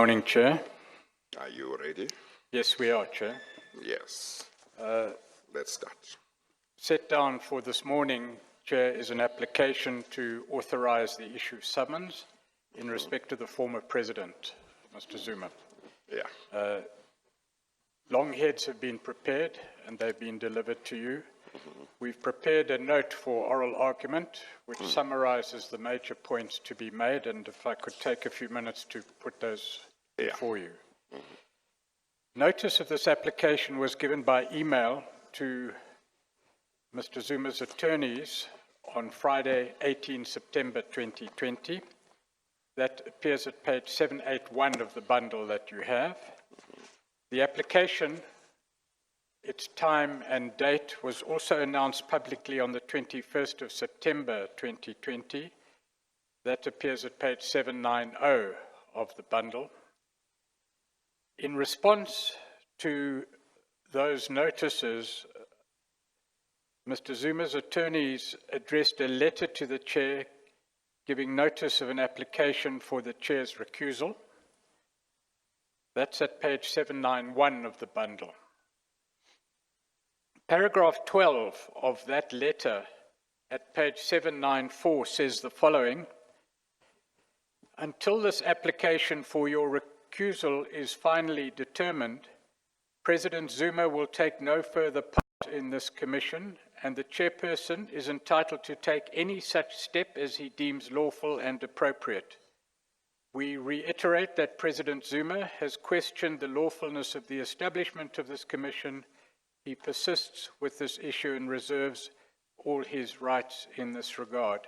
Morning, Chair. Are you ready? Yes, we are, Chair. Yes. Let's start. Set down for this morning, Chair, is an application to authorize the issue of summons in respect to the former President, Mr. Zuma. Yeah. Long heads have been prepared and they've been delivered to you. We've prepared a note for oral argument which summarizes the major points to be made, and if I could take a few minutes to put those before you. Notice of this application was given by email to Mr. Zuma's attorneys on Friday, 18 September 2020. That appears at page 781 of the bundle that you have. The application, its time and date, was also announced publicly on the 21st of September 2020. That appears at page 790 of the bundle. In response to those notices, Mr. Zuma's attorneys addressed a letter to the Chair giving notice of an application for the Chair's recusal. That's at page 791 of the bundle. Paragraph 12 of that letter at page 794 says the following: until this application for your recusal is finally determined, President Zuma will take no further part in this commission, and the chairperson is entitled to take any such step as he deems lawful and appropriate. We reiterate that President Zuma has questioned the lawfulness of the establishment of this commission. He persists with this issue and reserves all his rights in this regard.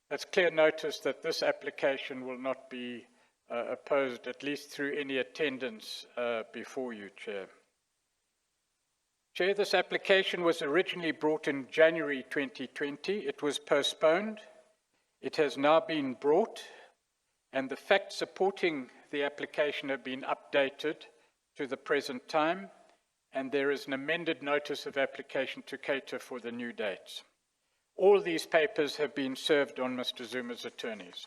That's clear notice that this application will not be opposed, at least through any attendance before you, Chair. Chair, this application was originally brought in January 2020. It was postponed. It has now been brought, and the facts supporting the application have been updated to the present time, and there is an amended notice of application to cater for the new dates. All these papers have been served on Mr. Zuma's attorneys.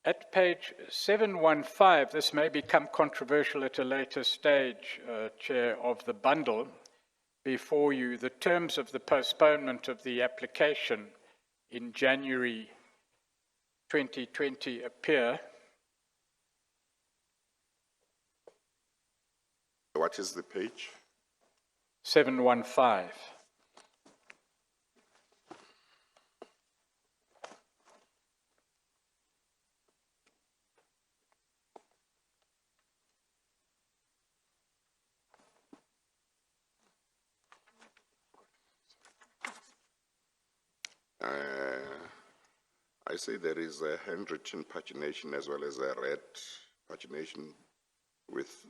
At page 715, this may become controversial at a later stage, Chair, of the bundle. Before you, the terms of the postponement of the application in January 2020 appear. What is the page? 715. I see there is a handwritten pagination as well as a red pagination with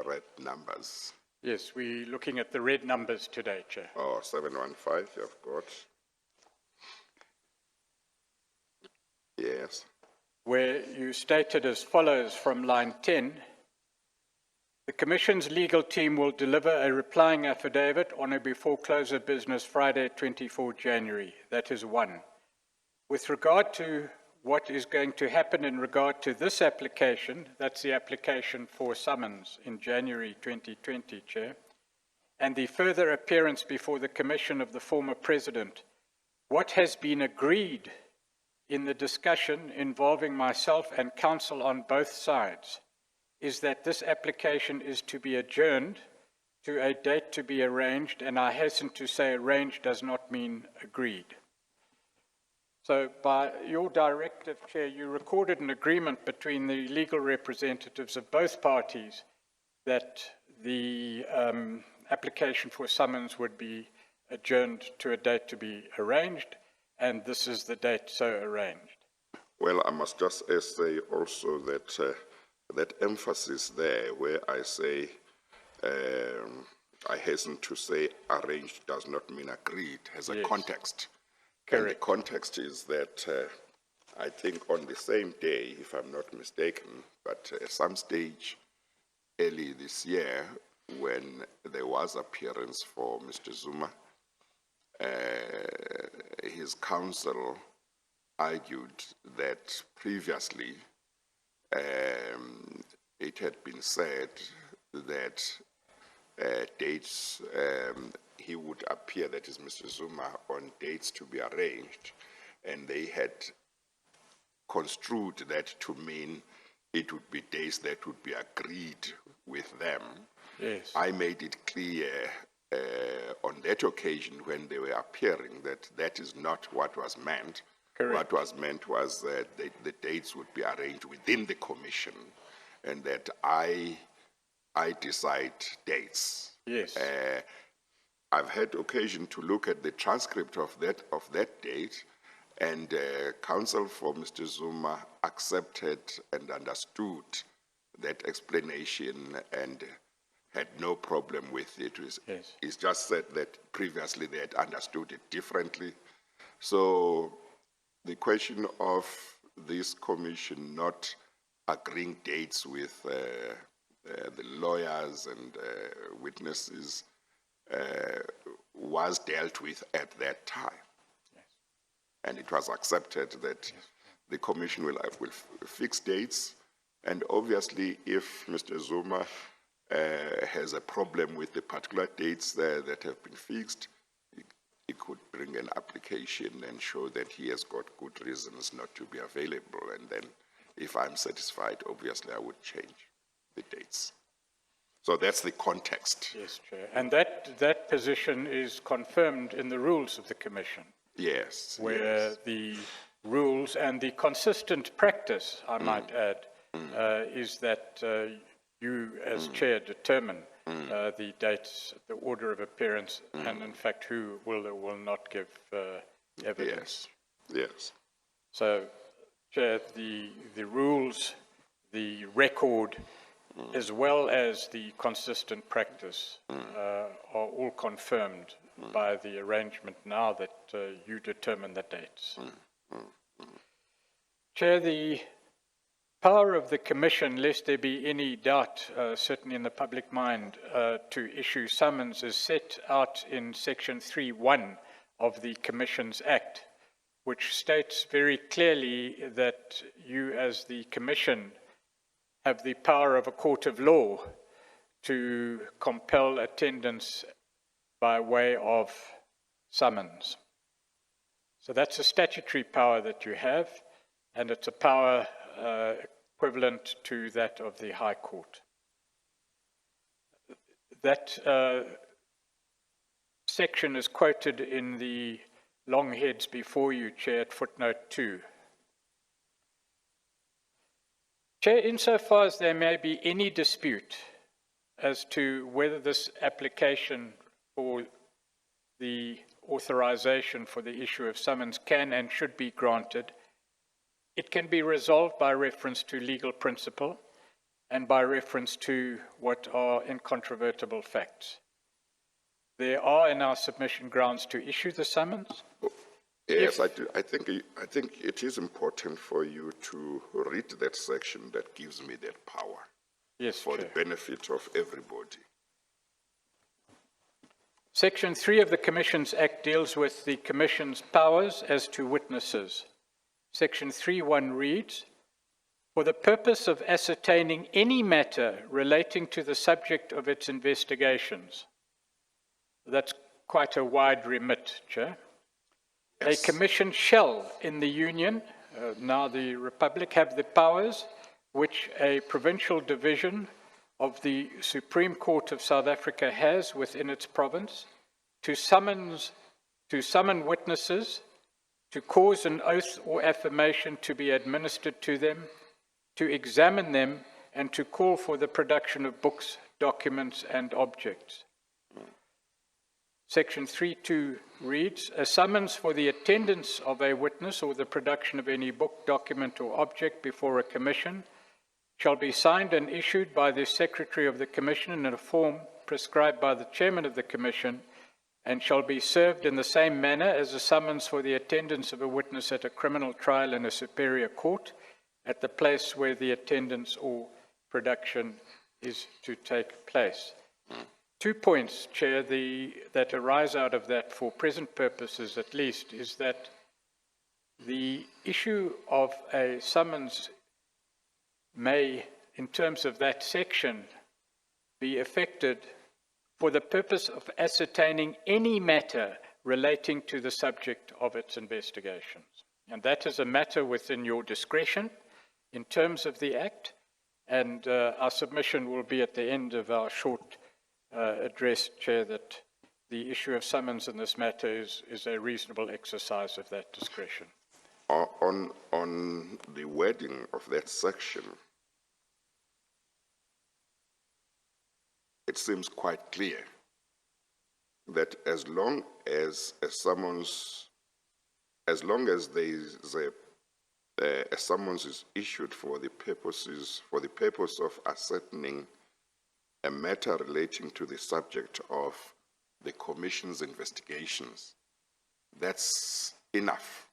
red numbers. Yes, we're looking at the red numbers today, Chair. Oh, 715, you've got. Yes. Where you stated as follows from line 10, the Commission's legal team will deliver a replying affidavit on or before close of business Friday, 24 January. That is one. With regard to what is going to happen in regard to this application, that's the application for summons in January 2020, Chair, and the further appearance before the Commission of the former President, what has been agreed in the discussion involving myself and counsel on both sides is that this application is to be adjourned to a date to be arranged, and I hasten to say arranged does not mean agreed. So by your directive, Chair, you recorded an agreement between the legal representatives of both parties that the application for summons would be adjourned to a date to be arranged, and this is the date so arranged. Well, I must just say also that that emphasis there where I say, I hasten to say arranged does not mean agreed, has a context. Correct. And the context is that I think on the same day, if I'm not mistaken, but at some stage early this year, when there was appearance for Mr. Zuma, his counsel argued that previously it had been said that dates, he would appear, that is Mr. Zuma, on dates to be arranged, and they had construed that to mean it would be dates that would be agreed with them. Yes. I made it clear on that occasion when they were appearing that that is not what was meant. Correct. What was meant was that the dates would be arranged within the commission, and that I decide dates. Yes. I've had occasion to look at the transcript of that date, and counsel for Mr. Zuma accepted and understood that explanation and had no problem with it. Yes. It's just said that previously they had understood it differently. So the question of this commission not agreeing dates with the lawyers and witnesses was dealt with at that time. Yes. And it was accepted that the commission will fix dates, and obviously if Mr. Zuma has a problem with the particular dates that have been fixed, he could bring an application and show that he has got good reasons not to be available, and then if I'm satisfied, obviously I would change the dates. So that's the context. Yes, Chair. And that position is confirmed in the rules of the Commission. Yes. Where yes. the rules and the consistent practice, I might add, is that you as Chair determine the dates, the order of appearance, and in fact who will or will not give evidence. Yes. Yes. So, Chair, the rules, the record, as well as the consistent practice are all confirmed by the arrangement now that you determine the dates. Chair, the power of the Commission, lest there be any doubt, certainly in the public mind, to issue summons is set out in Section 3.1 of the Commissions Act, which states very clearly that you as the Commission have the power of a court of law to compel attendance by way of summons. So that's a statutory power that you have, and it's a power equivalent to that of the High Court. That section is quoted in the long heads before you, Chair, at footnote 2. Chair, insofar as there may be any dispute as to whether this application for the authorization for the issue of summons can and should be granted, it can be resolved by reference to legal principle and by reference to what are incontrovertible facts. There are in our submission grounds to issue the summons. Yes, I do. I think it is important for you to read that section that gives me that power. Yes, for Chair. the benefit of everybody. Section 3 of the Commissions Act deals with the Commission's powers as to witnesses. Section 3.1 reads, for the purpose of ascertaining any matter relating to the subject of its investigations. That's quite a wide remit, Chair. Yes. A commission shall, in the Union, now the Republic, have the powers which a provincial division of the Supreme Court of South Africa has within its province to summon witnesses, to cause an oath or affirmation to be administered to them, to examine them, and to call for the production of books, documents, and objects. Section 3.2 reads, a summons for the attendance of a witness or the production of any book, document, or object before a commission shall be signed and issued by the Secretary of the Commission in a form prescribed by the Chairman of the Commission, and shall be served in the same manner as a summons for the attendance of a witness at a criminal trial in a superior court at the place where the attendance or production is to take place. 2 points, Chair, that arise out of that for present purposes at least, is that the issue of a summons may, in terms of that section, be effected for the purpose of ascertaining any matter relating to the subject of its investigations. And that is a matter within your discretion in terms of the Act, and our submission will be at the end of our short address, Chair, that the issue of summons in this matter is a reasonable exercise of that discretion. On the wording of that section, it seems quite clear that as long as a summons is issued for the purpose of ascertaining a matter relating to the subject of the Commission's investigations, that's enough.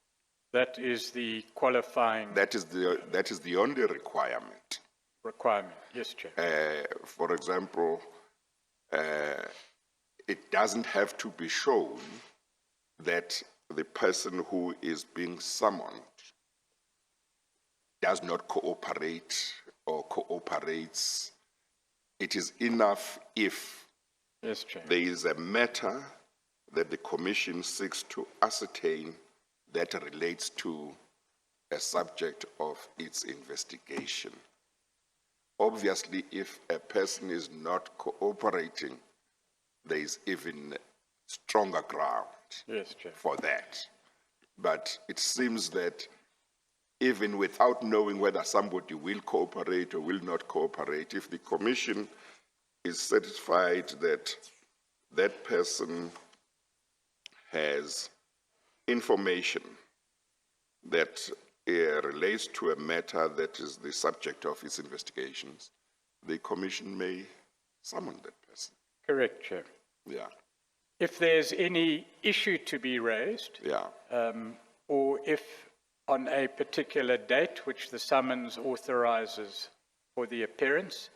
That is the qualifying That is the only requirement. requirement. Yes, Chair. For example, it doesn't have to be shown that the person who is being summoned does not cooperate or cooperates. It is enough if Yes, Chair. there is a matter that the Commission seeks to ascertain that relates to a subject of its investigation. Obviously, if a person is not cooperating, there is even stronger ground Yes, Chair. for that. But it seems that even without knowing whether somebody will cooperate or will not cooperate, if the Commission is satisfied that that person has information that relates to a matter that is the subject of its investigations, the Commission may summon that person. Correct, Chair. Yeah, If there's any issue to be raised, yeah, or if on a particular date which the summons authorizes for the appearance,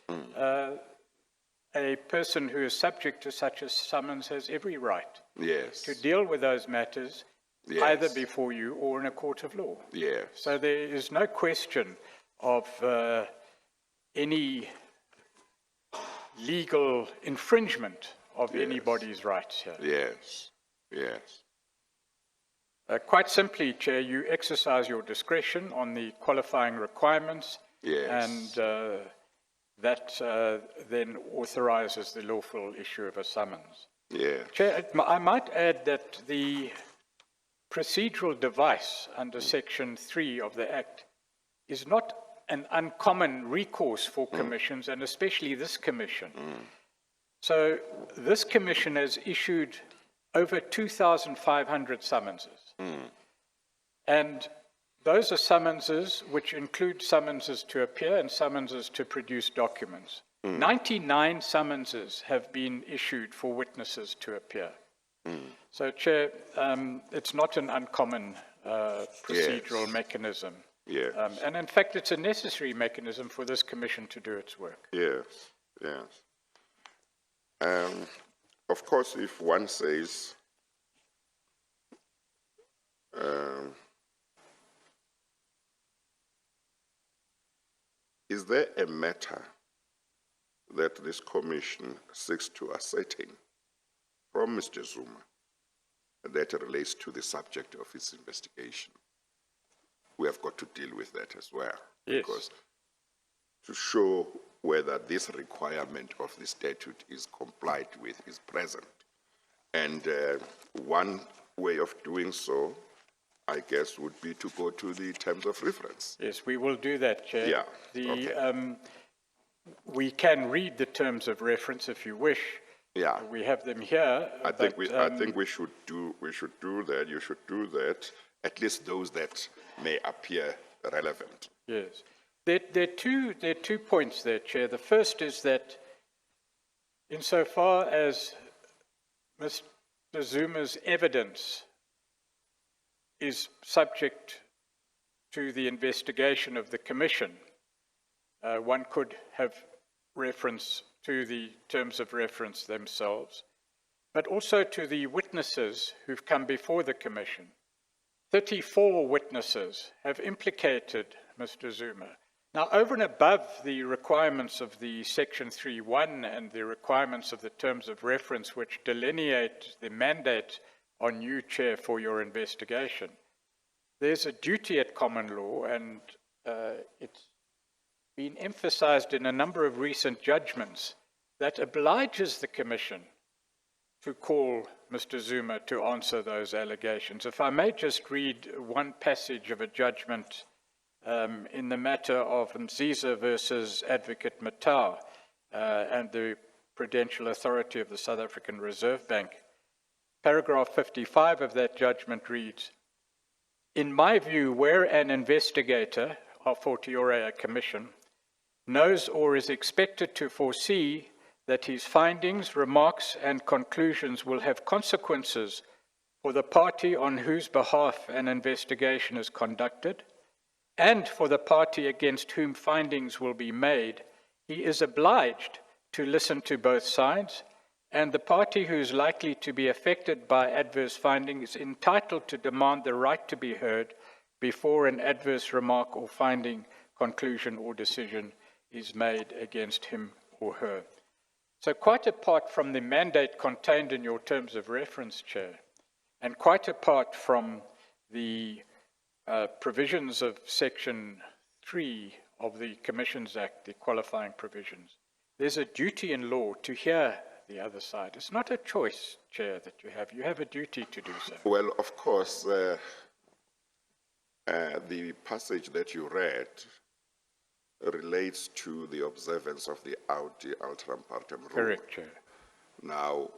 a person who is subject to such a summons has every right yes, to deal with those matters yes, either before you or in a court of law. yes. So there is no question of any legal infringement of Yes. anybody's rights here. Yes, yes, Quite simply, Chair, you exercise your discretion on the qualifying requirements, yes. and that then authorizes the lawful issue of a summons. Yeah, Chair, I might add that the procedural device under Section 3 of the Act is not an uncommon recourse for commissions, and especially this commission. So this commission has issued over 2,500 summonses. And those are summonses which include summonses to appear and summonses to produce documents. 99 summonses have been issued for witnesses to appear. So, Chair, it's not an uncommon procedural Yes. mechanism. yes, And in fact, it's a necessary mechanism for this commission to do its work. yes, yes. Of course, if one says, is there a matter that this commission seeks to ascertain from Mr. Zuma that relates to the subject of its investigation? We have got to deal with that as well. Yes. Because to show whether this requirement of the statute is complied with is present. And one way of doing so, I guess, would be to go to the terms of reference. Yes, we will do that, Chair. Yeah, okay. We can read the terms of reference if you wish. Yeah, We have them here. I think but, we should do that. You should do that. At least those that may appear relevant. Yes. There are two points there, Chair. The first is that insofar as Mr. Zuma's evidence is subject to the investigation of the Commission, one could have reference to the terms of reference themselves, but also to the witnesses who've come before the Commission. 34 witnesses have implicated Mr. Zuma. Now, over and above the requirements of the Section 3.1 and the requirements of the terms of reference which delineate the mandate on you, Chair, for your investigation, there's a duty at common law, and it's been emphasized in a number of recent judgments, that obliges the Commission to call Mr. Zuma to answer those allegations. If I may just read one passage of a judgment in the matter of Mziza versus Advocate Matau and the Prudential Authority of the South African Reserve Bank. Paragraph 55 of that judgment reads, "In my view, where an investigator, a fortiori a commission, knows or is expected to foresee that his findings, remarks, and conclusions will have consequences for the party on whose behalf an investigation is conducted, and for the party against whom findings will be made, he is obliged to listen to both sides, and the party who is likely to be affected by adverse findings is entitled to demand the right to be heard before an adverse remark or finding, conclusion, or decision is made against him or her." So quite apart from the mandate contained in your terms of reference, Chair, and quite apart from the provisions of Section 3 of the Commissions Act, the qualifying provisions, there's a duty in law to hear the other side. It's not a choice, Chair, that you have. You have a duty to do so. Well, of course, the passage that you read relates to the observance of the audi alteram partem rule. Correct, Chair. Now,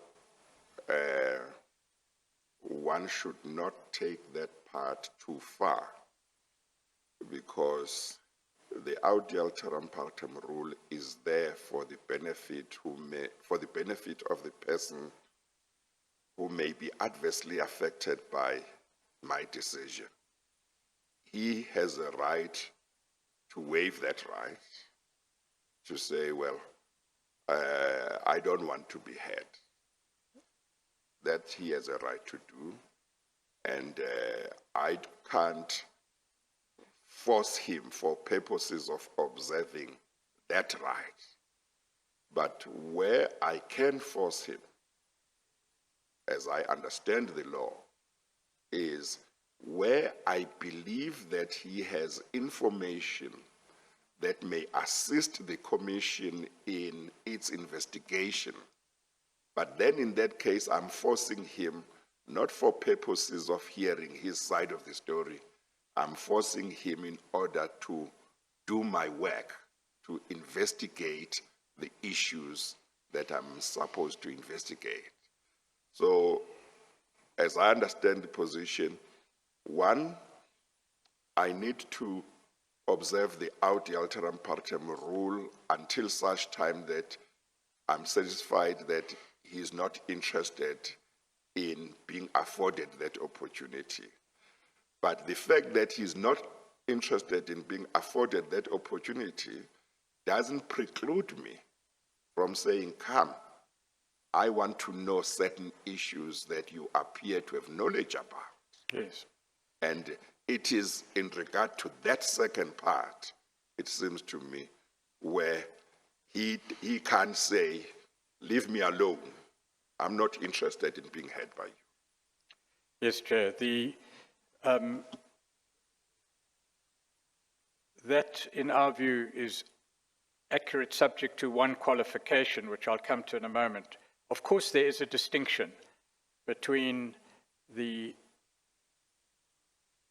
one should not take that part too far, because the audi alteram partem rule is there for the benefit of the person who may be adversely affected by my decision. He has a right to waive that right, to say, well, I don't want to be heard. That he has a right to do, and I can't force him for purposes of observing that right. But where I can force him, as I understand the law, is where I believe that he has information that may assist the Commission in its investigation. But then in that case, I'm forcing him not for purposes of hearing his side of the story. I'm forcing him in order to do my work, to investigate the issues that I'm supposed to investigate. So, as I understand the position, one, I need to observe the audi alteram partem rule until such time that I'm satisfied that he is not interested in being afforded that opportunity. But the fact that he's not interested in being afforded that opportunity doesn't preclude me from saying, come, I want to know certain issues that you appear to have knowledge about. Yes. And it is in regard to that second part, it seems to me, where he can't say, leave me alone. I'm not interested in being heard by you. Yes, Chair. That, in our view, is accurate, subject to one qualification, which I'll come to in a moment. Of course, there is a distinction between the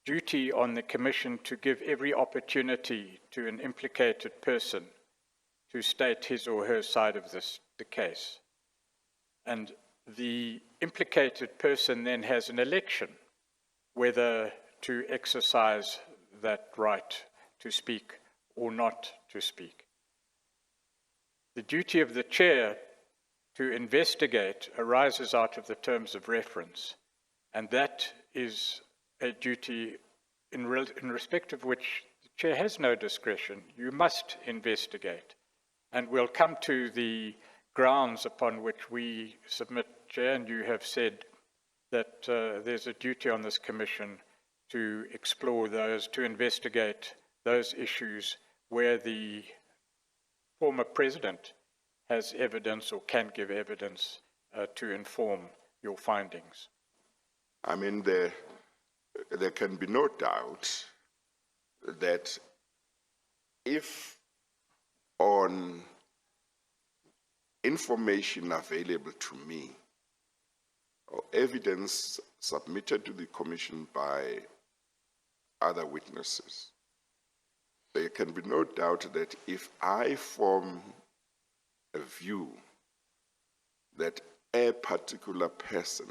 duty on the Commission to give every opportunity to an implicated person to state his or her side of the case. And the implicated person then has an election whether to exercise that right to speak or not to speak. The duty of the Chair to investigate arises out of the terms of reference, and that is a duty in respect of which the Chair has no discretion. You must investigate. And we'll come to the grounds upon which we submit, Chair, and you have said that there's a duty on this Commission to explore those, to investigate those issues where the former president has evidence or can give evidence to inform your findings. I mean, there can be no doubt that if on information available to me or evidence submitted to the Commission by other witnesses, there can be no doubt that if I form a view that a particular person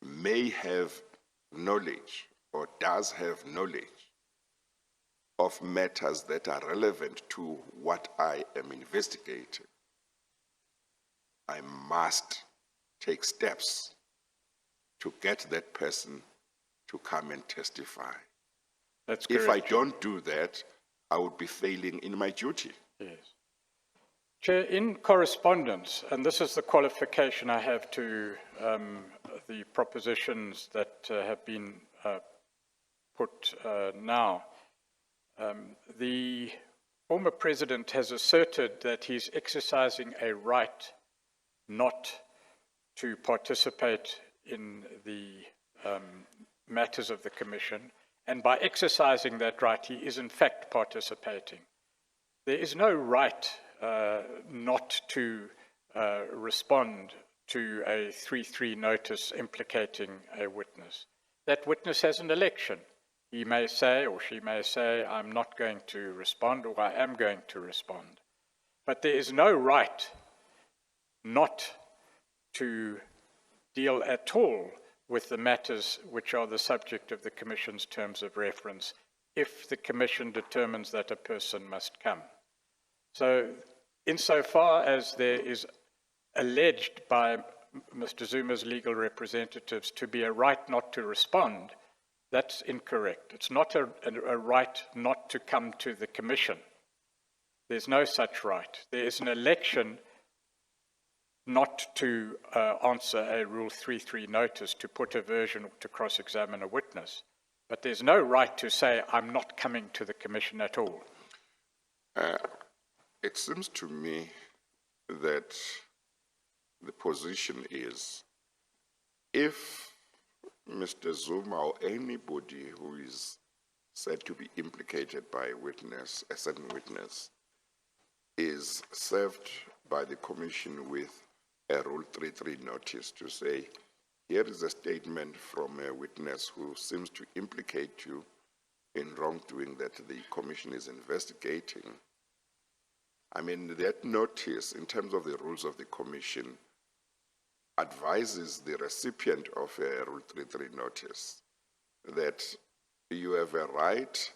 may have knowledge or does have knowledge of matters that are relevant to what I am investigating, I must take steps to get that person to come and testify. That's correct. If I don't do that, I would be failing in my duty. Yes. Chair, in correspondence, and this is the qualification I have to the propositions that have been put now, the former president has asserted that he's exercising a right not to participate in the matters of the Commission, and by exercising that right, he is in fact participating. There is no right not to respond to a 3-3 notice implicating a witness. That witness has an election. He may say, or she may say, I'm not going to respond, or I am going to respond. But there is no right not to deal at all with the matters which are the subject of the Commission's terms of reference if the Commission determines that a person must come. So, insofar as there is alleged by Mr. Zuma's legal representatives to be a right not to respond, that's incorrect. It's not a right not to come to the Commission. There's no such right. There is an election not to answer a Rule 3.3 notice, to put a version or to cross-examine a witness. But there's no right to say, I'm not coming to the Commission at all. It seems to me that the position is, if Mr. Zuma or anybody who is said to be implicated by a witness, a certain witness, is served by the Commission with a Rule 3.3 notice to say, here is a statement from a witness who seems to implicate you in wrongdoing that the Commission is investigating. I mean, that notice, in terms of the rules of the Commission, advises the recipient of a Rule 3.3 notice that you have a right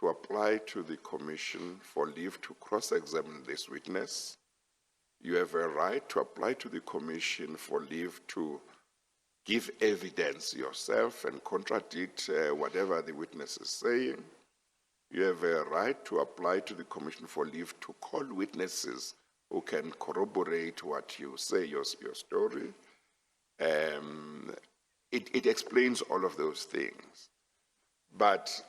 to apply to the Commission for leave to cross-examine this witness. You have a right to apply to the Commission for leave to give evidence yourself and contradict whatever the witness is saying. You have a right to apply to the Commission for leave to call witnesses who can corroborate what you say, your story. It explains all of those things. But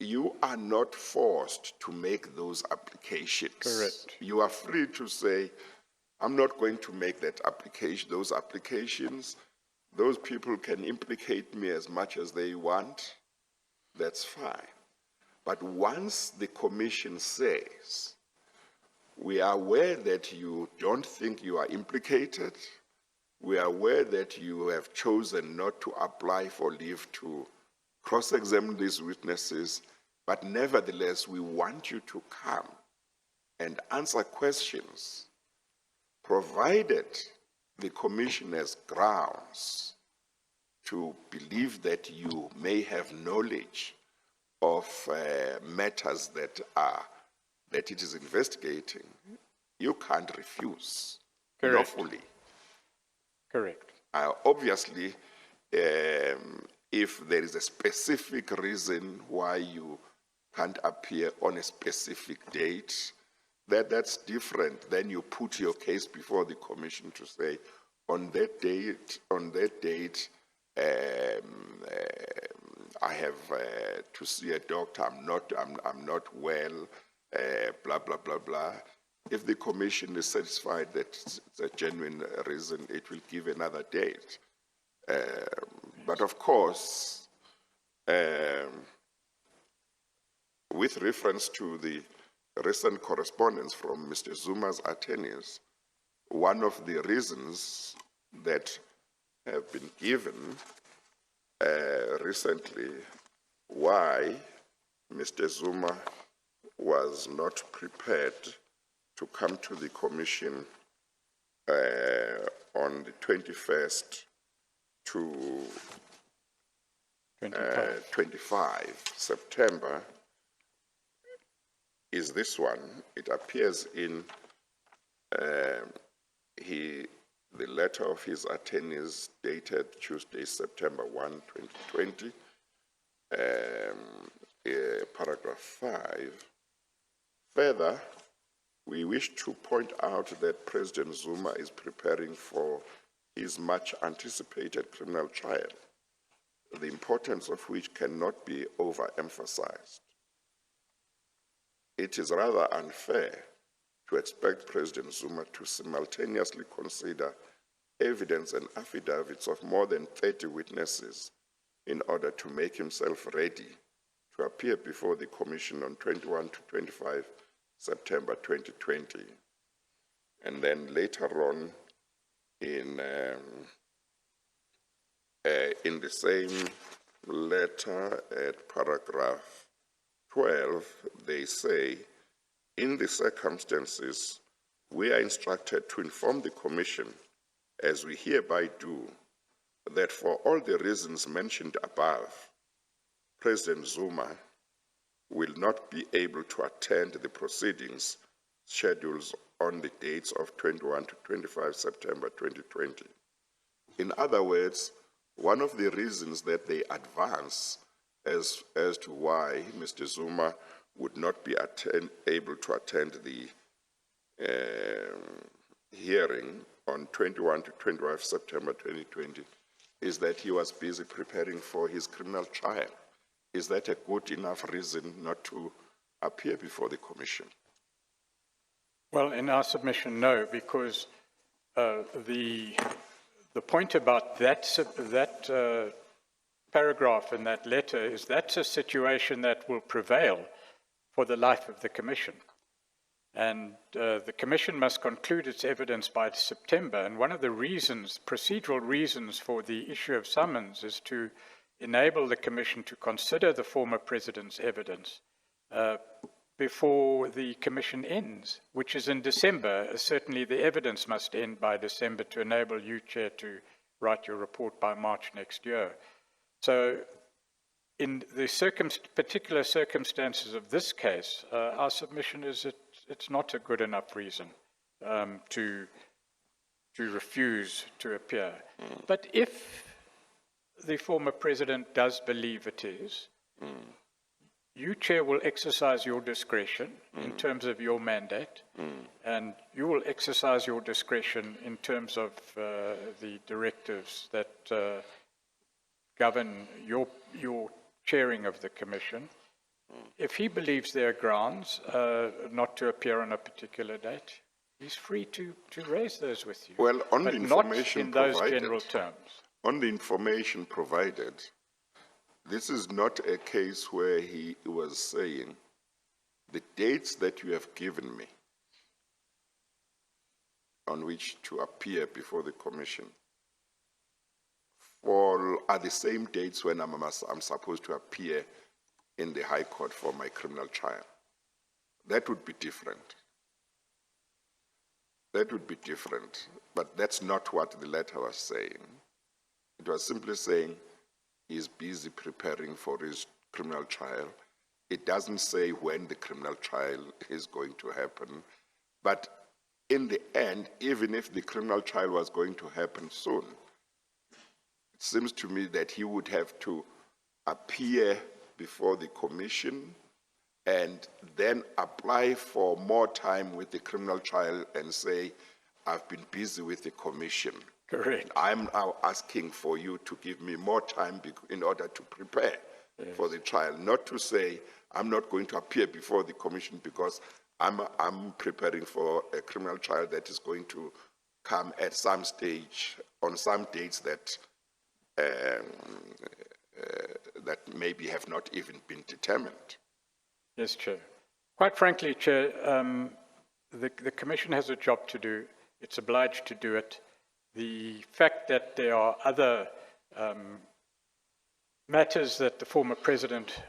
you are not forced to make those applications. Correct. You are free to say, I'm not going to make that application, those applications. Those people can implicate me as much as they want. That's fine. But once the Commission says, we are aware that you don't think you are implicated, we are aware that you have chosen not to apply for leave to cross-examine these witnesses, but nevertheless, we want you to come and answer questions, provided the Commission has grounds to believe that you may have knowledge of matters that it is investigating. You can't refuse. Correct. Lawfully. Correct. Obviously, if there is a specific reason why you can't appear on a specific date, that's different. Then you put your case before the Commission to say, on that date, I have to see a doctor, I'm not well, blah, blah, blah, blah. If the commission is satisfied that it's a genuine reason, it will give another date. But of course, with reference to the recent correspondence from Mr. Zuma's attorneys, one of the reasons that have been given recently why Mr. Zuma was not prepared to come to the commission on the 21st to 25 September is this one. It appears in the letter of his attorneys dated Tuesday, September 1, 2020, paragraph 5. Further, we wish to point out that President Zuma is preparing for his much anticipated criminal trial, the importance of which cannot be overemphasized. It is rather unfair to expect President Zuma to simultaneously consider evidence and affidavits of more than 30 witnesses in order to make himself ready to appear before the Commission on 21 to 25 September 2020. And then later on, in the same letter at paragraph 12, they say, in the circumstances, we are instructed to inform the Commission, as we hereby do, that for all the reasons mentioned above, President Zuma will not be able to attend the proceedings scheduled on the dates of 21 to 25 September 2020. In other words, one of the reasons that they advance as to why Mr. Zuma would not be able to attend the hearing on 21 to 25 September 2020 is that he was busy preparing for his criminal trial. Is that a good enough reason not to appear before the Commission? Well, in our submission, no, because the point about that paragraph in that letter is that's a situation that will prevail for the life of the Commission. And the Commission must conclude its evidence by September. And one of the reasons, procedural reasons for the issue of summons is to enable the Commission to consider the former President's evidence before the Commission ends, which is in December. Certainly the evidence must end by December to enable you, Chair, to write your report by March next year. So in the particular circumstances of this case, our submission is that it's not a good enough reason to refuse to appear. But if the former President does believe it is, you, Chair, will exercise your discretion in terms of your mandate, and you will exercise your discretion in terms of the directives that govern your chairing of the Commission. If he believes there are grounds not to appear on a particular date, he's free to raise those with you. Well, on but the information not in those provided, general terms. On the information provided, this is not a case where he was saying, the dates that you have given me on which to appear before the Commission are the same dates when I'm supposed to appear in the High Court for my criminal trial. That would be different. That would be different, but that's not what the letter was saying. It was simply saying he's busy preparing for his criminal trial. It doesn't say when the criminal trial is going to happen, but in the end, even if the criminal trial was going to happen soon, it seems to me that he would have to appear before the Commission and then apply for more time with the criminal trial and say, I've been busy with the Commission. Correct. I'm now asking for you to give me more time in order to prepare for the trial, not to say I'm not going to appear before the commission because I'm preparing for a criminal trial that is going to come at some stage on some dates that that maybe have not even been determined. Yes, Chair. Quite frankly, Chair, the Commission has a job to do. It's obliged to do it. The fact that there are other matters that the former President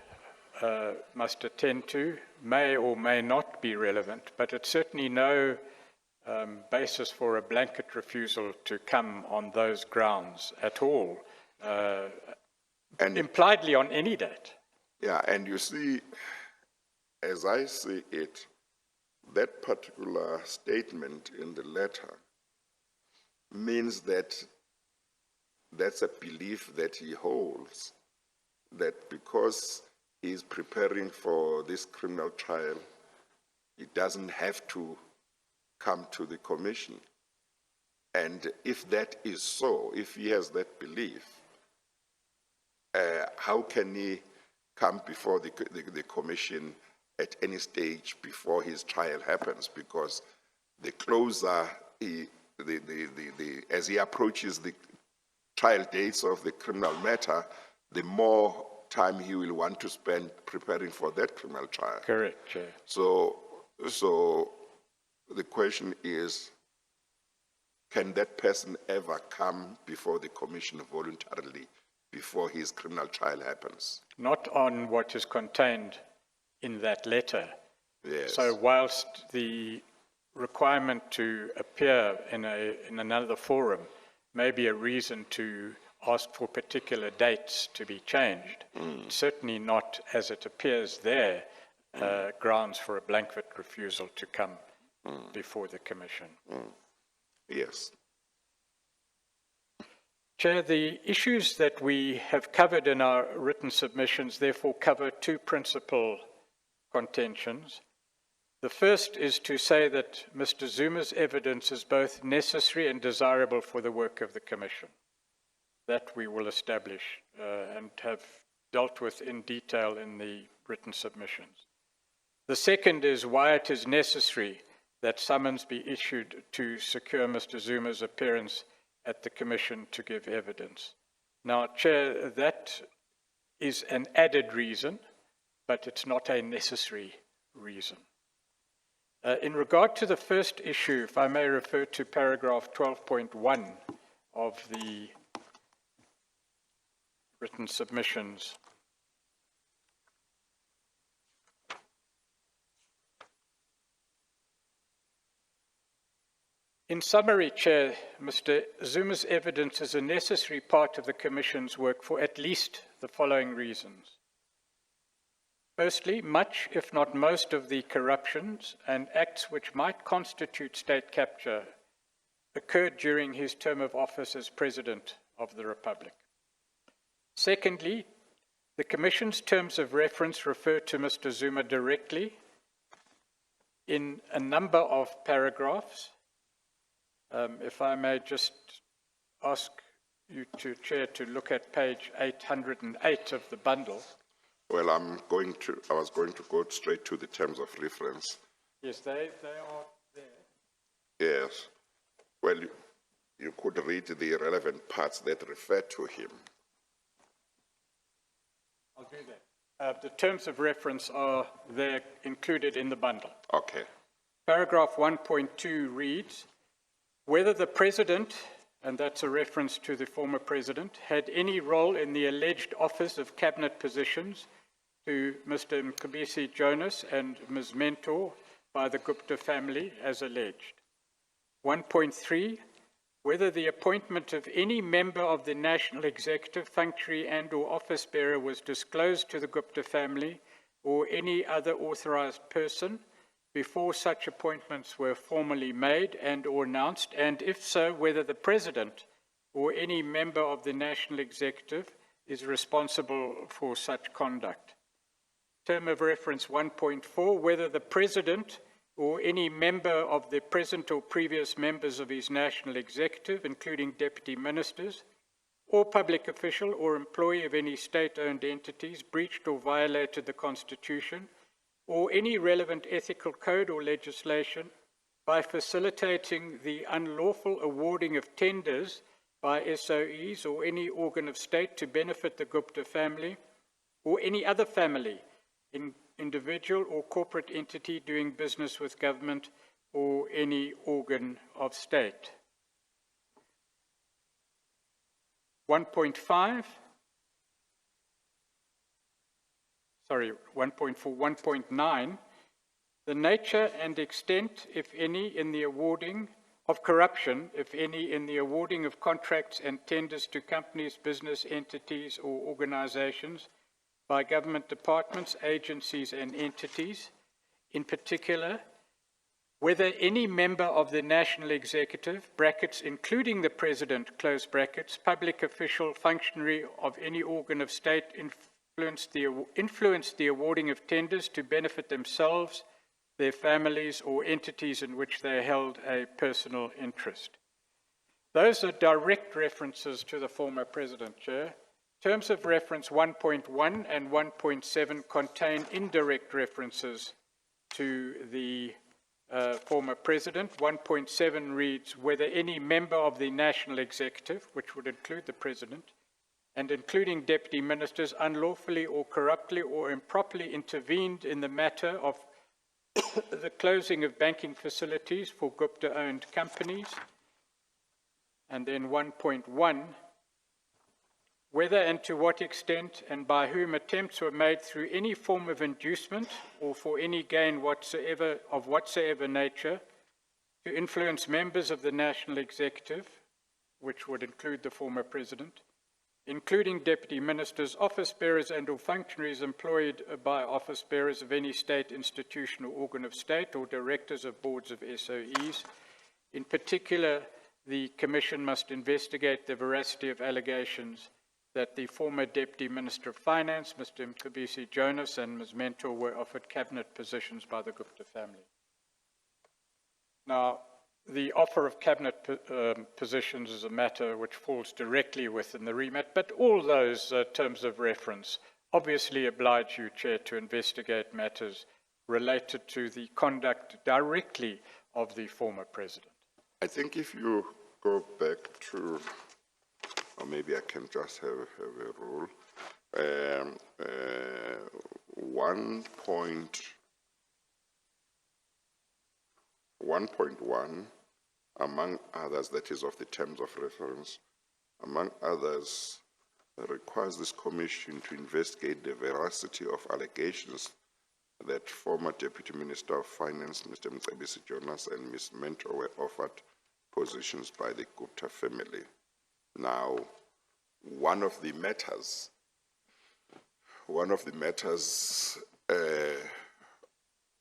must attend to may or may not be relevant, but it's certainly no basis for a blanket refusal to come on those grounds at all, and impliedly on any date. Yeah, and you see, as I see it, that particular statement in the letter means that that's a belief that he holds, that because he's preparing for this criminal trial, he doesn't have to come to the commission. And if that is so, if he has that belief, how can he come before the commission at any stage before his trial happens? Because the closer as he approaches the trial dates of the criminal matter, the more time he will want to spend preparing for that criminal trial. Correct, Chair. So the question is, can that person ever come before the commission voluntarily before his criminal trial happens? Not on what is contained in that letter. Yes. So whilst the requirement to appear in another forum may be a reason to ask for particular dates to be changed, certainly not, as it appears there, grounds for a blanket refusal to come before the Commission. Yes. Chair, the issues that we have covered in our written submissions therefore cover two principal contentions. The first is to say that Mr. Zuma's evidence is both necessary and desirable for the work of the Commission. That we will establish and have dealt with in detail in the written submissions. The second is why it is necessary that summons be issued to secure Mr. Zuma's appearance at the Commission to give evidence. Now, Chair, that is an added reason, but it's not a necessary reason. In regard to the first issue, if I may refer to paragraph 12.1 of the written submissions. In summary, Chair, Mr. Zuma's evidence is a necessary part of the Commission's work for at least the following reasons. Firstly, much, if not most, of the corruptions and acts which might constitute state capture occurred during his term of office as President of the Republic. Secondly, the Commission's terms of reference refer to Mr. Zuma directly in a number of paragraphs. If I may just ask you to, Chair, to look at page 808 of the bundle. Well, I was going to go straight to the terms of reference. Yes, they are there. Yes. Well, you could read the relevant parts that refer to him. I'll do that. The terms of reference are there included in the bundle. Okay. Paragraph 1.2 reads, whether the President, and that's a reference to the former President, had any role in the alleged office of cabinet positions to Mr. Mcebisi Jonas and Ms. Mentor by the Gupta family as alleged. 1.3, whether the appointment of any member of the National Executive, functionary and/or office bearer was disclosed to the Gupta family or any other authorized person before such appointments were formally made and/or announced, and if so, whether the President or any member of the National Executive is responsible for such conduct. Term of reference 1.4, whether the President or any member of the present or previous members of his national executive, including deputy ministers, or public official or employee of any state-owned entities breached or violated the Constitution or any relevant ethical code or legislation by facilitating the unlawful awarding of tenders by SOEs or any organ of state to benefit the Gupta family or any other family, individual or corporate entity doing business with government or any organ of state. 1.4, 1.9, the nature and extent, if any, in the awarding of corruption, if any, in the awarding of contracts and tenders to companies, business entities, or organizations by government departments, agencies, and entities, in particular, whether any member of the national executive, brackets, including the president, close brackets, public official, functionary of any organ of state, influenced the awarding of tenders to benefit themselves, their families, or entities in which they held a personal interest. Those are direct references to the former president, Chair. Terms of reference 1.1 and 1.7 contain indirect references to the former president. 1.7 reads, whether any member of the national executive, which would include the president, and including deputy ministers, unlawfully or corruptly or improperly intervened in the matter of the closing of banking facilities for Gupta-owned companies. And then 1.1, whether and to what extent and by whom attempts were made through any form of inducement or for any gain whatsoever, of whatsoever nature, to influence members of the national executive, which would include the former president, including deputy ministers, office bearers and or functionaries employed by office bearers of any state, institution or organ of state, or directors of boards of SOEs. In particular, the Commission must investigate the veracity of allegations that the former Deputy Minister of Finance, Mr. Mcebisi Jonas, and Ms. Mentor were offered cabinet positions by the Gupta family. Now, the offer of cabinet positions is a matter which falls directly within the remit, but all those terms of reference obviously oblige you, Chair, to investigate matters related to the conduct directly of the former president. I think if you go back to, or maybe I can just have a rule, 1.1, among others, that is of the terms of reference, among others, requires this commission to investigate the veracity of allegations that former Deputy Minister of Finance, Mr. Mcebisi Jonas, and Ms. Mentor were offered positions by the Gupta family. Now, one of the matters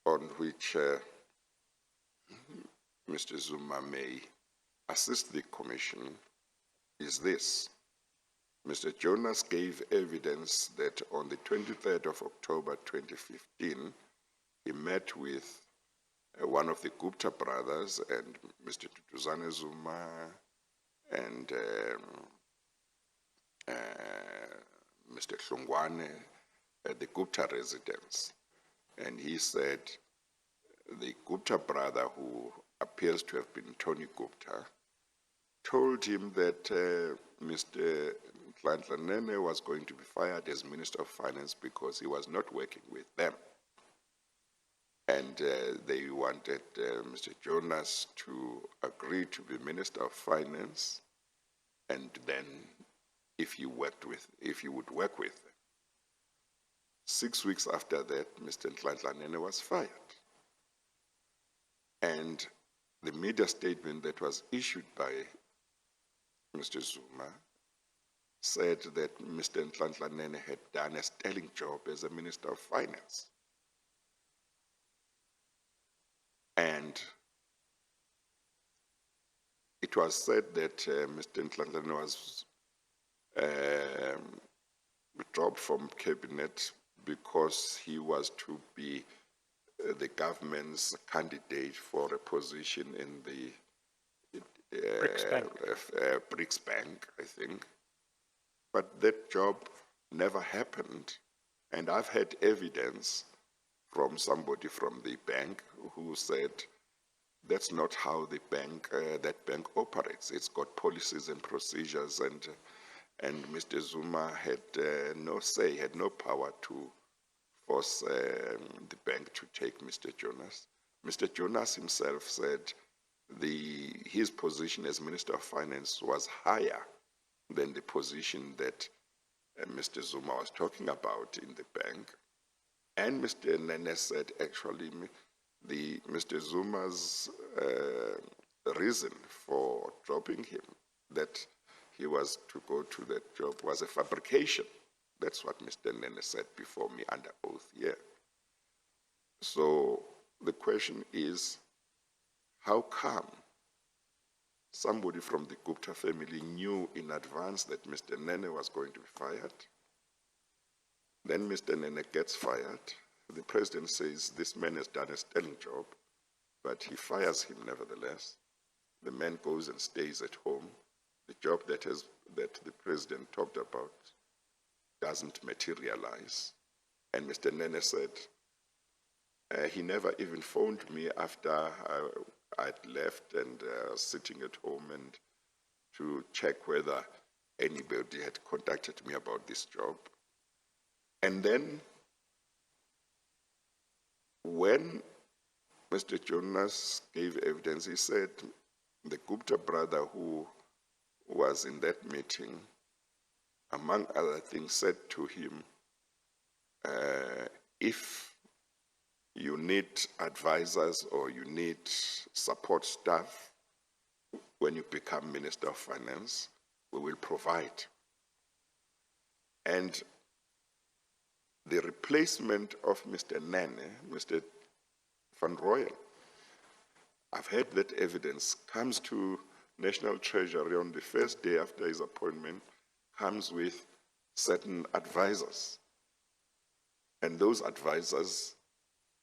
on which Mr. Zuma may assist the Commission is this. Mr. Jonas gave evidence that on the 23rd of October 2015, he met with one of the Gupta brothers and Mr. Tutuzane Zuma and Mr. Hlungwane at the Gupta residence. And he said the Gupta brother, who appears to have been Tony Gupta, told him that Mr. Nhlanhla was going to be fired as Minister of Finance because he was not working with them. And they wanted Mr. Jonas to agree to be Minister of Finance, and then if he would work with them. 6 weeks after that, Mr. Nhlanhla was fired. And the media statement that was issued by Mr. Zuma said that Mr. Nhlanhla had done a sterling job as a Minister of Finance. And it was said that Mr. Nhlanhla was dropped from cabinet because he was to be the government's candidate for a position in the BRICS Bank, I think. But that job never happened. And I've had evidence from somebody from the bank who said that's not how the bank, that bank operates. It's got policies and procedures, and Mr. Zuma had no say, had no power to force the bank to take Mr. Jonas. Mr. Jonas himself said his position as Minister of Finance was higher than the position that Mr. Zuma was talking about in the bank. And Mr. Nene said, actually, Mr. Zuma's reason for dropping him, that he was to go to that job, was a fabrication. That's what Mr. Nene said before me under oath here. So the question is, how come somebody from the Gupta family knew in advance that Mr. Nene was going to be fired? Then Mr. Nene gets fired. The president says this man has done a sterling job, but he fires him nevertheless. The man goes and stays at home. The job that the president talked about doesn't materialize. And Mr. Nene said, he never even phoned me after I'd left and sitting at home and to check whether anybody had contacted me about this job. And then when Mr. Jonas gave evidence, he said the Gupta brother who was in that meeting, among other things, said to him, if you need advisors or you need support staff when you become Minister of Finance, we will provide. And the replacement of Mr. Nene, Mr. Van Rooyen, I've heard that evidence, comes to National Treasury on the first day after his appointment, comes with certain advisors. And those advisors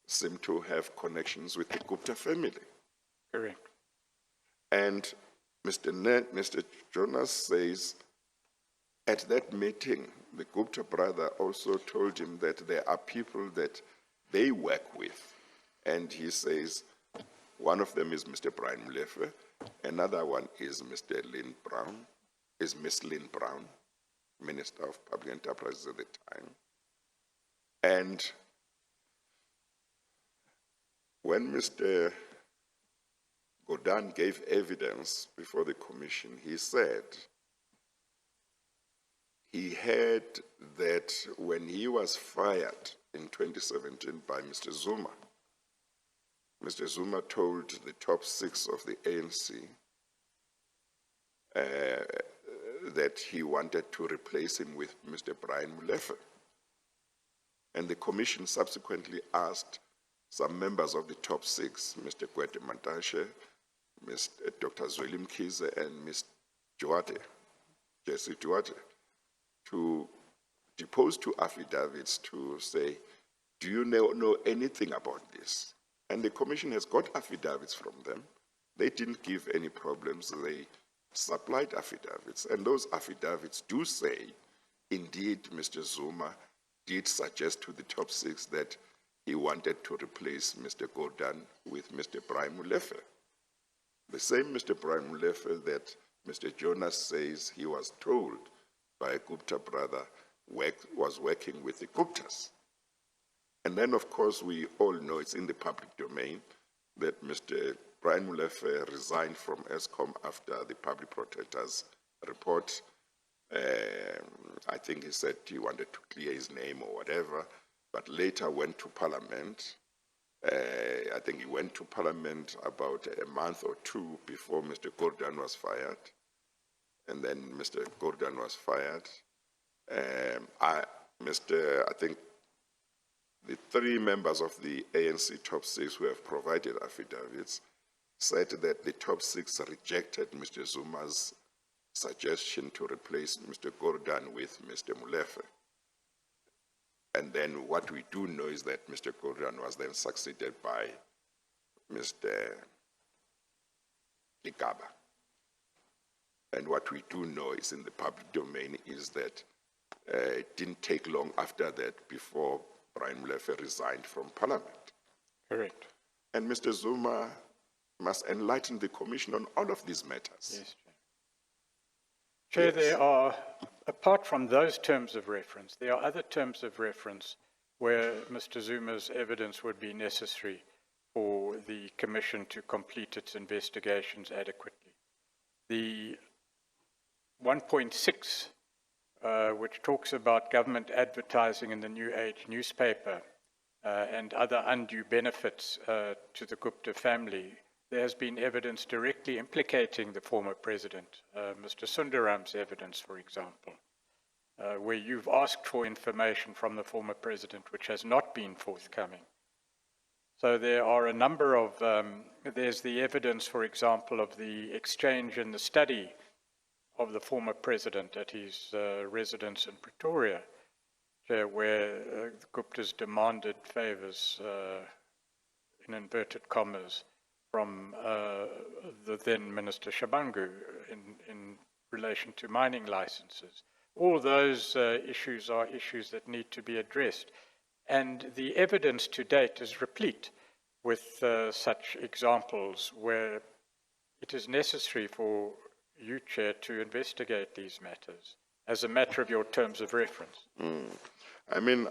seem to have connections with the Gupta family. Correct. And Mr. Jonas says, at that meeting, the Gupta brother also told him that there are people that they work with. And he says, one of them is Mr. Brian Molefe, another one is Miss Lynn Brown, Minister of Public Enterprises at the time. And when Mr. Godan gave evidence before the commission, he said he heard that when he was fired in 2017 by Mr. Zuma told the top 6 of the ANC that he wanted to replace him with Mr. Brian Molefe. And the commission subsequently asked some members of the top 6, Mr. Kwete Mantashe, Dr. Zweli Mkhize, and Ms. Jesse Duarte, to depose to affidavits to say, do you know anything about this? And the commission has got affidavits from them. They didn't give any problems. They supplied affidavits. And those affidavits do say, indeed, Mr. Zuma did suggest to the top 6 that he wanted to replace Mr. Godan with Mr. Brian Molefe. The same Mr. Brian Molefe that Mr. Jonas says he was told by a Gupta brother was working with the Guptas. And then, of course, we all know, it's in the public domain, that Mr. Brian Molefe resigned from Eskom after the public protector's report. I think he said he wanted to clear his name or whatever, but later went to Parliament. I think he went to Parliament about a month or 2 before Mr. Gordhan was fired. And then Mr. Gordhan was fired. I think the 3 members of the ANC top 6 who have provided affidavits said that the top 6 rejected Mr. Zuma's suggestion to replace Mr. Gordhan with Mr. Molefe. And then what we do know is that Mr. Boardroom was then succeeded by Mr. Igaba. And what we do know is in the public domain is that it didn't take long after that before Brian Molefe resigned from Parliament. Correct. And Mr. Zuma must enlighten the Commission on all of these matters. Yes, Chair. Chair, Yes. there are, apart from those terms of reference, there are other terms of reference where Mr. Zuma's evidence would be necessary for the Commission to complete its investigations adequately. The 1.6, which talks about government advertising in the New Age newspaper and other undue benefits to the Gupta family, there has been evidence directly implicating the former president, Mr. Sundaram's evidence, for example, where you've asked for information from the former president which has not been forthcoming. So there are a number of, there's the evidence, for example, of the exchange and the study of the former president at his residence in Pretoria, where the Guptas demanded favors, in inverted commas, from the then Minister Shabangu in relation to mining licenses. All those issues are issues that need to be addressed. And the evidence to date is replete with such examples where it is necessary for you, Chair, to investigate these matters as a matter of your terms of reference. I mean,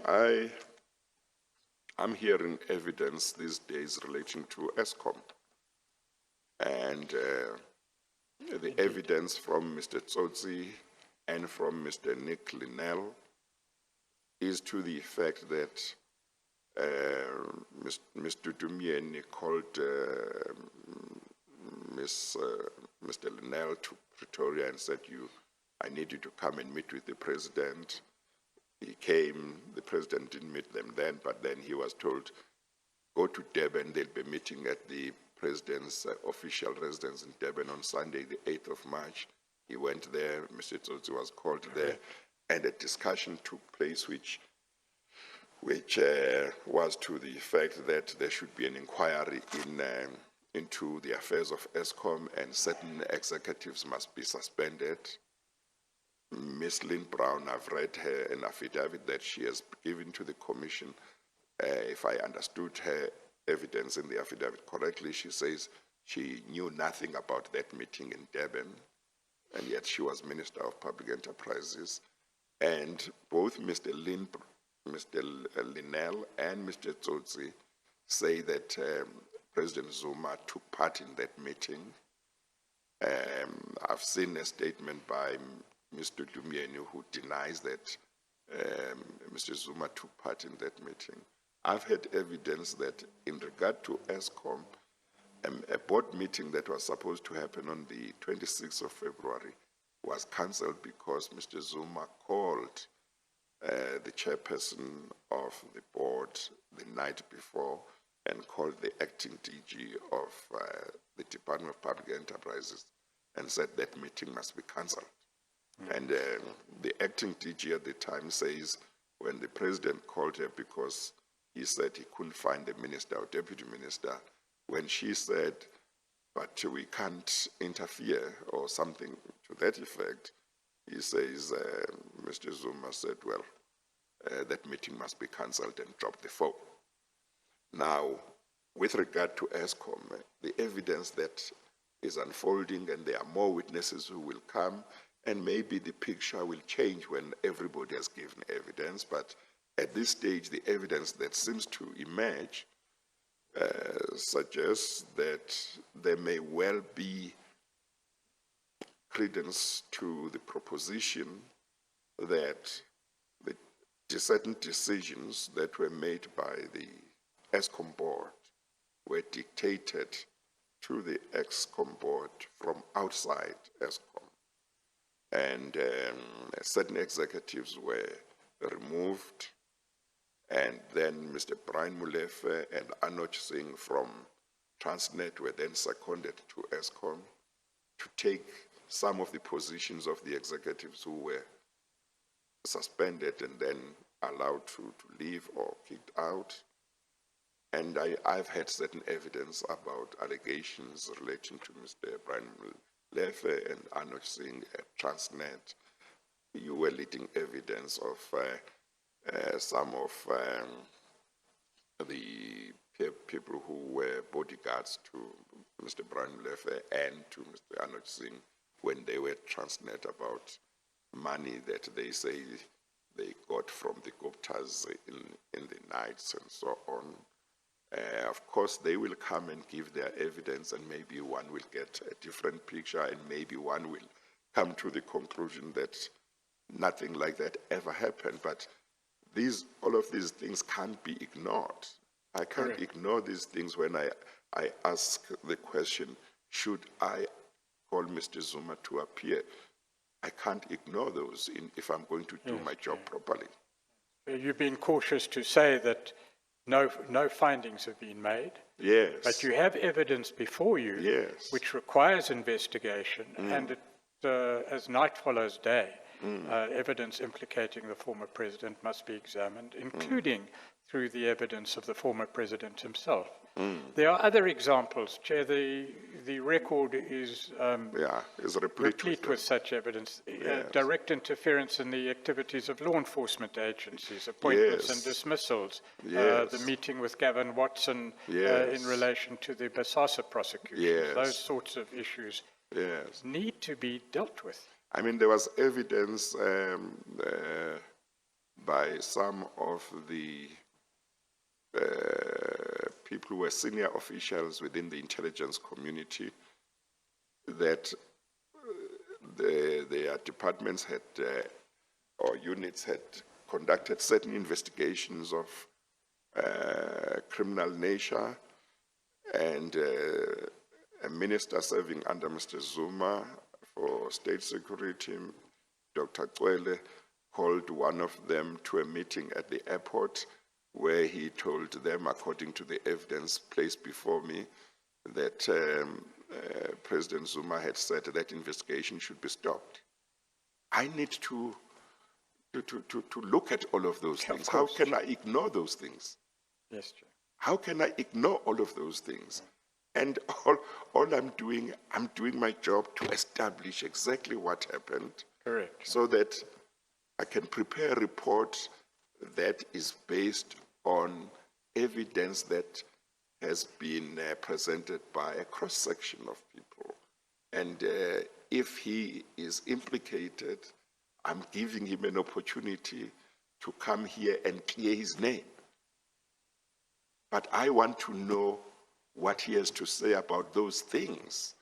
I'm hearing evidence these days relating to Eskom. And the evidence from Mr. Tsotsi and from Mr. Nick Linnell is to the effect that Mr. Dumieni called Mr. Linnell to Pretoria and said, I need you to come and meet with the president. He came, the president didn't meet them then, but then he was told, go to Durban, they'll be meeting at the president's official residence in Durban on Sunday, the 8th of March. He went there, Mr. Tsotsi was called there, and a discussion took place which was to the effect that there should be an inquiry into the affairs of Eskom and certain executives must be suspended. Ms. Lynn Brown, I've read her an affidavit that she has given to the commission. If I understood her evidence in the affidavit correctly, she says she knew nothing about that meeting in Durban, and yet she was Minister of Public Enterprises. And both Mr. Linnell and Mr. Tsotsi say that President Zuma took part in that meeting. I've seen a statement by Mr. Dumieni who denies that Mr. Zuma took part in that meeting. I've had evidence that in regard to Eskom, a board meeting that was supposed to happen on the 26th of February was cancelled because Mr. Zuma called the chairperson of the board the night before and called the acting DG of the Department of Public Enterprises and said that meeting must be cancelled. And the acting DG at the time says when the president called her because he said he couldn't find a minister or deputy minister, when she said, but we can't interfere or something to that effect, he says, Mr. Zuma said, well, that meeting must be cancelled and dropped the phone. Now, with regard to Eskom, the evidence that is unfolding and there are more witnesses who will come, and maybe the picture will change when everybody has given evidence, but at this stage, the evidence that seems to emerge suggests that there may well be credence to the proposition that the certain decisions that were made by the Eskom board were dictated to the Eskom board from outside Eskom. And certain executives were removed, and then Mr. Brian Molefe and Anuj Singh from Transnet were then seconded to Eskom to take some of the positions of the executives who were suspended, and then allowed to leave or kicked out. And I've had certain evidence about allegations relating to Mr. Brian Lefe and Anuj Singh at Transnet. You were leading evidence of some of the people who were bodyguards to Mr. Brian Lefe and to Mr. Anuj Singh when they were at Transnet about money that they say they got from the Guptas in the nights and so on. Of course, they will come and give their evidence, and maybe one will get a different picture, and maybe one will come to the conclusion that nothing like that ever happened. But all of these things can't be ignored. I can't ignore these things when I ask the question, should I call Mr. Zuma to appear? I can't ignore those if I'm going to do my job properly. You've been cautious to say that no findings have been made. Yes. But you have evidence before you, yes, which requires investigation, and as night follows day, evidence implicating the former president must be examined, including through the evidence of the former president himself. There are other examples, Chair. The record is replete with such evidence. Yes. Direct interference in the activities of law enforcement agencies, appointments and dismissals, the meeting with Gavin Watson in relation to the Bosasa prosecution. Those sorts of issues need to be dealt with. I mean, there was evidence by some of the people who were senior officials within the intelligence community that their departments had, or units had conducted certain investigations of criminal nature, and a minister serving under Mr. Zuma for state security, Dr. Kwele, called one of them to a meeting at the airport where he told them, according to the evidence placed before me, that President Zuma had said that investigation should be stopped. I need to look at all of those things. How can I ignore those things? Yes, Chair. How can I ignore all of those things? And all I'm doing my job to establish exactly what happened. Correct. So that I can prepare a report that is based on evidence that has been presented by a cross-section of people. And if he is implicated, I'm giving him an opportunity to come here and clear his name. But I want to know what he has to say about those things.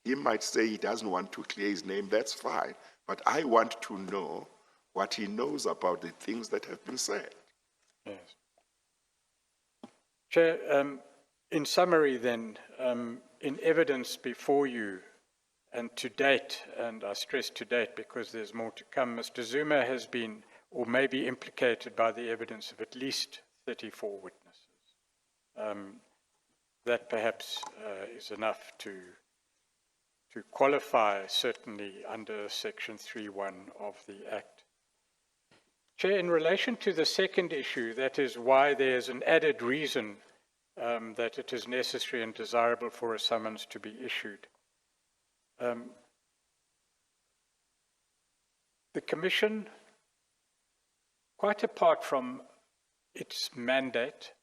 He might say he doesn't want to clear his name, that's fine. But I want to know what he knows about the things that have been said. Yes. Chair, in summary then, in evidence before you and to date, and I stress to date because there's more to come, Mr. Zuma has been or may be implicated by the evidence of at least 34 witnesses. That perhaps is enough to qualify, certainly under Section 3.1 of the Act. Chair, in relation to the second issue, that is why there's an added reason that it is necessary and desirable for a summons to be issued. The Commission, quite apart from its mandate,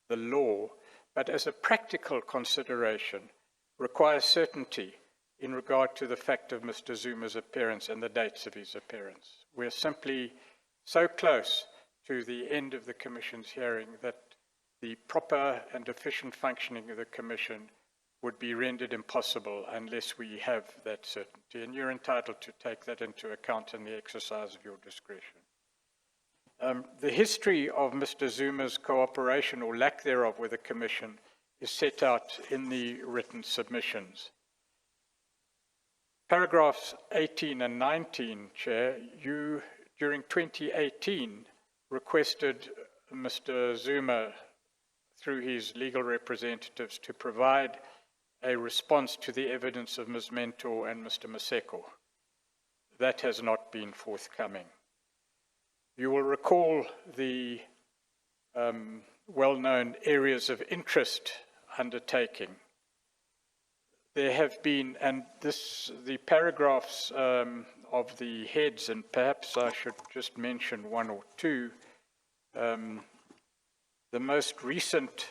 the law, but as a practical consideration, requires certainty in regard to the fact of Mr. Zuma's appearance and the dates of his appearance. We're simply so close to the end of the Commission's hearing that the proper and efficient functioning of the Commission would be rendered impossible unless we have that certainty, and you're entitled to take that into account in the exercise of your discretion. The history of Mr. Zuma's cooperation or lack thereof with the Commission is set out in the written submissions. Paragraphs 18 and 19, Chair, you, during 2018, requested Mr. Zuma, through his legal representatives, to provide a response to the evidence of Ms. Mentor and Mr. Maseko. That has not been forthcoming. You will recall the well-known areas of interest undertaking. There have been, and the paragraphs of the heads, and perhaps I should just mention one or two. The most recent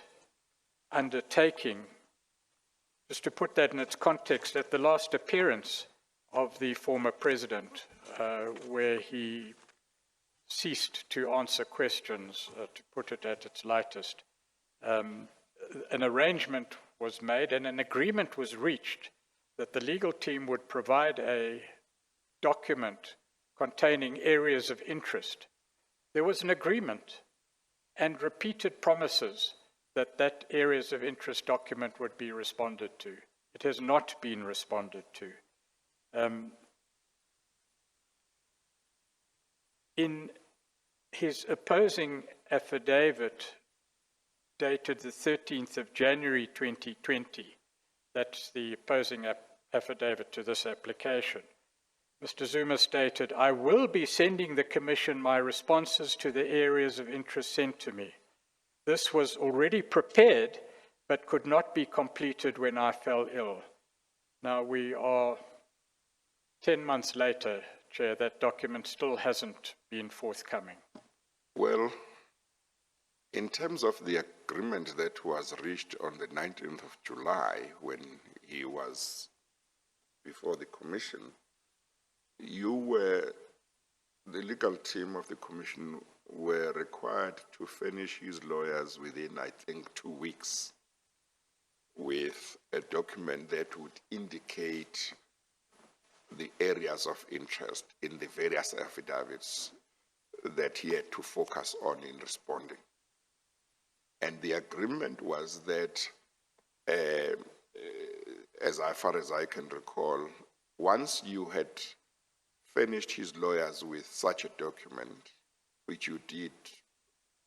undertaking, just to put that in its context, at the last appearance of the former president, where he ceased to answer questions, to put it at its lightest, an arrangement was made and an agreement was reached that the legal team would provide a document containing areas of interest. There was an agreement and repeated promises that that areas of interest document would be responded to. It has not been responded to. In his opposing affidavit dated the 13th of January 2020, that's the opposing affidavit to this application, Mr. Zuma stated, "I will be sending the Commission my responses to the areas of interest sent to me. This was already prepared, but could not be completed when I fell ill." Now we are 10 months later, Chair, that document still hasn't been forthcoming. Well, in terms of the agreement that was reached on the 19th of July, when he was before the Commission, the legal team of the Commission were required to furnish his lawyers within, I think, 2 weeks with a document that would indicate the areas of interest in the various affidavits that he had to focus on in responding. And the agreement was that, as far as I can recall, once you had furnished his lawyers with such a document, which you did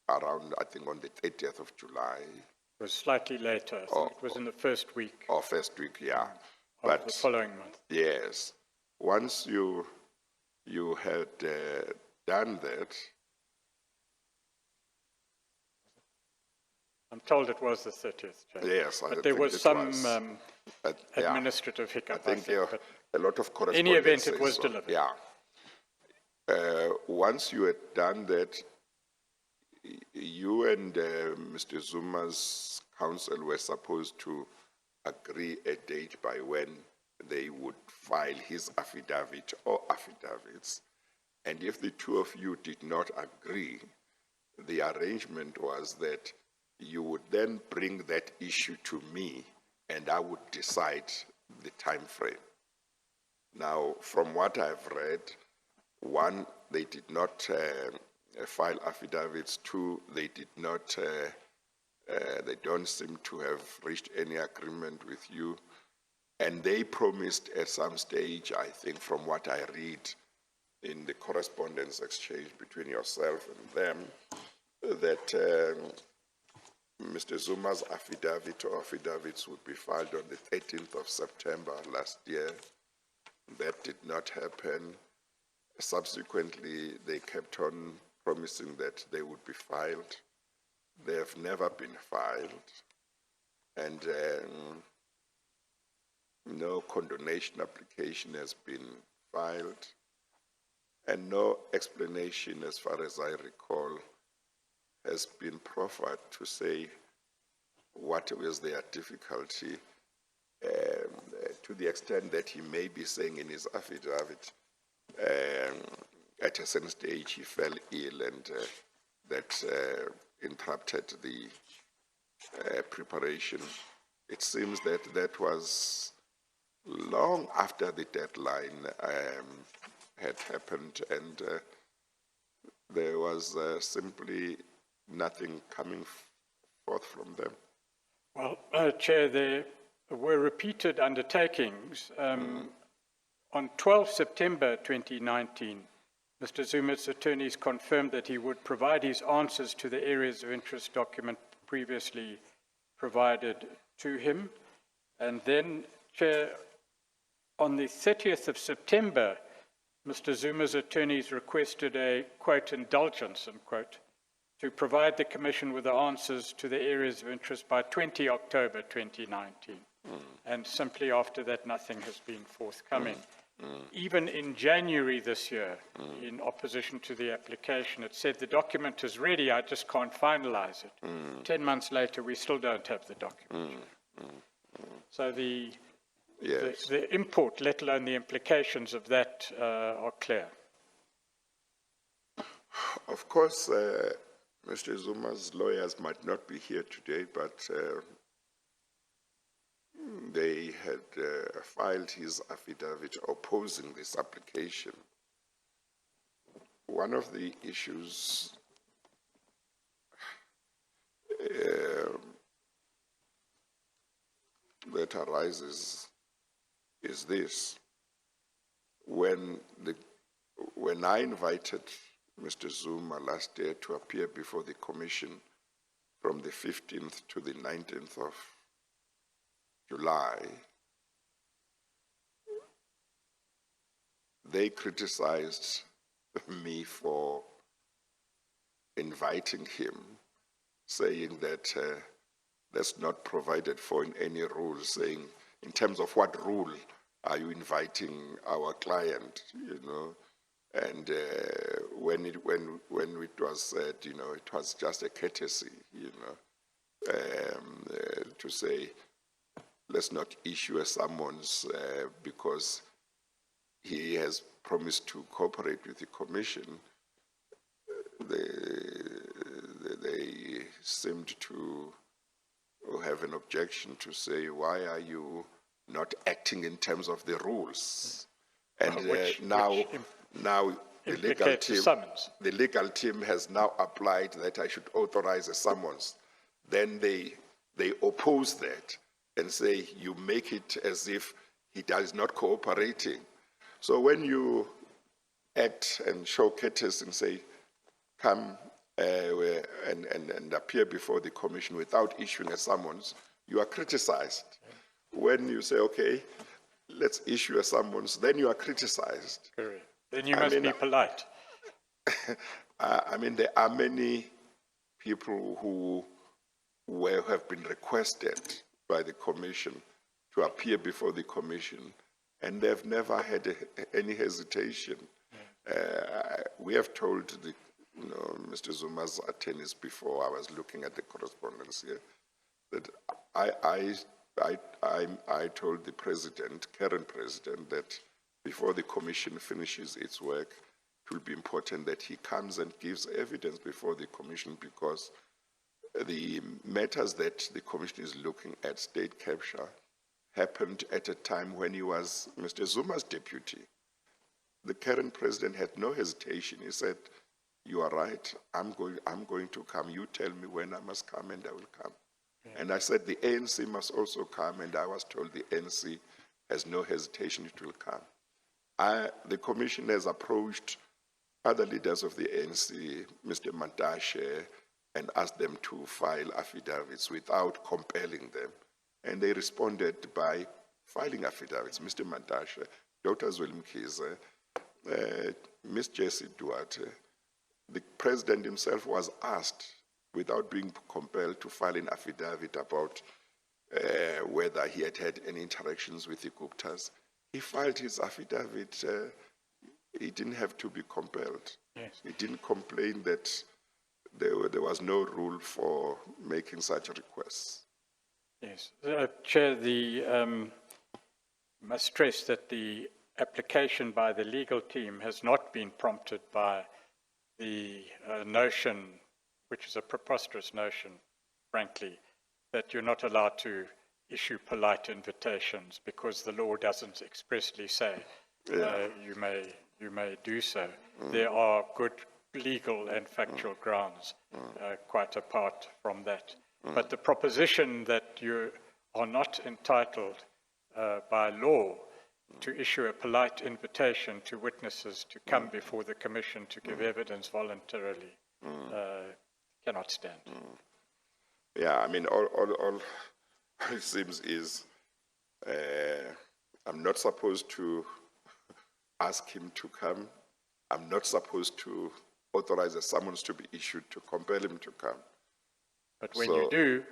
around, I think, on the 30th of July. It was slightly later. I think it was in the first week. Or first week, yeah. Of the following month. Yes. Once you had done that. I'm told it was the 30th, Chair. Yes, but there was some administrative hiccup. I think there a lot of correspondence. In any event, it was delivered. Yeah. Once you had done that, you and Mr. Zuma's counsel were supposed to agree a date by when they would file his affidavit or affidavits. And if the two of you did not agree, the arrangement was that you would then bring that issue to me and I would decide the time frame. Now, from what I've read, one, they did not file affidavits. Two, they did not, they don't seem to have reached any agreement with you. And they promised at some stage, I think from what I read in the correspondence exchange between yourself and them, that Mr. Zuma's affidavit or affidavits would be filed on the 13th of September last year. That did not happen. Subsequently, they kept on promising that they would be filed. They have never been filed. And no condonation application has been filed. And no explanation, as far as I recall, has been proffered to say what was their difficulty, to the extent that he may be saying in his affidavit at a certain stage he fell ill and that interrupted the preparation. It seems that that was long after the deadline had happened, and there was simply nothing coming forth from them. Well, Chair, there were repeated undertakings. On 12 September 2019, Mr. Zuma's attorneys confirmed that he would provide his answers to the areas of interest document previously provided to him. And then, Chair, on the 30th of September Mr. Zuma's attorneys requested a, quote, indulgence, unquote, to provide the Commission with the answers to the areas of interest by 20 October 2019. And simply after that, nothing has been forthcoming. Even in January this year, in opposition to the application, it said the document is ready, I just can't finalize it. 10 months later, we still don't have the document. So the import, let alone the implications of that, are clear. Of course, Mr. Zuma's lawyers might not be here today, but they had filed his affidavit opposing this application. One of the issues that arises is this. When I invited Mr. Zuma last year to appear before the Commission from the 15th to the 19th of July, they criticized me for inviting him, saying that that's not provided for in any rule, saying in terms of what rule are you inviting our client, you know? And when it was said, you know, it was just a courtesy, you know, to say, let's not issue a summons because he has promised to cooperate with the Commission. They seemed to have an objection to say, why are you not acting in terms of the rules? And now the legal team has now applied that I should authorize a summons. Then they oppose that and say you make it as if he is not cooperating. So when you act and show courtesy and say, come and appear before the Commission without issuing a summons, you are criticized. When you say, okay, let's issue a summons, then you are criticized. Then you must be polite. I mean, there are many people who have been requested by the Commission to appear before the Commission, and they've never had any hesitation. We have told the, you know, Mr. Zuma's attorneys before, I was looking at the correspondence here, that I told the President, current President, that before the Commission finishes its work, it will be important that he comes and gives evidence before the Commission, because the matters that the Commission is looking at, state capture, happened at a time when he was Mr. Zuma's deputy. The current President had no hesitation. He said, you are right, I'm going to come. You tell me when I must come and I will come. And I said the ANC must also come, and I was told the ANC has no hesitation, it will come. The Commission has approached other leaders of the ANC, Mr. Mantashe, and asked them to file affidavits without compelling them. And they responded by filing affidavits. Mr. Mantashe, Dr. Zwelmkhize, Ms. Jessie Duarte. The President himself was asked, without being compelled, to file an affidavit about whether he had had any interactions with the Guptas. He filed his affidavit. He didn't have to be compelled. Yes. He didn't complain that there was no rule for making such requests. Yes. Chair, must stress that the application by the legal team has not been prompted by the notion, which is a preposterous notion, frankly, that you're not allowed to issue polite invitations because the law doesn't expressly say you may do so. There are good legal and factual grounds quite apart from that. But the proposition that you are not entitled by law to issue a polite invitation to witnesses to come before the Commission to give evidence voluntarily cannot stand. Yeah, I mean, all it seems is I'm not supposed to ask him to come. I'm not supposed to authorize a summons to be issued to compel him to come. But when you do,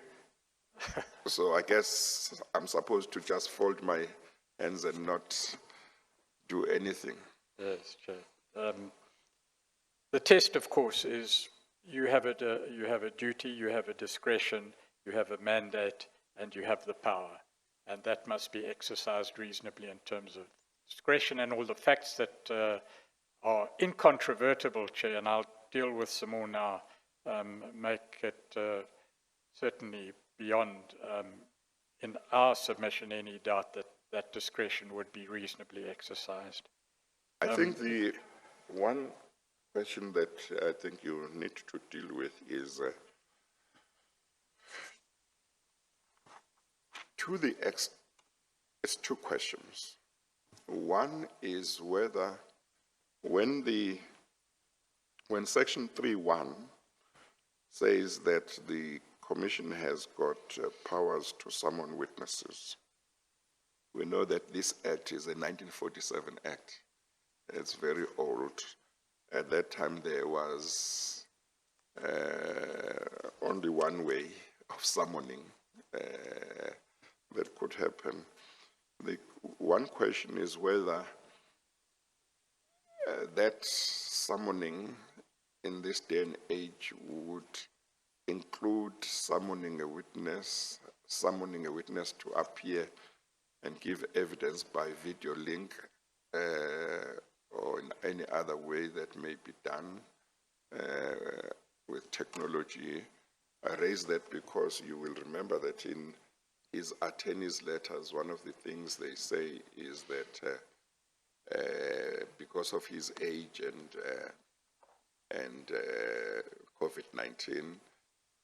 So I guess I'm supposed to just fold my hands and not do anything. yes, Chair. The test, of course, is you have a duty, you have a discretion, you have a mandate, and you have the power. And that must be exercised reasonably in terms of discretion, and all the facts that are incontrovertible, Chair, and I'll deal with some more now, make it certainly beyond, in our submission, any doubt that that discretion would be reasonably exercised. I think the one question that I think you need to deal with is it's two questions. One is whether when Section 3.1 says that the Commission has got powers to summon witnesses, we know that this act is a 1947 act. It's very old. At that time, there was only one way of summoning that could happen. The one question is whether that summoning in this day and age would include summoning a witness to appear and give evidence by video link or in any other way that may be done with technology. I raise that because you will remember that in his attorney's letters, one of the things they say is that because of his age and COVID-19,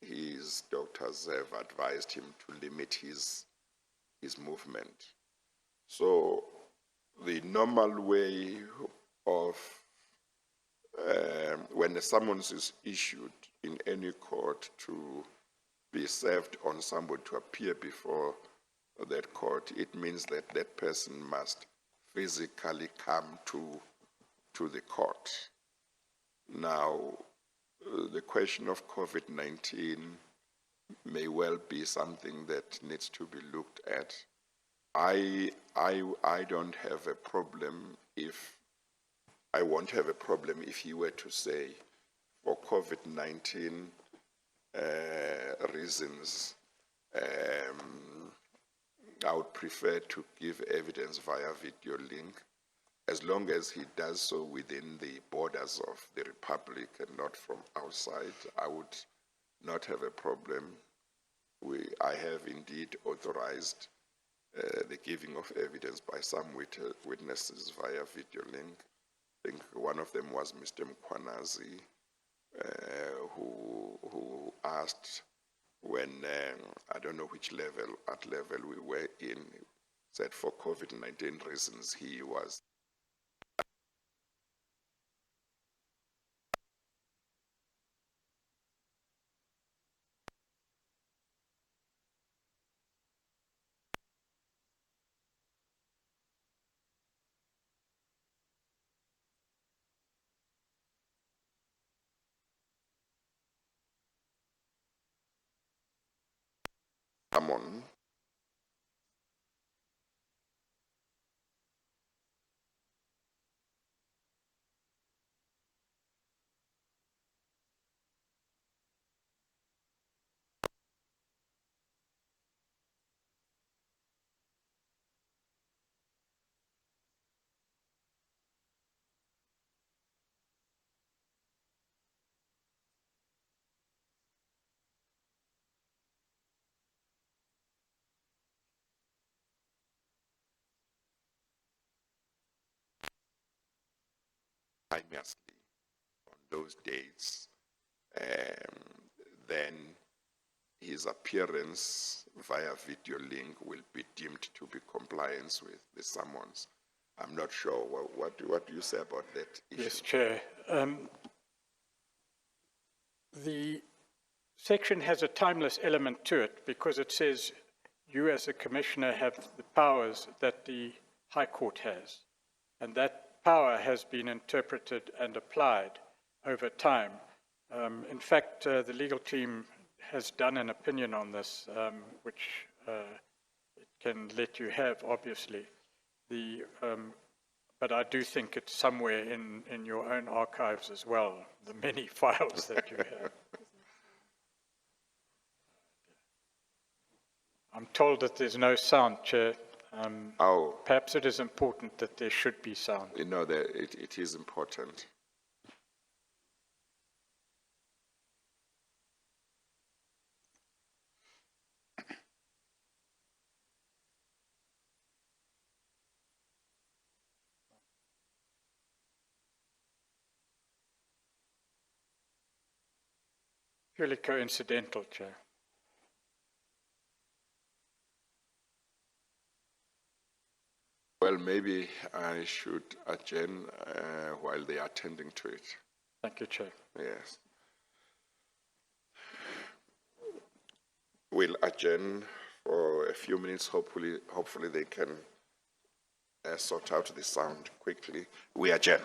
his doctors have advised him to limit his movement. So the normal way of when a summons is issued in any court to be served on somebody to appear before that court, it means that that person must physically come to the court. Now, the question of COVID-19 may well be something that needs to be looked at. I don't have a problem I won't have a problem if he were to say, for COVID-19 reasons, I would prefer to give evidence via video link, as long as he does so within the borders of the Republic and not from outside. I would not have a problem. I have indeed authorized the giving of evidence by some witnesses via video link. I think one of them was Mr. Mkwanazi, who asked when, I don't know which level we were in, said for COVID-19 reasons he was summoned. Simultaneously on those dates, then his appearance via video link will be deemed to be compliance with the summons. I'm not sure. What do you say about that issue? Yes, Chair. The section has a timeless element to it because it says you as a commissioner have the powers that the High Court has. And that power has been interpreted and applied over time. In fact, the legal team has done an opinion on this, which it can let you have, obviously. But I do think it's somewhere in your own archives as well, the many files that you have. I'm told that there's no sound, Chair. Perhaps it is important that there should be sound. You know, that it is important. Purely coincidental, Chair. Well, maybe I should adjourn while they are attending to it. Thank you, Chair. Yes. We'll adjourn for a few minutes. Hopefully they can sort out the sound quickly. We adjourn.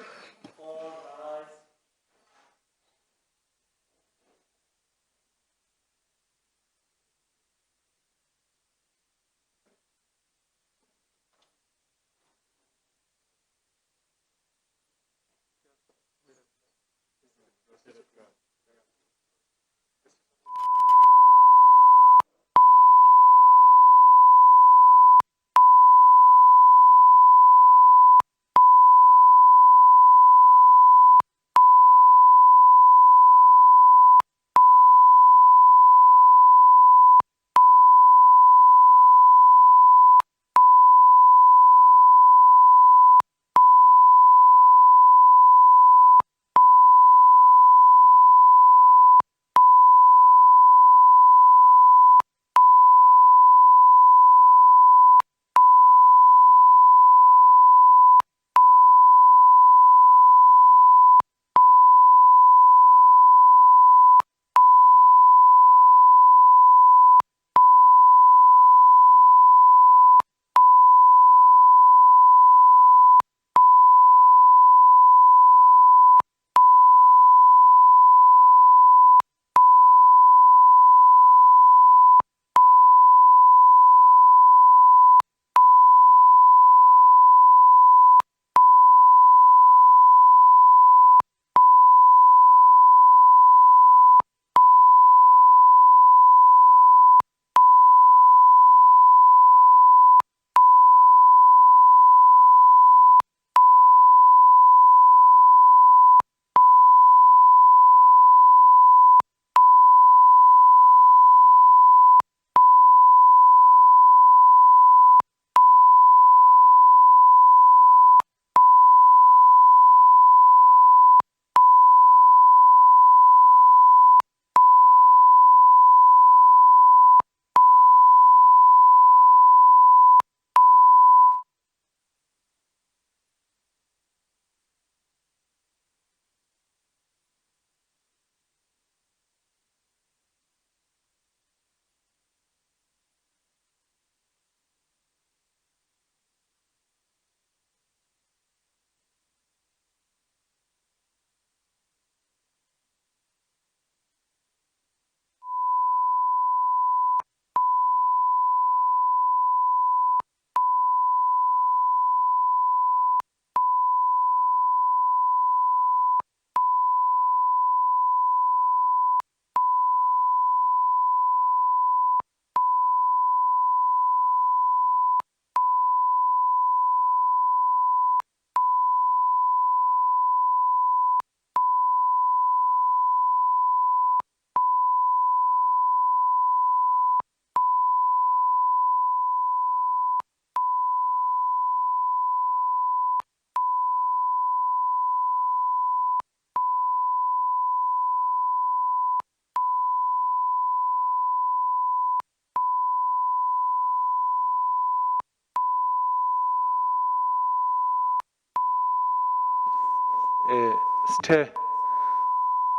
Stay.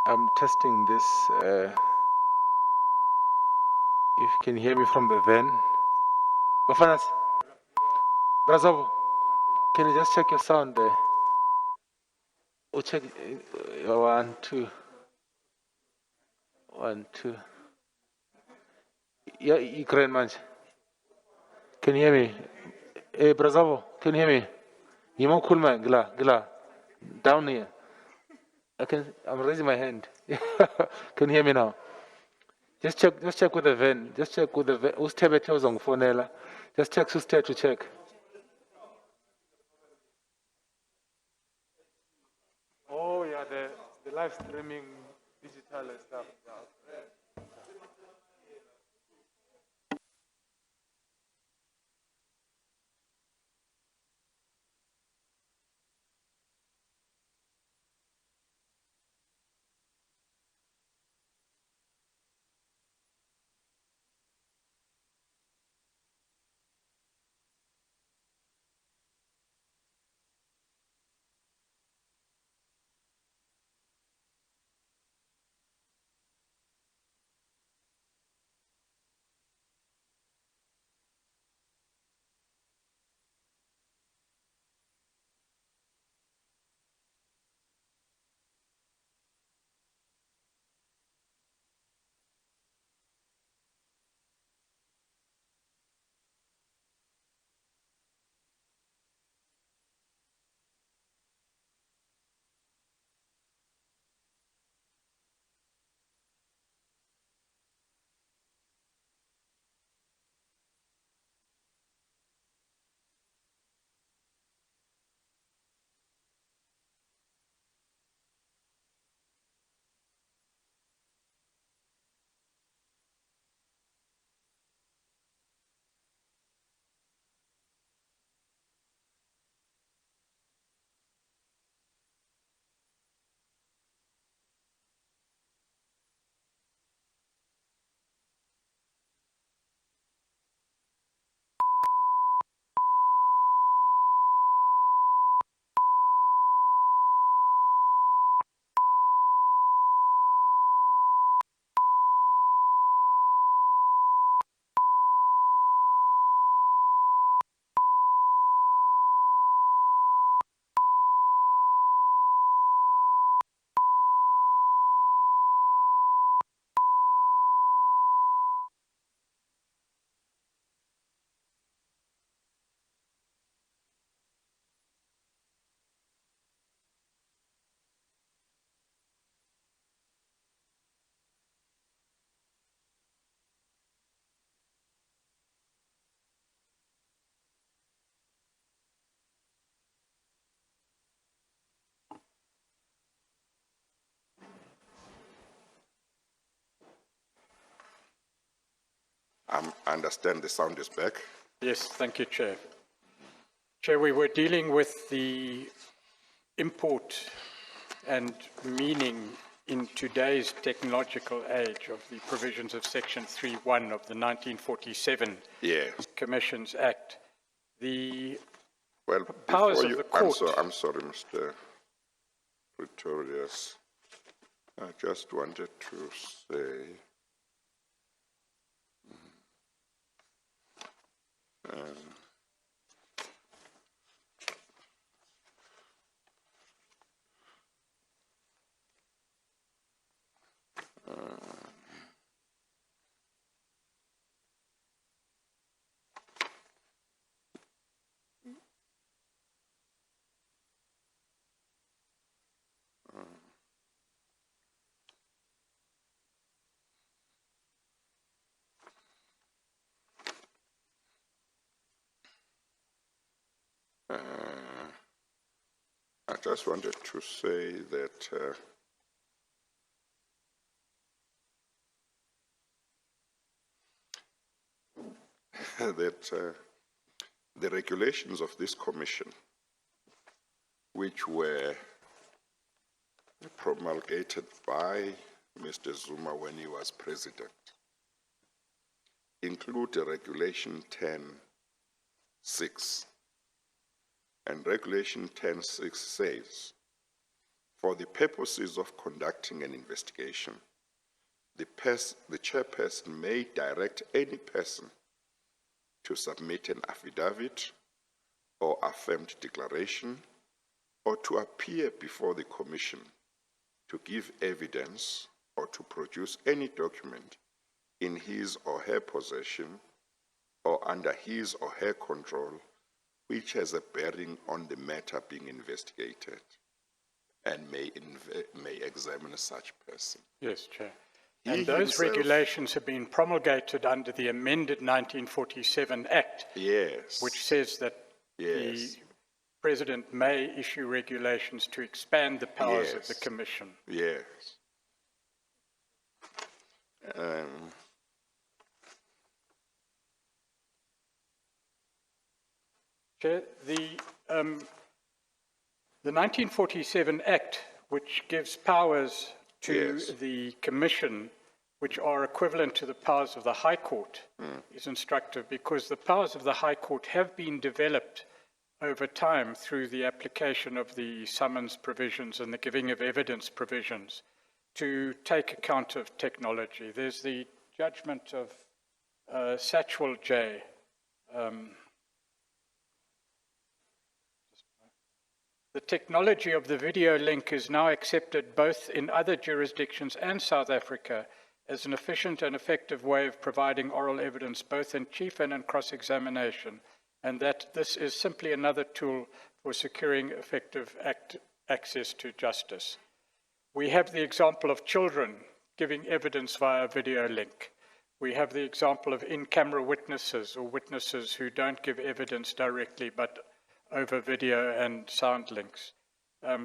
I'm testing this. If you can hear me from the van. Bafanas. Brazovo, can you just check your sound there? Oh, check. 1, 2. 1, 2. Yeah, Ukraine man. Can you hear me? Hey, Brazavo, can you hear me? You more cool man, gla. Down here. I'm raising my hand. Can you hear me now? Just check with the van. Just check with the van. Who's Tebet on phone? Just check who's there to check. Oh yeah, the live streaming digital and stuff. Yeah. I understand the sound is back. Yes, thank you, Chair. Chair, we were dealing with the import and meaning in today's technological age of the provisions of Section 3.1 of the 1947 Yes. Commissions Act. The Well, powers before of you, the court. I'm sorry, Mr. Pretorius. I just wanted to say, I just wanted to say that the regulations of this commission, which were promulgated by Mr. Zuma when he was president, include a Regulation 10.6. And Regulation 10.6 says, for the purposes of conducting an investigation, the chairperson may direct any person to submit an affidavit or affirmed declaration or to appear before the Commission to give evidence or to produce any document in his or her possession or under his or her control which has a bearing on the matter being investigated and may examine such person. Yes, Chair. He And those himself- regulations have been promulgated under the amended 1947 Act, Yes. which says that Yes. the President may issue regulations to expand the powers of the Yes. Commission. Yes. Chair, the 1947 Act, which gives powers to Yes. the Commission, which are equivalent to the powers of the High Court, is instructive because the powers of the High Court have been developed over time through the application of the summons provisions and the giving of evidence provisions to take account of technology. There's the judgment of Satchwell J. The technology of the video link is now accepted both in other jurisdictions and South Africa as an efficient and effective way of providing oral evidence both in chief and in cross-examination, and that this is simply another tool for securing effective access to justice. We have the example of children giving evidence via video link. We have the example of in-camera witnesses or witnesses who don't give evidence directly but over video and sound links.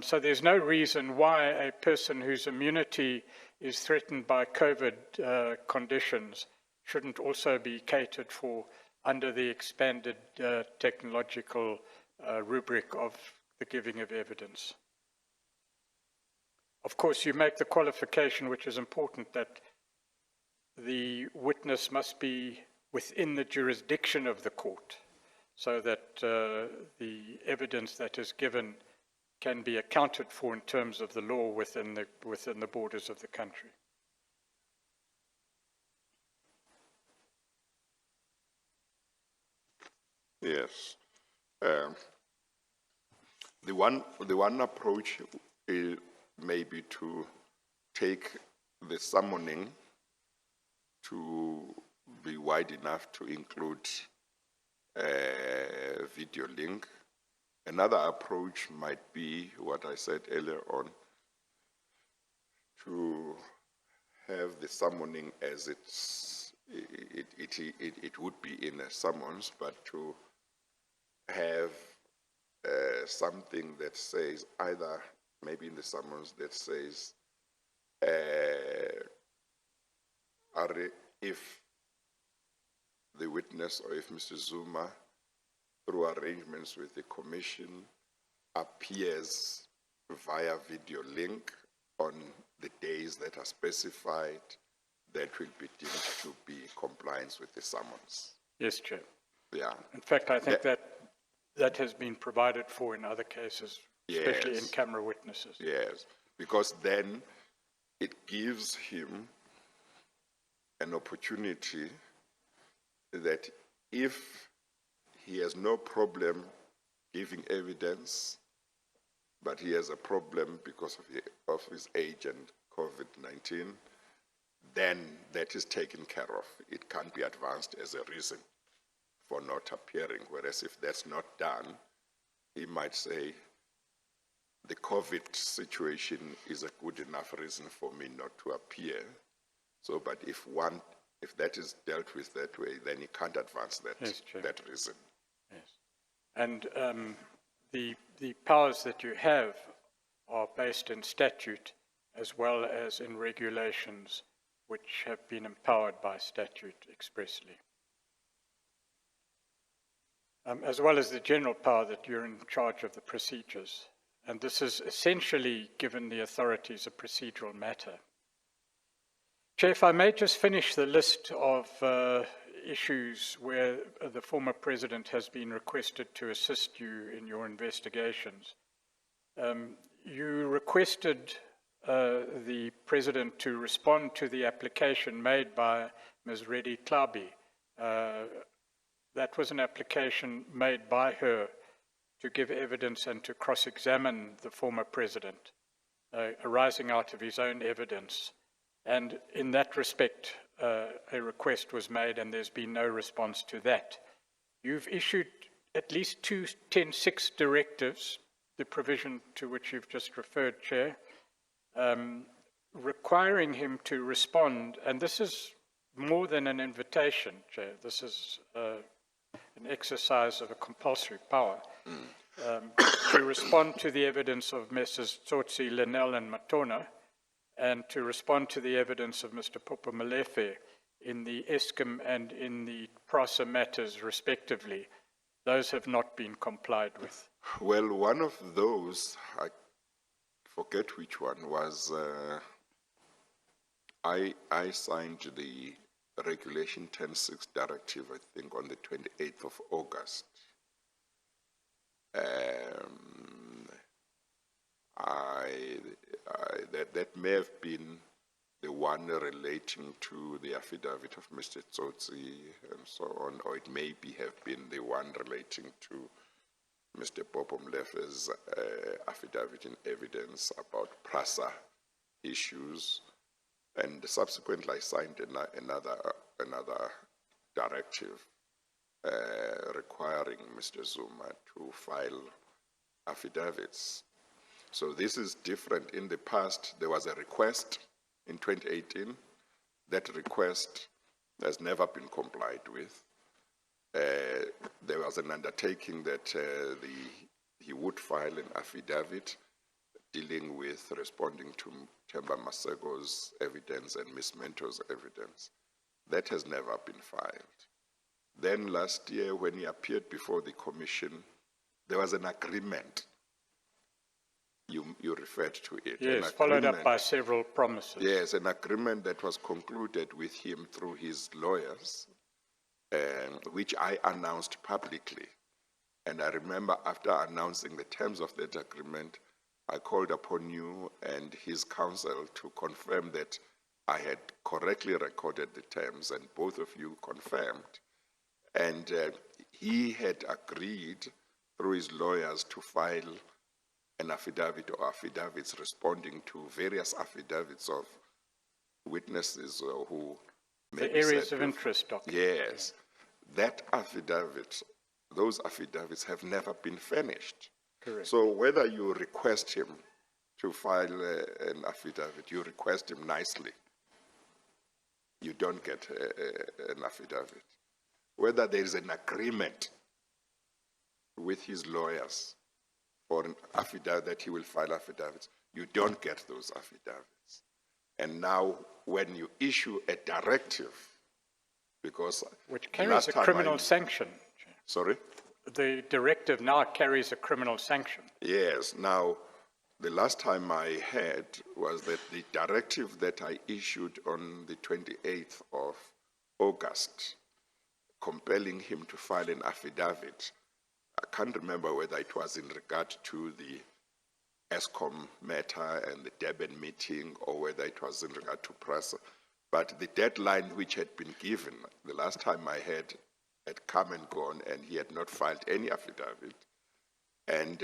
So there's no reason why a person whose immunity is threatened by COVID conditions shouldn't also be catered for under the expanded technological rubric of the giving of evidence. Of course, you make the qualification, which is important, that the witness must be within the jurisdiction of the court, so that the evidence that is given can be accounted for in terms of the law within the borders of the country. Yes. The one approach may be to take the summoning to be wide enough to include a video link. Another approach might be what I said earlier on, to have the summoning as it would be in a summons, but to have something that says either, maybe in the summons that says, if the witness or if Mr. Zuma, through arrangements with the Commission, appears via video link on the days that are specified, that will be deemed to be compliance with the summons. Yes, Chair. Yeah. In fact, I think that has been provided for in other cases, especially in camera witnesses. Yes, because then it gives him an opportunity that if he has no problem giving evidence, but he has a problem because of his age and COVID-19, then that is taken care of. It can't be advanced as a reason for not appearing, whereas if that's not done, he might say, the COVID situation is a good enough reason for me not to appear. So, but if that is dealt with that way, then he can't advance that, Yes, that reason. Yes. And the powers that you have are based in statute as well as in regulations which have been empowered by statute expressly. As well as the general power that you're in charge of the procedures. And this is essentially given the authorities a procedural matter. Chair, if I may just finish the list of issues where the former president has been requested to assist you in your investigations. You requested the president to respond to the application made by Ms. Reddy Klabi. That was an application made by her to give evidence and to cross-examine the former president, arising out of his own evidence. And in that respect, a request was made and there's been no response to that. You've issued at least two 10.6 directives, the provision to which you've just referred, Chair, requiring him to respond, and this is more than an invitation, Chair, this is an exercise of a compulsory power, to respond to the evidence of Messrs. Tsotsi, Linnell and Matona, and to respond to the evidence of Mr. Popo Malefe in the Eskom and in the PRASA matters, respectively. Those have not been complied with. Well, one of those, I forget which one, was I signed the Regulation 10.6 directive, I think, on the 28th of August. That may have been the one relating to the affidavit of Mr. Tsotsi and so on, or it may have been the one relating to Mr. Popo Mlefe's affidavit in evidence about PRASA issues. And subsequently, I signed another directive requiring Mr. Zuma to file affidavits. So this is different. In the past, there was a request in 2018. That request has never been complied with. There was an undertaking that he would file an affidavit dealing with responding to Themba Masego's evidence and Ms. Mentor's evidence. That has never been filed. Then last year, when he appeared before the commission, there was an agreement. You referred to it. Yes, followed up by several promises. Yes, an agreement that was concluded with him through his lawyers, which I announced publicly. And I remember after announcing the terms of that agreement, I called upon you and his counsel to confirm that I had correctly recorded the terms, and both of you confirmed. And he had agreed through his lawyers to file an affidavit or affidavits responding to various affidavits of witnesses who the areas of interest document. Yes, that affidavit, those affidavits have never been furnished. Correct. So whether you request him to file an affidavit, you request him nicely, you don't get an affidavit. Whether there is an agreement with his lawyers for an affidavit that he will file affidavits, you don't get those affidavits. And now when you issue a directive, because which carries a criminal sanction. Sorry? The directive now carries a criminal sanction. Yes. Now, the last time I heard was that the directive that I issued on the 28th of August, compelling him to file an affidavit, I can't remember whether it was in regard to the Eskom matter and the Durban meeting or whether it was in regard to PRASA, but the deadline which had been given, the last time I heard, had come and gone, and he had not filed any affidavit. And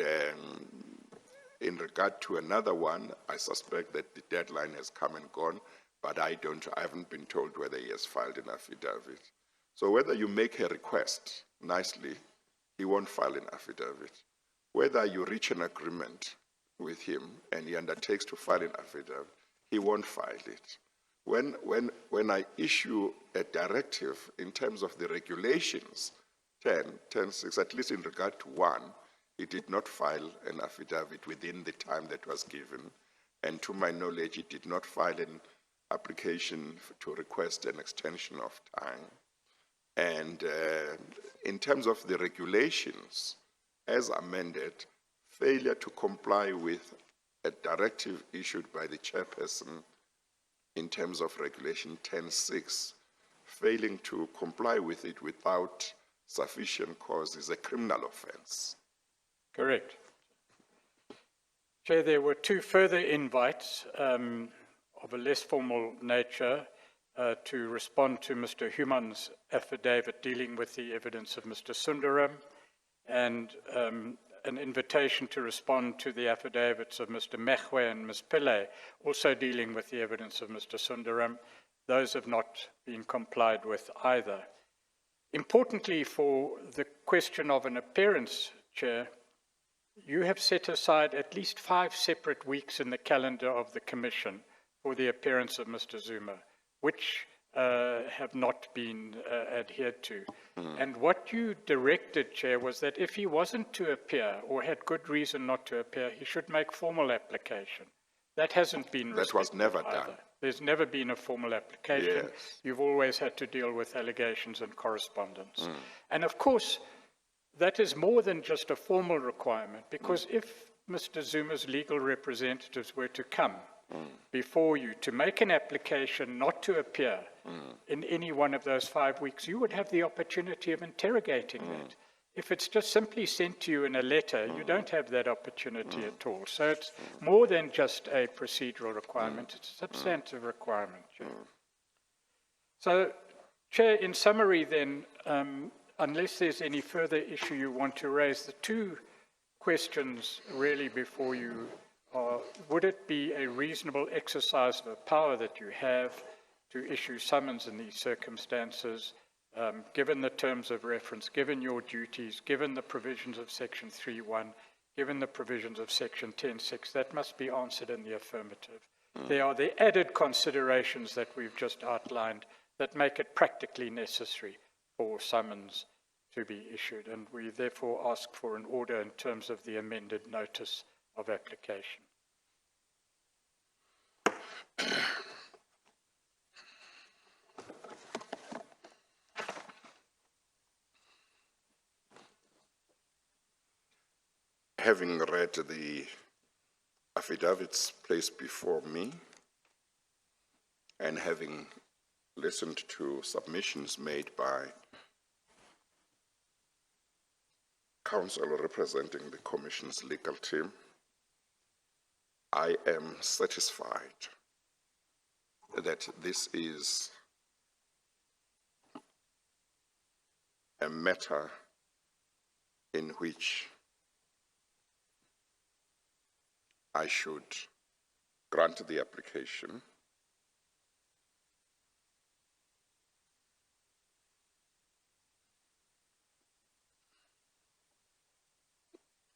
in regard to another one, I suspect that the deadline has come and gone, but I haven't been told whether he has filed an affidavit. So whether you make a request nicely, he won't file an affidavit. Whether you reach an agreement with him and he undertakes to file an affidavit, he won't file it. When I issue a directive in terms of the regulations, 10.6, at least in regard to one, he did not file an affidavit within the time that was given. And to my knowledge, he did not file an application to request an extension of time. And in terms of the regulations, as amended, failure to comply with a directive issued by the chairperson in terms of Regulation 10.6, failing to comply with it without sufficient cause is a criminal offense. Correct. Chair, there were two further invites of a less formal nature to respond to Mr. Human's affidavit dealing with the evidence of Mr. Sundaram, and an invitation to respond to the affidavits of Mr. Mechwe and Ms. Pillay, also dealing with the evidence of Mr. Sundaram. Those have not been complied with either. Importantly, for the question of an appearance, Chair, you have set aside at least 5 separate weeks in the calendar of the Commission for the appearance of Mr. Zuma, which have not been adhered to. And what you directed, Chair, was that if he wasn't to appear or had good reason not to appear, he should make formal application. That hasn't been That was never done. There's never been a formal application. Yes. You've always had to deal with allegations and correspondence. And of course, that is more than just a formal requirement, because if Mr. Zuma's legal representatives were to come before you to make an application not to appear in any one of those 5 weeks, you would have the opportunity of interrogating that. If it's just simply sent to you in a letter, you don't have that opportunity at all. So it's more than just a procedural requirement, it's a substantive requirement. Chair. So, Chair, in summary then, unless there's any further issue you want to raise, the 2 questions really before you are, would it be a reasonable exercise of a power that you have to issue summons in these circumstances, given the terms of reference, given your duties, given the provisions of Section 3.1, given the provisions of Section 10.6, that must be answered in the affirmative. There are the added considerations that we've just outlined that make it practically necessary for summons to be issued, and we therefore ask for an order in terms of the amended notice of application. Having read the affidavits placed before me and having listened to submissions made by counsel representing the Commission's legal team, I am satisfied that this is a matter in which I should grant the application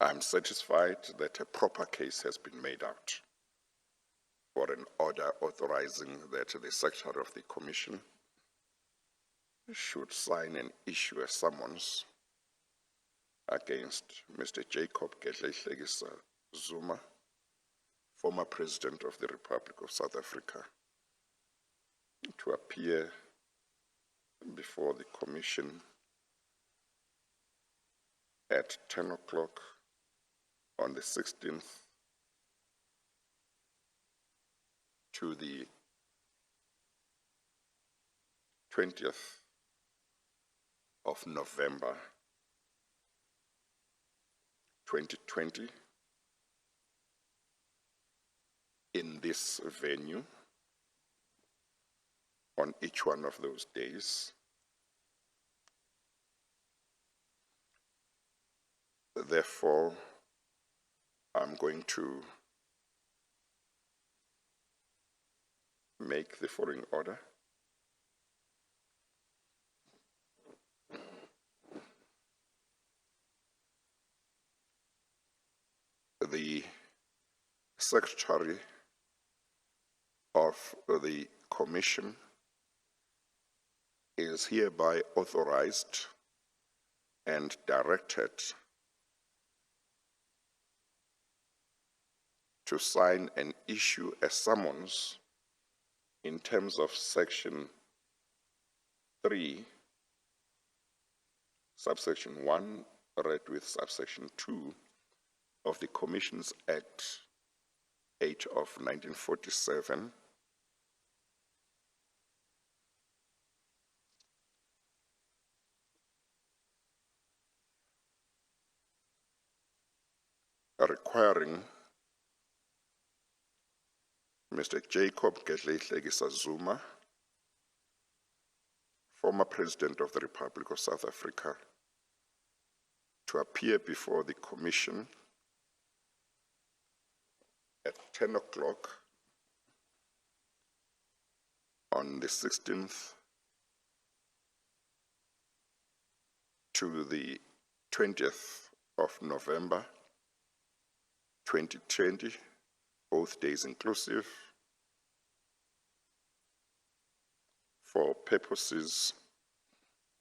I'm satisfied that a proper case has been made out for an order authorizing that the Secretary of the Commission should sign and issue a summons against Mr. Jacob Zuma, former President of the Republic of South Africa, to appear before the Commission at 10 o'clock on the 16th to the 20th of November 2020 in this venue on each one of those days. Therefore, I'm going to make the following order. The Secretary of the Commission is hereby authorized and directed to sign and issue a summons in terms of Section 3, subsection 1, read with subsection 2 of the Commissions Act 8 of 1947, requiring Mr. Jacob Zuma, former President of the Republic of South Africa, to appear before the Commission at 10 o'clock on the 16th to the 20th of November 2020, both days inclusive, for purposes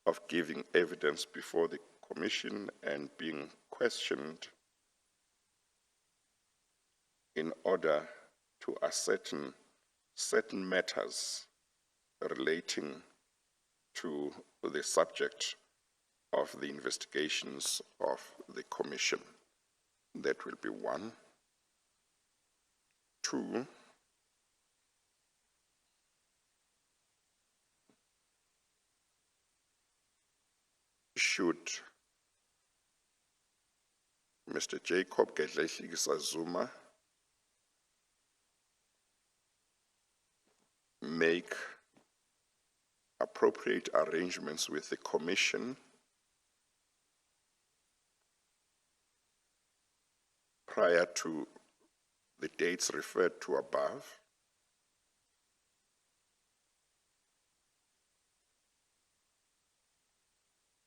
of giving evidence before the Commission and being questioned in order to ascertain certain matters relating to the subject of the investigations of the Commission. That will be one. Two, should Mr. Jacob Zuma make appropriate arrangements with the Commission prior to the dates referred to above,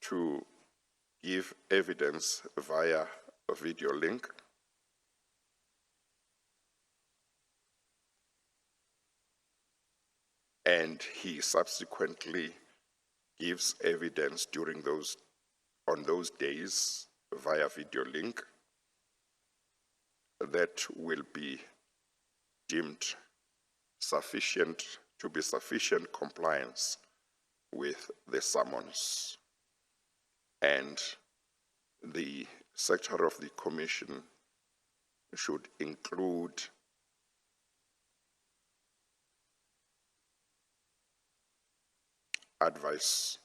to give evidence via a video link, and he subsequently gives evidence on those days via video link, that will be deemed sufficient to be sufficient compliance with the summons. And the Secretary of the Commission should include advice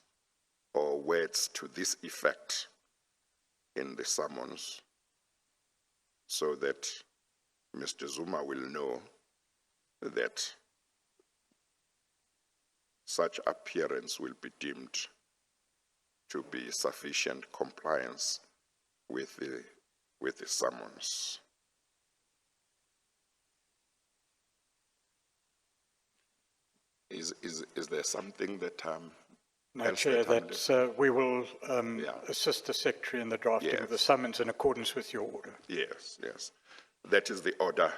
or words to this effect in the summons, so that Mr. Zuma will know that such appearance will be deemed to be sufficient compliance with the summons. Is there something that No, Chair, that we will assist the Secretary in the drafting of the summons in accordance with your order. Yes, yes. That is the order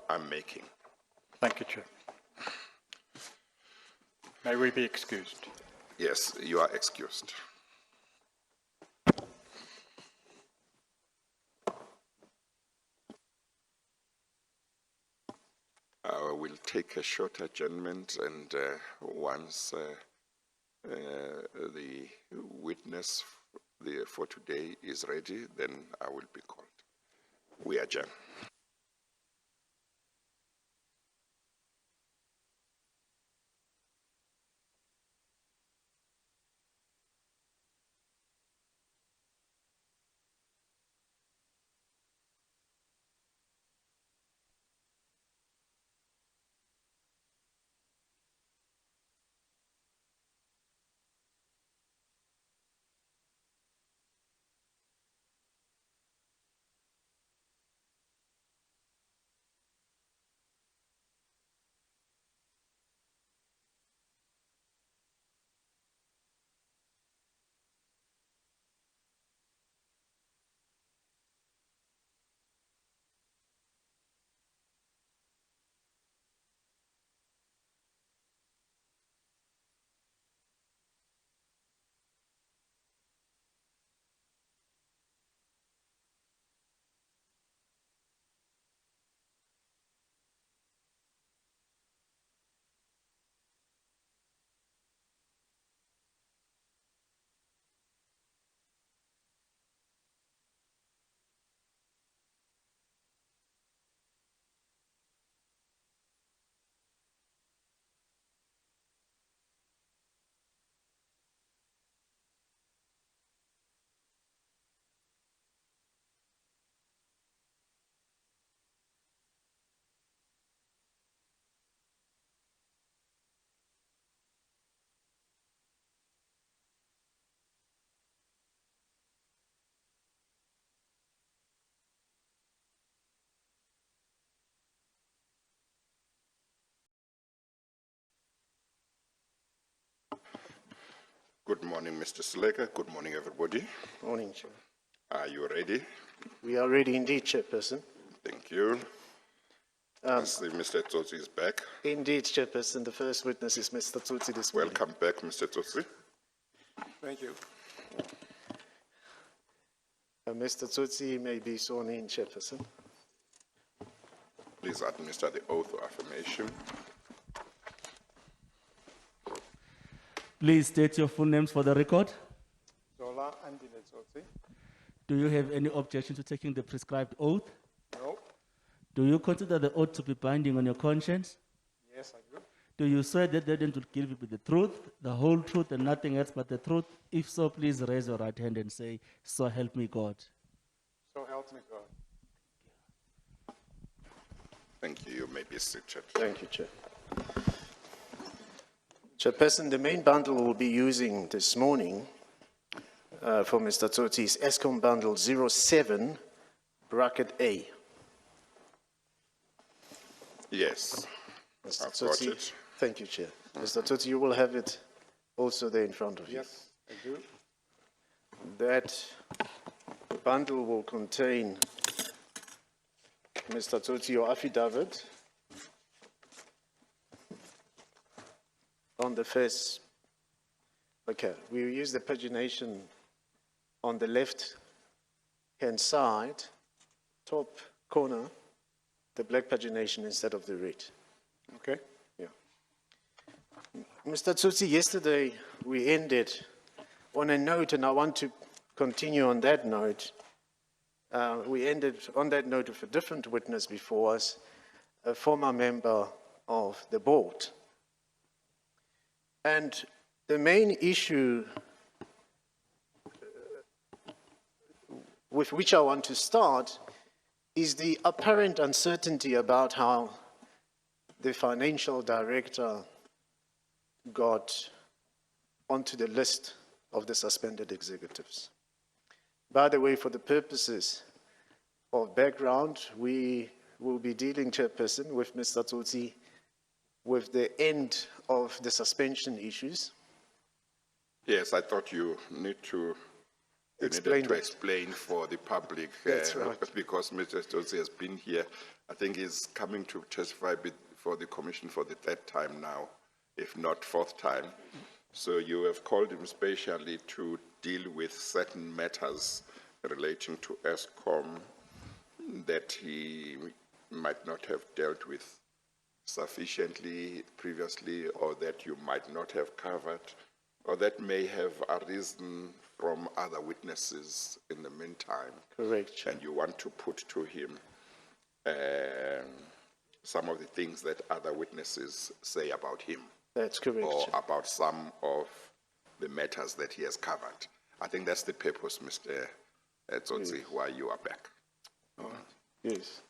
I'm making. Thank you, Chair. May we be excused? Yes, you are excused. We'll take a short adjournment, and once the witness for today is ready, then I will be called. We adjourn. Good morning, Mr. Slaker. Good morning, everybody. Morning, Chair. Are you ready? We are ready indeed, Chairperson. Thank you. I see Mr. Tsotsi is back. Indeed, Chairperson. The first witness is Mr. Tsotsi this morning. Welcome back, Mr. Tsotsi. Thank you. Mr. Tsotsi may be sworn in, Chairperson. Please administer the oath of affirmation. Please state your full names for the record. Zola and Tsotsi. Do you have any objection to taking the prescribed oath? No. Do you consider the oath to be binding on your conscience? Yes, I do. Do you swear that the evidence will give you the truth, the whole truth, and nothing else but the truth? If so, please raise your right hand and say, "So help me God." So help me God. Thank you. You may be seated. Thank you, Chair. Chairperson, the main bundle we'll be using this morning for Mr. Tsotsi is Eskom bundle 07, bracket A. Yes, Mr. I've got Tsotsi, it. thank you, Chair. Mr. Tsotsi, you will have it also there in front of you. Yes, I do. That bundle will contain, Mr. Tsotsi, your affidavit on the first. Okay, we will use the pagination on the left-hand side, top corner, the black pagination instead of the red. Okay. Yeah. Mr. Tsotsi, yesterday we ended on a note, and I want to continue on that note. We ended on that note with a different witness before us, a former member of the board. And the main issue with which I want to start is the apparent uncertainty about how the financial director got onto the list of the suspended executives. By the way, for the purposes of background, we will be dealing, Chairperson, with Mr. Tsotsi with the end of the suspension issues. Yes, I thought you need to Explain that. explain for the public. That's right. Because Mr. Tsotsi has been here. I think he's coming to testify for the commission for the third time now, if not fourth time. So you have called him specially to deal with certain matters relating to Eskom that he might not have dealt with sufficiently previously, or that you might not have covered, or that may have arisen from other witnesses in the meantime. Correct, Chair. And you want to put to him some of the things that other witnesses say about him, That's correct, or Chair. about some of the matters that he has covered. I think that's the purpose, Mr. Tsotsi, why you are back. Yes.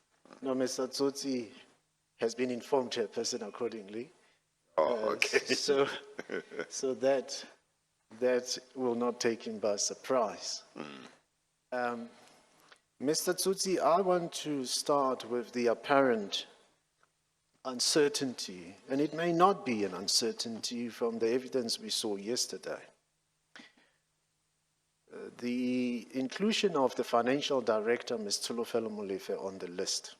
No, Mr. Tsotsi has been informed, Chairperson, accordingly. Oh, okay. So that will not take him by surprise. Mr. Tsotsi, I want to start with the apparent uncertainty, and it may not be an uncertainty from the evidence we saw yesterday. The inclusion of the financial director, Ms. Tsolofelo Molefe, on the list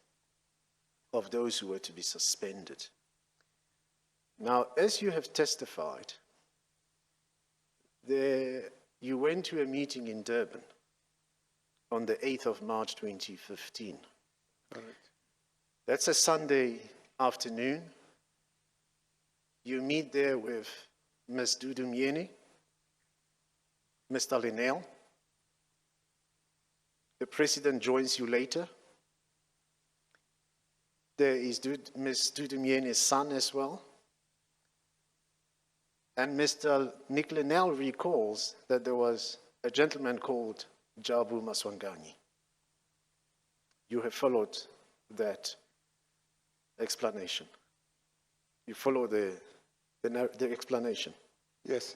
of those who were to be suspended. Now, as you have testified, you went to a meeting in Durban on the 8th of March 2015. Correct. That's a Sunday afternoon. You meet there with Ms. Dudu Myeni, Mr. Linnell. The president joins you later. There is Ms. Dudu Myeni's son as well. And Mr. Nick Linnell recalls that there was a gentleman called Jabu Maswanganyi. You have followed that explanation. You follow the explanation. Yes.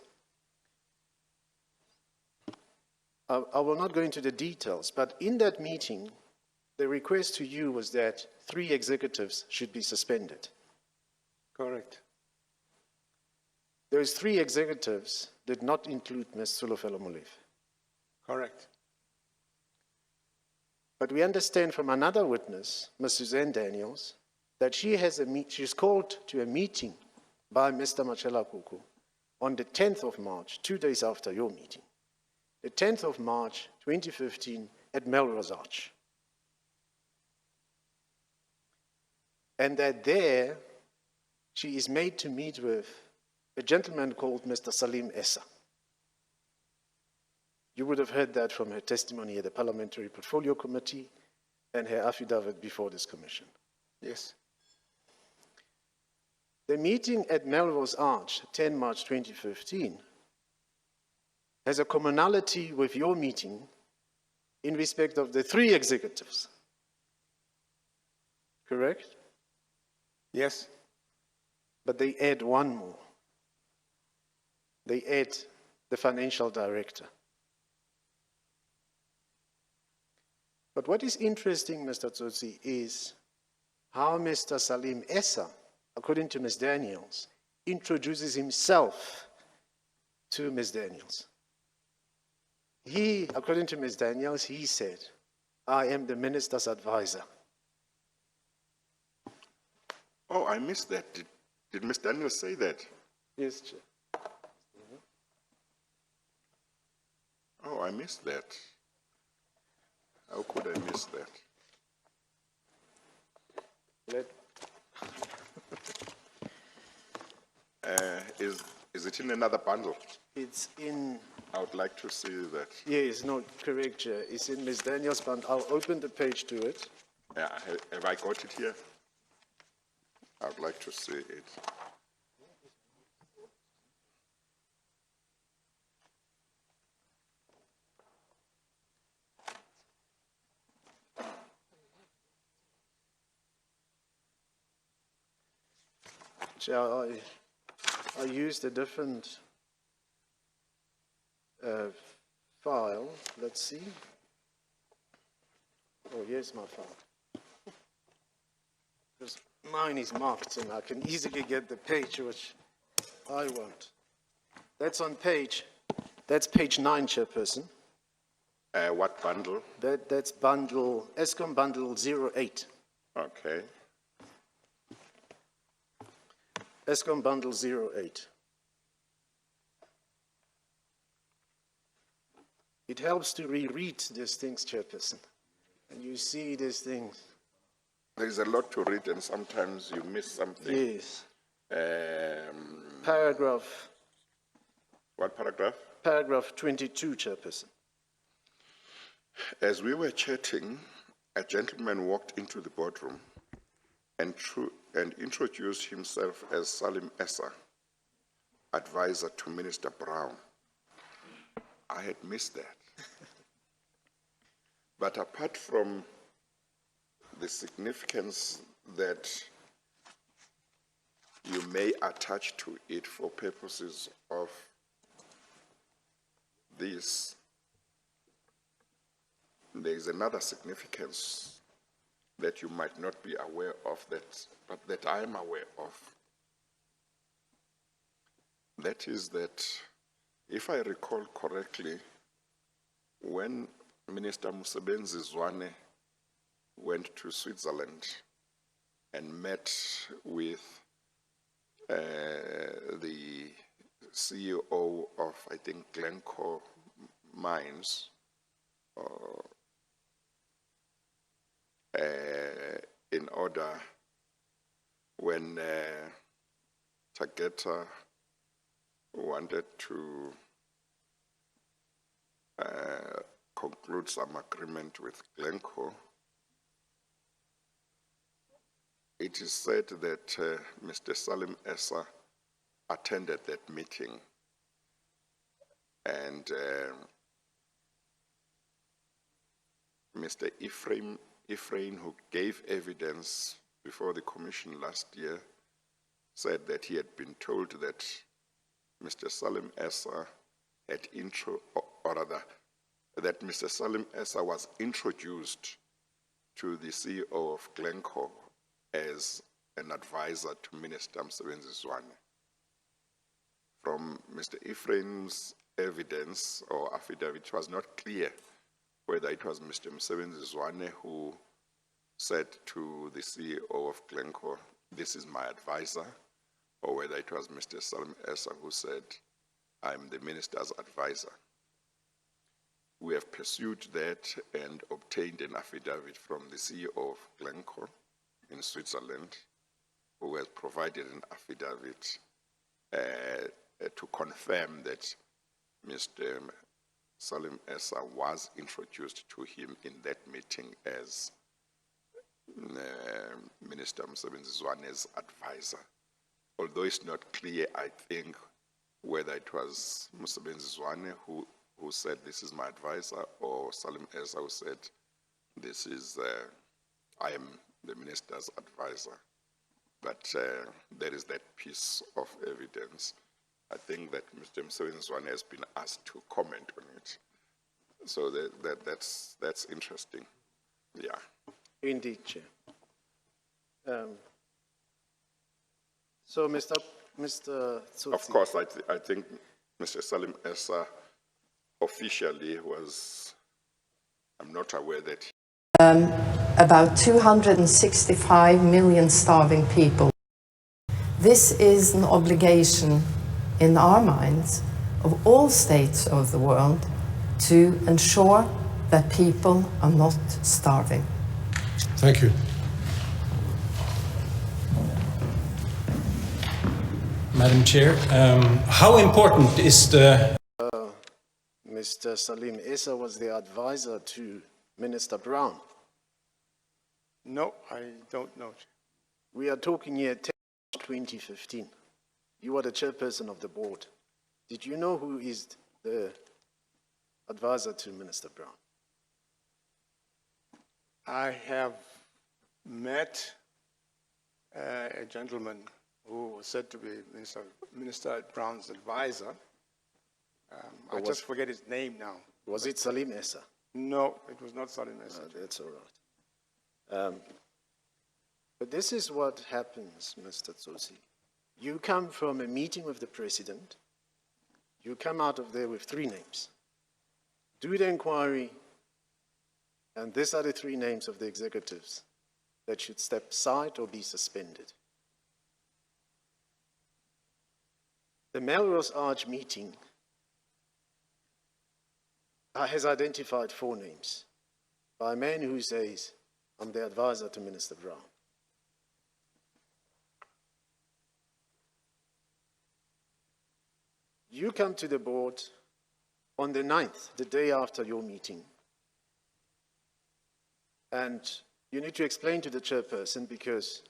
I will not go into the details, but in that meeting, the request to you was that 3 executives should be suspended. Correct. those three executives did not include Ms. Solofelo Molefe. Correct. But we understand from another witness, Ms. Suzanne Daniels, that she's called to a meeting by Mr. Machela Kuku on the 10th of March, 2 days after your meeting. The 10th of March, 2015, at Melrose Arch. And that there, she is made to meet with a gentleman called Mr. Salim Essa. You would have heard that from her testimony at the Parliamentary Portfolio Committee and her affidavit before this commission. Yes. The meeting at Melrose Arch, 10 March 2015, has a commonality with your meeting in respect of the three executives. Correct? Yes. But they add one more. They add the financial director. But what is interesting, Mr. Tsotsi, is how Mr. Salim Essa, according to Ms. Daniels, introduces himself to Ms. Daniels. He, according to Ms. Daniels, he said, I am the minister's advisor. Oh, I missed that. Did Ms. Daniels say that? Yes, Chair. Oh, I missed that. How could I miss that? Is it in another bundle? It's in, I would like to see that. yes, no, correct, Chair. It's in Ms. Daniels' band. I'll open the page to it. Yeah, have I got it here? I would like to see it. Chair, I used a different file. Let's see. Oh, here's my file. Because mine is marked and I can easily get the page which I want. That's on page, that's page 9, Chairperson. What bundle? That's bundle, Eskom bundle 08. Okay. Eskom bundle 08. It helps to reread these things, Chairperson. And you see these things. There is a lot to read and sometimes you miss something. Yes. What paragraph? Paragraph 22, Chairperson. As we were chatting, a gentleman walked into the boardroom and introduced himself as Salim Essa, advisor to Minister Brown. I had missed that. But apart from the significance that you may attach to it for purposes of this, there is another significance that you might not be aware of, but that I am aware of. That is that, if I recall correctly, when Minister Mosebenzi Zwane went to Switzerland and met with the CEO of, I think, Glencore Mines, in order, when Tageta wanted to conclude some agreement with Glencore, it is said that Mr. Salim Essa attended that meeting, and Mr. Ephraim, who gave evidence before the commission last year, said that he had been told that Mr. Salim Essa had that Mr. Salim Essa was introduced to the CEO of Glencore as an advisor to Minister Mosebenzi Zwane. from Mr. Ephraim's evidence or affidavit, it was not clear whether it was Mr. Zwane who said to the CEO of Glencore, "This is my advisor," or whether it was Mr. Salim Essa who said, "I'm the minister's advisor." We have pursued that and obtained an affidavit from the CEO of Glencore in Switzerland, who has provided an affidavit to confirm that Mr. Salim Essa was introduced to him in that meeting as Minister Zwane's advisor. Although it's not clear, I think, whether it was Zwane who said, "This is my advisor," or Salim Essa who said, "This is, I am the minister's advisor." But there is that piece of evidence. I think that Mr. Zwane has been asked to comment on it. So that's interesting. Yeah. Indeed, Chair. So, Mr. Tsotsi. Of course, I think Mr. Salim Essa officially was, I'm not aware that about 265 million starving people. This is an obligation in our minds of all states of the world to ensure that people are not starving. Thank you. Madam Chair, how important is the... Mr. Salim Essa was the advisor to Minister Brown. No, I don't know. We are talking here 2015. You are the chairperson of the board. Did you know who is the advisor to Minister Brown? I have met a gentleman who was said to be Minister Brown's advisor. I just forget his name now. Was it Salim Essa? No, it was not Salim Essa. That's all right. But this is what happens, Mr. Tsotsi. You come from a meeting with the President. You come out of there with 3 names. Do the inquiry, and these are the 3 names of the executives that should step aside or be suspended. The Melrose Arch meeting has identified 4 names by a man who says, "I'm the advisor to Minister Brown." You come to the board on the 9th, the day after your meeting, and you need to explain to the chairperson, because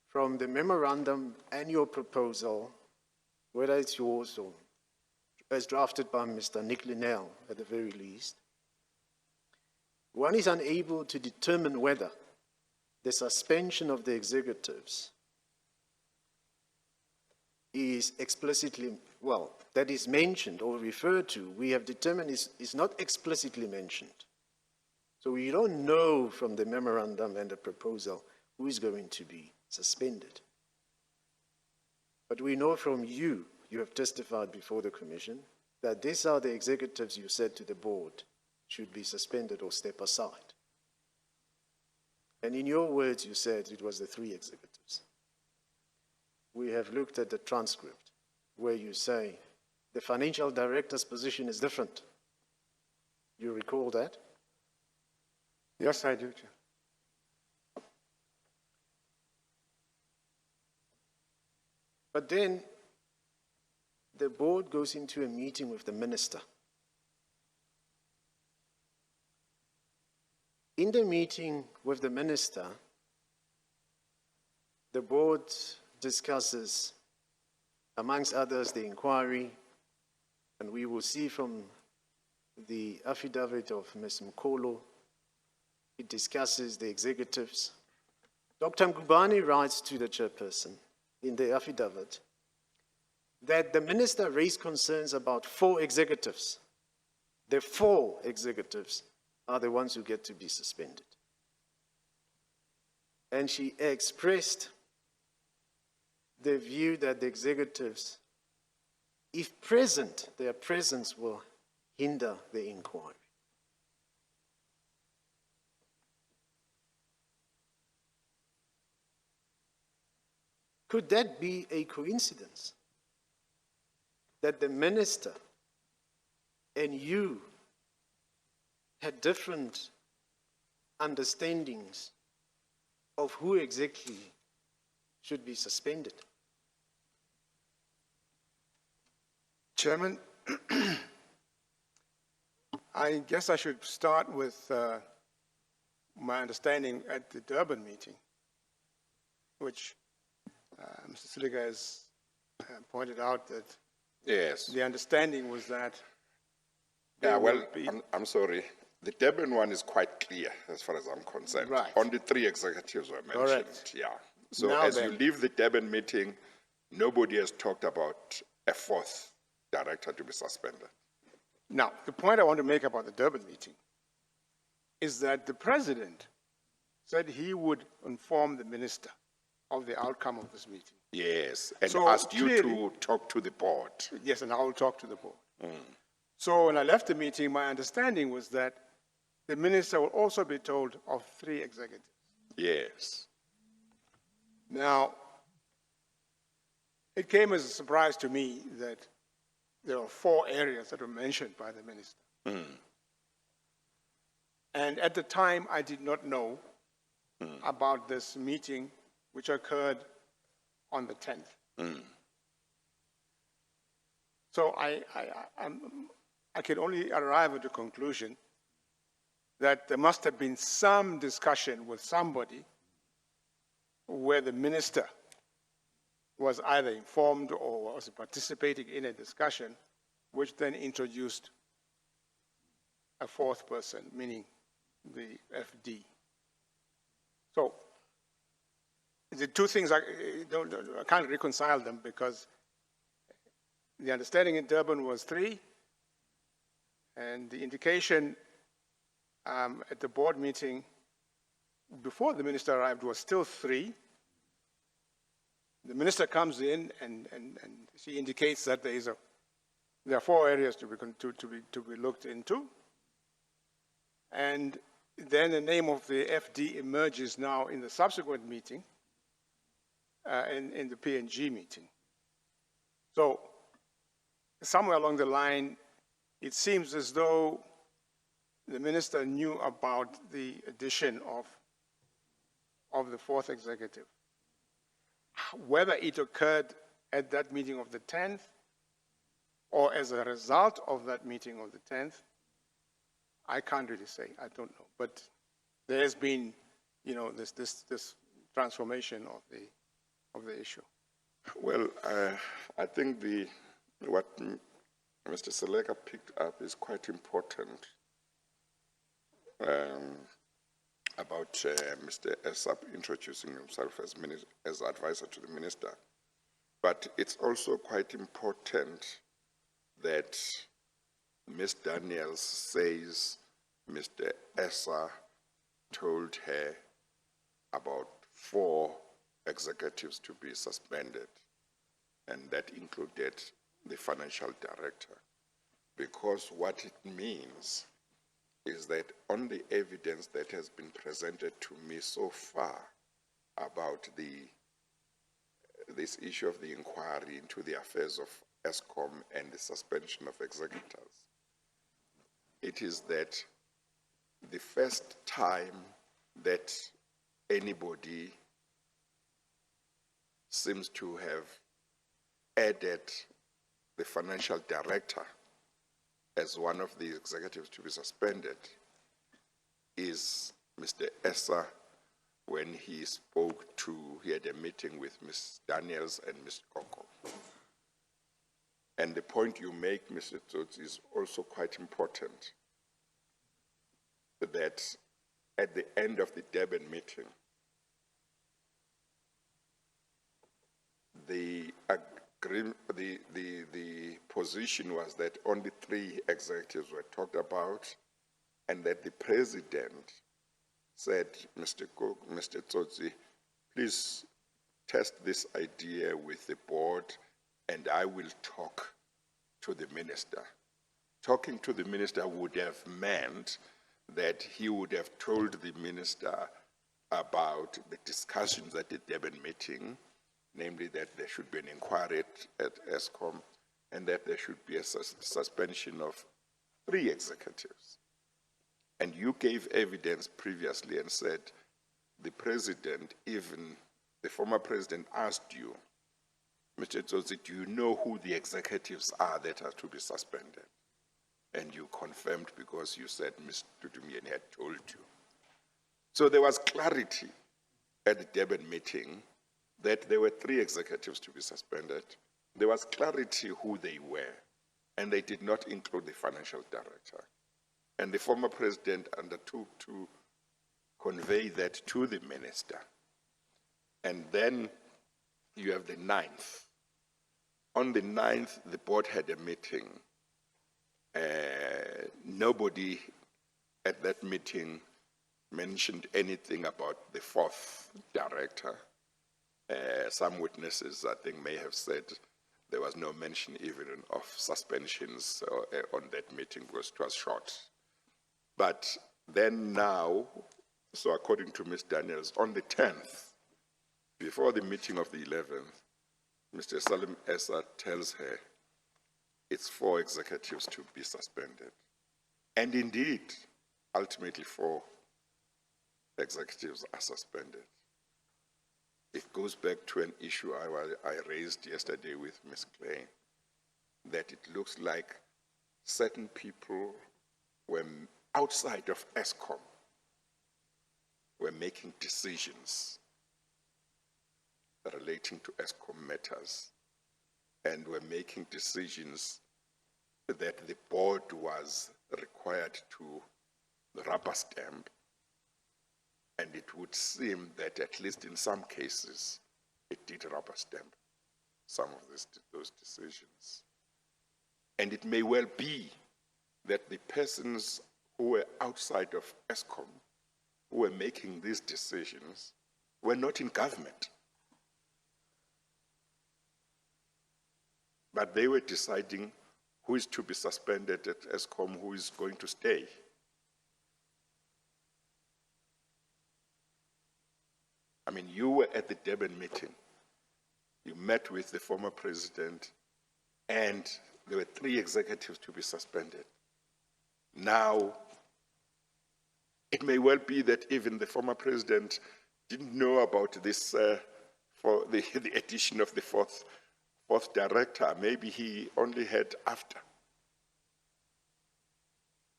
from the memorandum and your proposal, whether it's yours or as drafted by Mr. Nick Linnell at the very least, one is unable to determine whether the suspension of the executives is explicitly, well, that is mentioned or referred to, we have determined is not explicitly mentioned. So we don't know from the memorandum and the proposal who is going to be suspended. But we know from you have testified before the Commission, that these are the executives you said to the board should be suspended or step aside. And in your words, you said it was the 3 executives. We have looked at the transcript where you say the financial director's position is different. You recall that? Yes, I do, Chair. But then the board goes into a meeting with the minister. In the meeting with the minister, the board discusses, amongst others, the inquiry, and we will see from the affidavit of Ms. Mokholo, it discusses the executives. Dr. Ngubane writes to the chairperson in the affidavit that the minister raised concerns about 4 executives. The 4 executives are the ones who get to be suspended. And she expressed the view that the executives if present, their presence will hinder the inquiry. Could that be a coincidence that the minister and you had different understandings of who exactly should be suspended? Chairman, I guess I should start with my understanding at the Durban meeting, which Mr. Siliga has pointed out that Yes. the understanding was that Yeah, well, will be- I'm sorry. The Durban one is quite clear as far as I'm concerned. Right. Only 3 executives were mentioned. Correct. Yeah. So Now as then. you leave the Durban meeting, nobody has talked about a 4th director to be suspended. Now, the point I want to make about the Durban meeting is that the president said he would inform the minister of the outcome of this meeting. Yes, and So asked you clearly- to talk to the board. Yes, and I will talk to the board. So when I left the meeting, my understanding was that the minister will also be told of 3 executives. Yes. Now, it came as a surprise to me that there are 4 areas that were mentioned by the minister. And at the time, I did not know about this meeting, which occurred on the 10th. So I can only arrive at the conclusion that there must have been some discussion with somebody where the minister was either informed or was participating in a discussion, which then introduced a 4th person, meaning the FD. So the 2 things, I can't reconcile them because the understanding in Durban was 3, and the indication at the board meeting before the minister arrived was still 3. The minister comes in and she indicates that there are 4 areas to be looked into. And then the name of the FD emerges now in the subsequent meeting, in the P&G meeting. So somewhere along the line, it seems as though the minister knew about the addition of the 4th executive. Whether it occurred at that meeting of the 10th or as a result of that meeting of the 10th, I can't really say. I don't know. But there has been, this transformation of the issue. Well, I think what Mr. Seleka picked up is quite important about Mr. Esap introducing himself as advisor to the minister. But it's also quite important that Ms. Daniels says Mr. Esa told her about 4 executives to be suspended, and that included the financial director. Because what it means is that on the evidence that has been presented to me so far about this issue of the inquiry into the affairs of Eskom and the suspension of executors, it is that the first time that anybody seems to have added the financial director as one of the executives to be suspended is Mr. Esa, when he had a meeting with Ms. Daniels and Ms. Koko. And the point you make, Mr. Tsotsi, is also quite important, that at the end of the Durban meeting, the position was that only 3 executives were talked about, and that the president said, Mr. Tsotsi, please test this idea with the board, and I will talk to the minister. Talking to the minister would have meant that he would have told the minister about the discussions at the Durban meeting, namely that there should be an inquiry at Eskom and that there should be a suspension of 3 executives. And you gave evidence previously and said the president, even the former president, asked you, Mr. Tsotsi, do you know who the executives are that are to be suspended? And you confirmed because you said Mr. Dudumieni had told you. So there was clarity at the Durban meeting that there were 3 executives to be suspended. There was clarity who they were, and they did not include the financial director. And the former president undertook to convey that to the minister. And then you have the 9th. On the 9th, the board had a meeting. Nobody at that meeting mentioned anything about the 4th director. Some witnesses, I think, may have said there was no mention even of suspensions on that meeting because it was short. But then now, so according to Ms. Daniels, on the 10th, before the meeting of the 11th, Mr. Salim Essa tells her it's 4 executives to be suspended. And indeed, ultimately 4 executives are suspended. It goes back to an issue I raised yesterday with Ms. Clay, that it looks like certain people were outside of Eskom were making decisions relating to Eskom matters and were making decisions that the board was required to rubber stamp. And it would seem that at least in some cases, it did rubber stamp some of those decisions. And it may well be that the persons who were outside of Eskom, who were making these decisions, were not in government. But they were deciding who is to be suspended at Eskom, who is going to stay. I mean, you were at the Durban meeting. You met with the former president, and there were 3 executives to be suspended. Now, it may well be that even the former president didn't know about this, for the addition of the fourth director. Maybe he only heard after.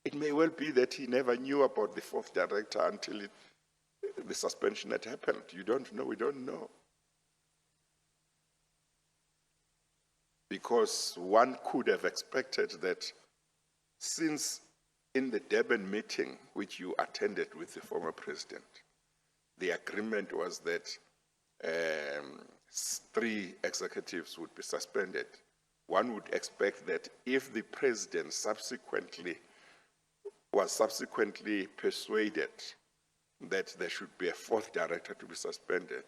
It may well be that he never knew about the 4th director until the suspension had happened. You don't know, we don't know. Because one could have expected that since in the Durban meeting, which you attended with the former president, the agreement was that 3 executives would be suspended. One would expect that if the president was subsequently persuaded that there should be a 4th director to be suspended,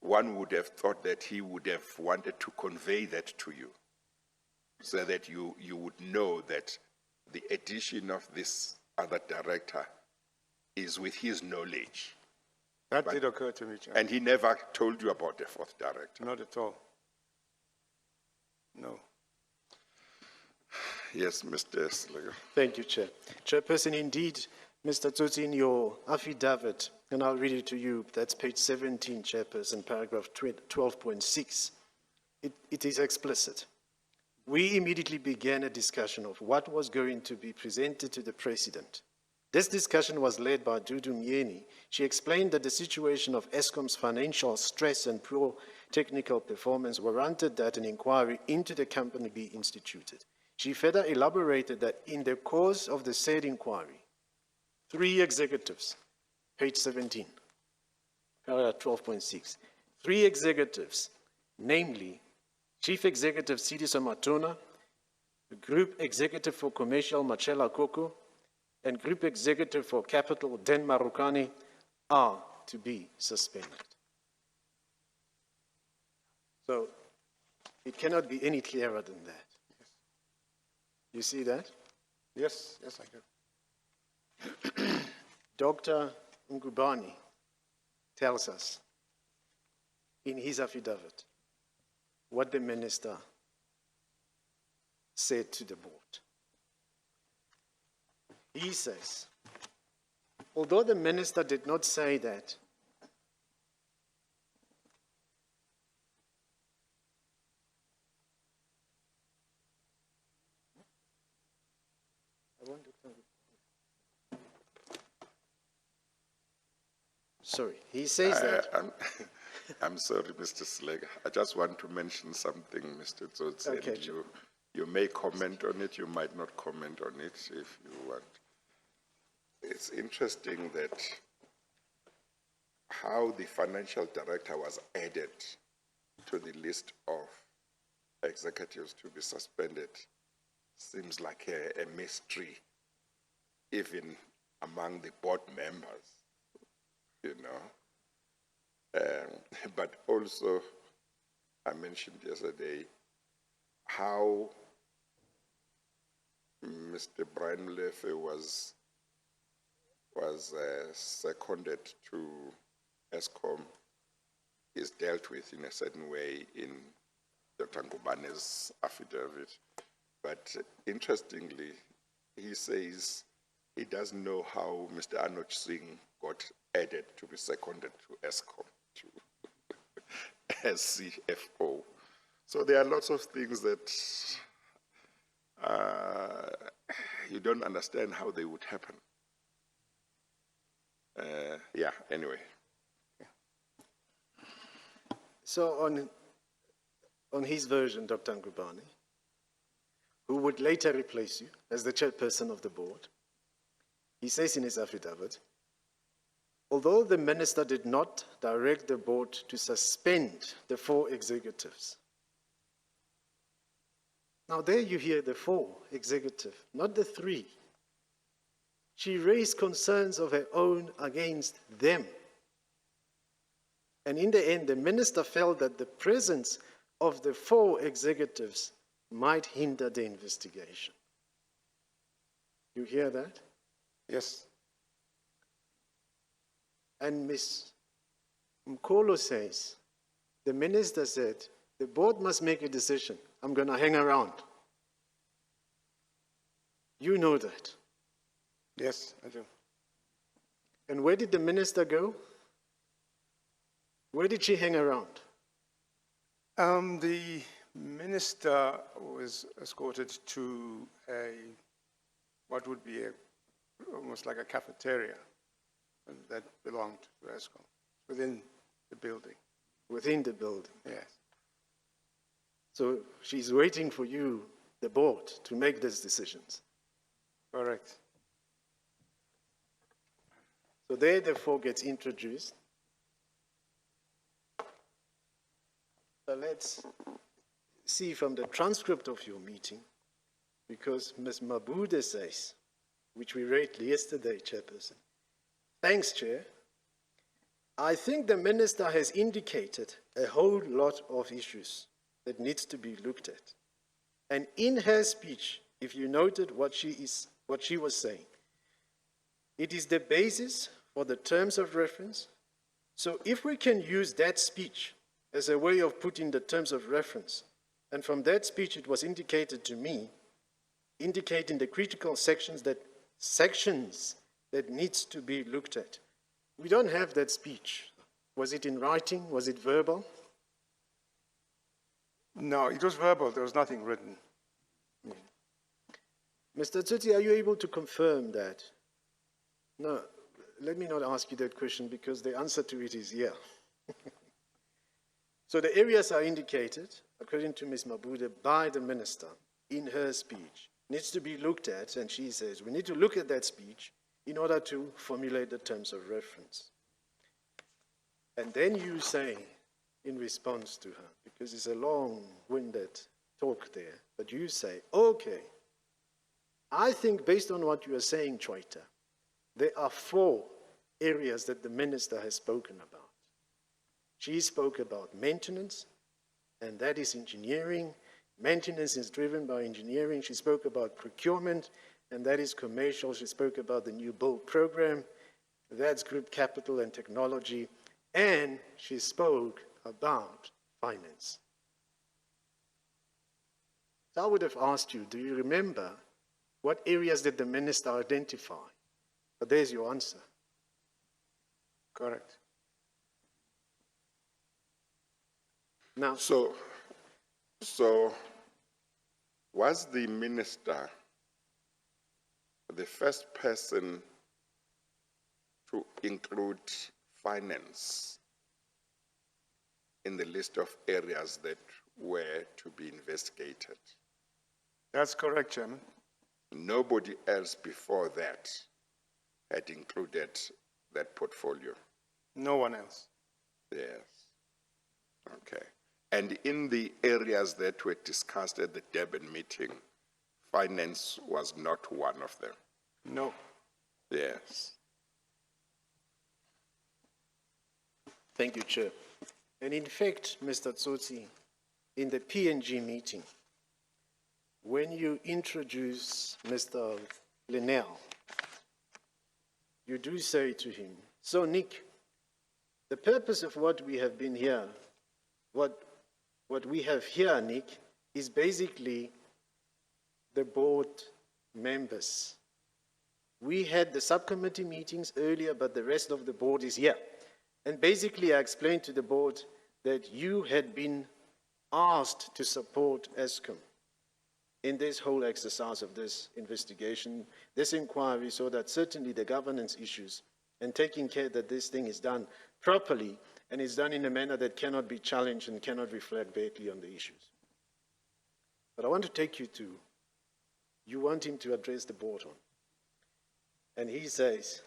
one would have thought that he would have wanted to convey that to you, so that you would know that the addition of this other director is with his knowledge. That did occur to me, Chair. And he never told you about the 4th director. Not at all. No. Yes, Mr. Slager. Thank you, Chair. Chairperson, indeed, Mr. Tsotsi, in your affidavit, and I'll read it to you, that's page 17, Chairperson, paragraph 12.6. It is explicit. We immediately began a discussion of what was going to be presented to the President. This discussion was led by Dudu Myeni. She explained that the situation of Eskom's financial stress and poor technical performance warranted that an inquiry into the company be instituted. She further elaborated that in the course of the said inquiry, 3 executives, page 17, paragraph 12.6, 3 executives, namely Chief Executive Sidiso Matona, Group Executive for Commercial Machela Koko, and Group Executive for Capital Den Marukani, are to be suspended. So it cannot be any clearer than that. You see that? Yes, yes, I do. Dr. Ngubane tells us in his affidavit what the minister said to the board. He says, although the minister did not say that sorry, he says that I'm sorry, Mr. Slegger. I just want to mention something, Mr. Tsotsi. Okay, and you may comment on it, you might not comment on it if you want. It's interesting that how the financial director was added to the list of executives to be suspended seems like a mystery, even among the board members, you know. But also, I mentioned yesterday how Mr. Brian Lefe was seconded to Eskom is dealt with in a certain way in Dr. Ngubane's affidavit. But interestingly, he says he doesn't know how Mr. Anuj Singh got added to be seconded to Eskom as CFO. So there are lots of things that you don't understand how they would happen. Yeah, anyway. so on his version, Dr. Ngubane, who would later replace you as the chairperson of the board, he says in his affidavit, although the minister did not direct the board to suspend the 4 executives. Now there you hear the 4 executive, not the 3. She raised concerns of her own against them. And in the end, the minister felt that the presence of the 4 executives might hinder the investigation. You hear that? Yes. And Ms. Mokholo says, the minister said, the board must make a decision. I'm going to hang around. You know that. Yes, I do. And where did the minister go? Where did she hang around? The minister was escorted to what would be almost like a cafeteria that belonged to Eskom, within the building. Within the building. Yes. So she's waiting for you, the board, to make these decisions. Correct. So there, therefore, gets introduced. So let's see from the transcript of your meeting, because Ms. Mabude says, which we read yesterday, Chairperson. Thanks, Chair. I think the minister has indicated a whole lot of issues that needs to be looked at. And in her speech, if you noted what she was saying, it is the basis for the terms of reference. So if we can use that speech as a way of putting the terms of reference, and from that speech it was indicated to me, indicating the critical sections that needs to be looked at. We don't have that speech. Was it in writing? Was it verbal? No, it was verbal. There was nothing written. Mr. Tsotsi, are you able to confirm that? No, let me not ask you that question because the answer to it is yeah. So the areas are indicated, according to Ms. Mabude, by the minister in her speech. Needs to be looked at, and she says, we need to look at that speech in order to formulate the terms of reference. And then you say, in response to her, because it's a long-winded talk there, but you say, okay, I think based on what you are saying, Choita, there are 4 areas that the minister has spoken about. She spoke about maintenance, and that is engineering, Maintenance is driven by engineering. She spoke about procurement, and that is commercial. She spoke about the new build program. That's group capital and technology. And she spoke about finance. So I would have asked you, do you remember what areas did the minister identify? But there's your answer. Correct. Now, So was the minister the first person to include finance in the list of areas that were to be investigated? That's correct, Chairman. Nobody else before that had included that portfolio. No one else. Yes. Okay. And in the areas that were discussed at the Durban meeting, finance was not one of them. No. Yes. thank you, Chair. And in fact, Mr. Tsotsi, in the PNG meeting, when you introduce Mr. Linnell, you do say to him, so Nick, the purpose of what we have been here, what we have here, Nick, is basically the board members. We had the subcommittee meetings earlier, but the rest of the board is here. And basically, I explained to the board that you had been asked to support Eskom in this whole exercise of this investigation, this inquiry, so that certainly the governance issues and taking care that this thing is done properly and is done in a manner that cannot be challenged and cannot reflect badly on the issues. But I want to take you to, you want him to address the board on. And he says,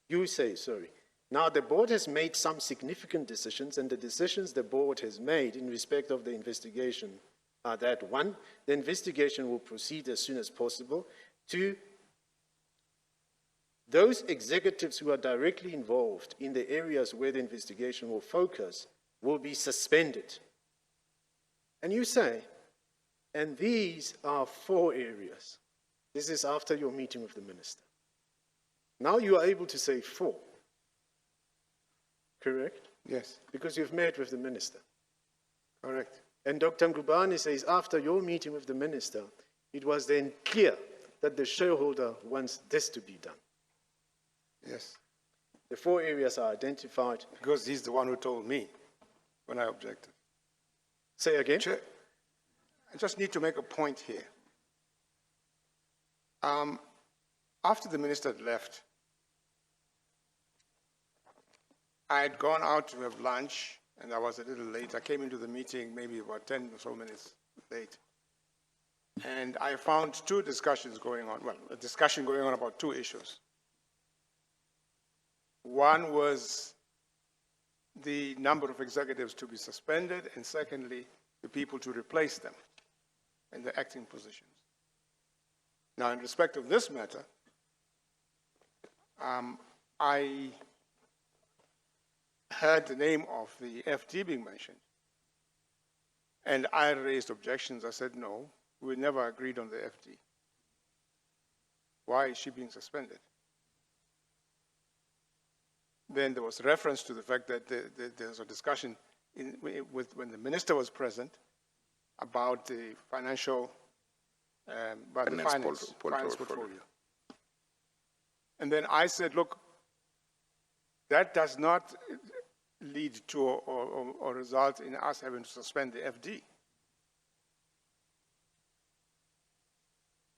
you say, sorry, now the board has made some significant decisions, and the decisions the board has made in respect of the investigation are that, one, the investigation will proceed as soon as possible. Two, those executives who are directly involved in the areas where the investigation will focus will be suspended. And you say, and these are 4 areas. This is after your meeting with the minister. Now you are able to say 4. Correct? Yes, Because you've met with the minister. correct. And Dr. Ngubane says after your meeting with the minister, it was then clear that the shareholder wants this to be done. Yes, The 4 areas are identified. because he's the one who told me when I objected. Say again? Chair, I just need to make a point here. After the minister had left, I had gone out to have lunch, and I was a little late. I came into the meeting maybe about 10 or so minutes late. And I found 2 discussions going on, well, a discussion going on about 2 issues. One was the number of executives to be suspended, and secondly, the people to replace them in the acting positions. Now, in respect of this matter, I heard the name of the FD being mentioned, and I raised objections. I said, no, we never agreed on the FD. Why is she being suspended? Then there was reference to the fact that there was a discussion when the minister was present about the financial, about the finance portfolio. And then I said, look, that does not lead to or result in us having to suspend the FD.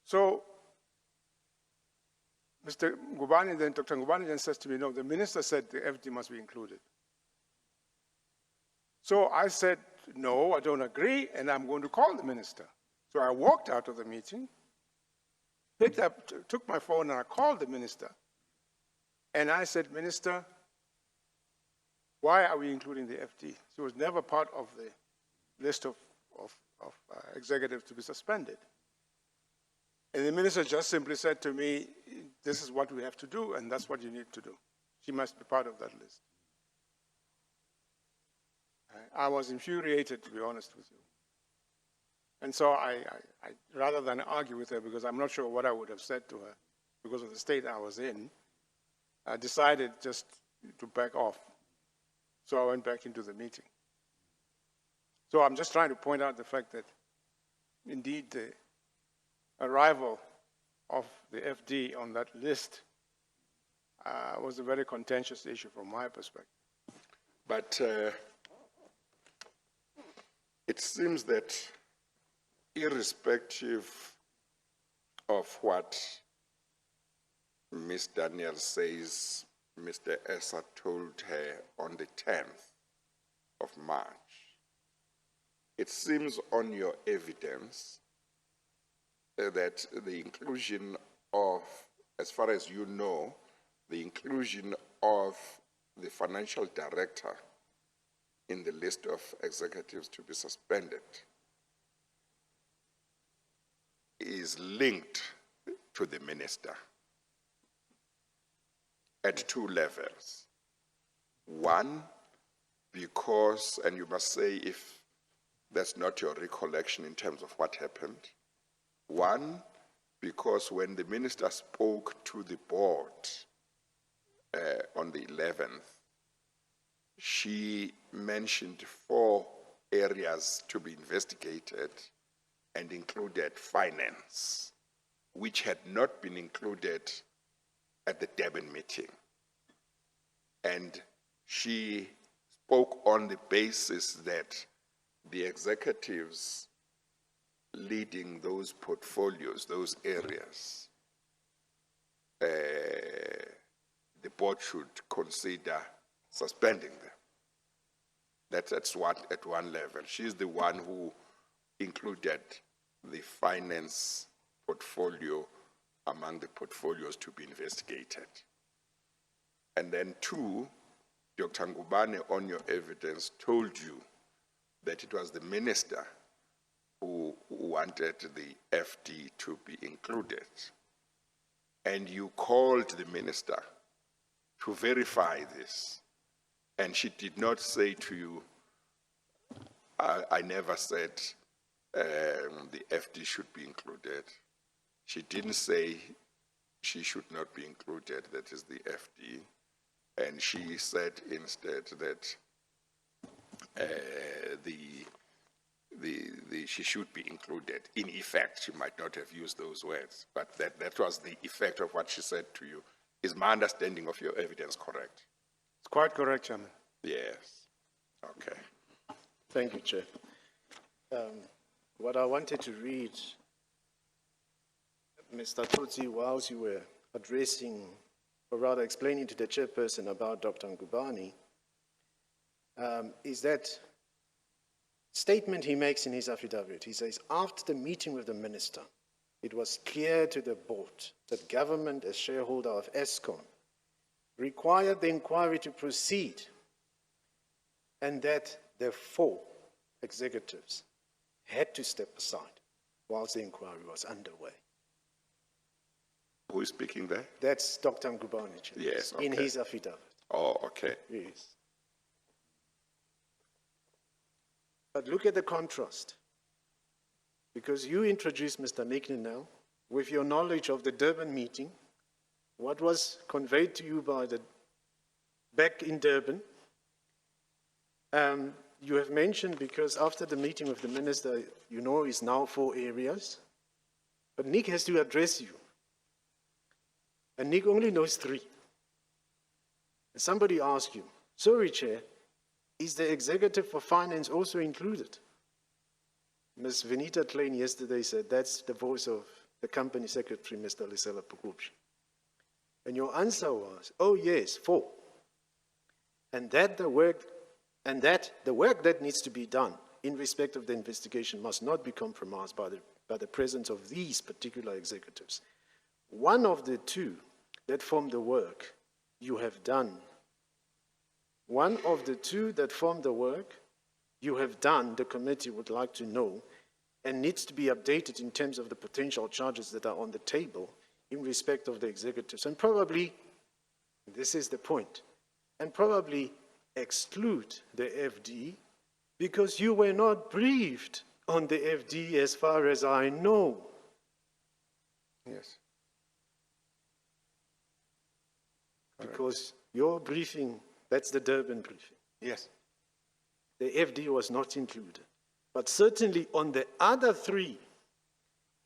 So Mr. Ngubane then, Dr. Ngubane then says to me, no, the minister said the FD must be included. So I said, no, I don't agree, and I'm going to call the minister. So I walked out of the meeting, picked up, took my phone, and I called the minister. And I said, Minister, why are we including the FD? She was never part of the list of executives to be suspended. And the minister just simply said to me, this is what we have to do, and that's what you need to do. She must be part of that list. I was infuriated, to be honest with you. And so rather than argue with her, because I'm not sure what I would have said to her, because of the state I was in, I decided just to back off. So I went back into the meeting. So I'm just trying to point out the fact that indeed the arrival of the FD on that list was a very contentious issue from my perspective. But it seems that irrespective of what Ms. Daniel says Mr. Essa told her on the 10th of March, it seems on your evidence that the inclusion of, as far as you know, the inclusion of the financial director in the list of executives to be suspended is linked to the minister at two levels. One, because, and you must say if that's not your recollection in terms of what happened. One, because when the minister spoke to the board on the 11th, she mentioned 4 areas to be investigated and included finance, which had not been included at the Durban meeting. And she spoke on the basis that the executives leading those portfolios, those areas, the board should consider suspending them. That's what, at one level. She's the one who included the finance portfolio among the portfolios to be investigated. And then 2, Dr. Ngubane, on your evidence, told you that it was the minister who wanted the FD to be included. And you called the minister to verify this. And she did not say to you, I never said the FD should be included. She didn't say she should not be included, that is the FD. And she said instead that she should be included. In effect, she might not have used those words, but that was the effect of what she said to you. Is my understanding of your evidence correct? It's quite correct, Chairman. Yes. Okay. Thank you, Chair. What I wanted to read, Mr. Tsotsi, whilst you were addressing, or rather explaining to the chairperson about Dr. Ngubane, is that statement he makes in his affidavit. He says, after the meeting with the minister, it was clear to the board that government, as shareholder of Eskom, required the inquiry to proceed, and that the 4 executives had to step aside whilst the inquiry was underway. Who is speaking there? That's Dr. Ngubane, Chair. Yes, okay. In his affidavit. Oh, okay. Yes. But look at the contrast. Because you introduced Mr. Nikni now, with your knowledge of the Durban meeting, what was conveyed to you by the back in Durban, you have mentioned, because after the meeting with the minister, you know it's now 4 areas, but Nick has to address you. And Nick only knows 3. And somebody asked you, sorry, Chair, is the executive for finance also included? Ms. Venita Klein yesterday said that's the voice of the company secretary, Mr. Lisela Pukupshi. And your answer was, oh yes, 4. And that the work that needs to be done in respect of the investigation must not be compromised by the presence of these particular executives. One of the 2 that form the work you have done. One of the 2 that form the work you have done, the committee would like to know, and needs to be updated in terms of the potential charges that are on the table in respect of the executives. And probably, this is the point, and probably exclude the FD because you were not briefed on the FD as far as I know. Yes. Because your briefing, that's the Durban briefing. Yes. The FD was not included. But certainly on the other three,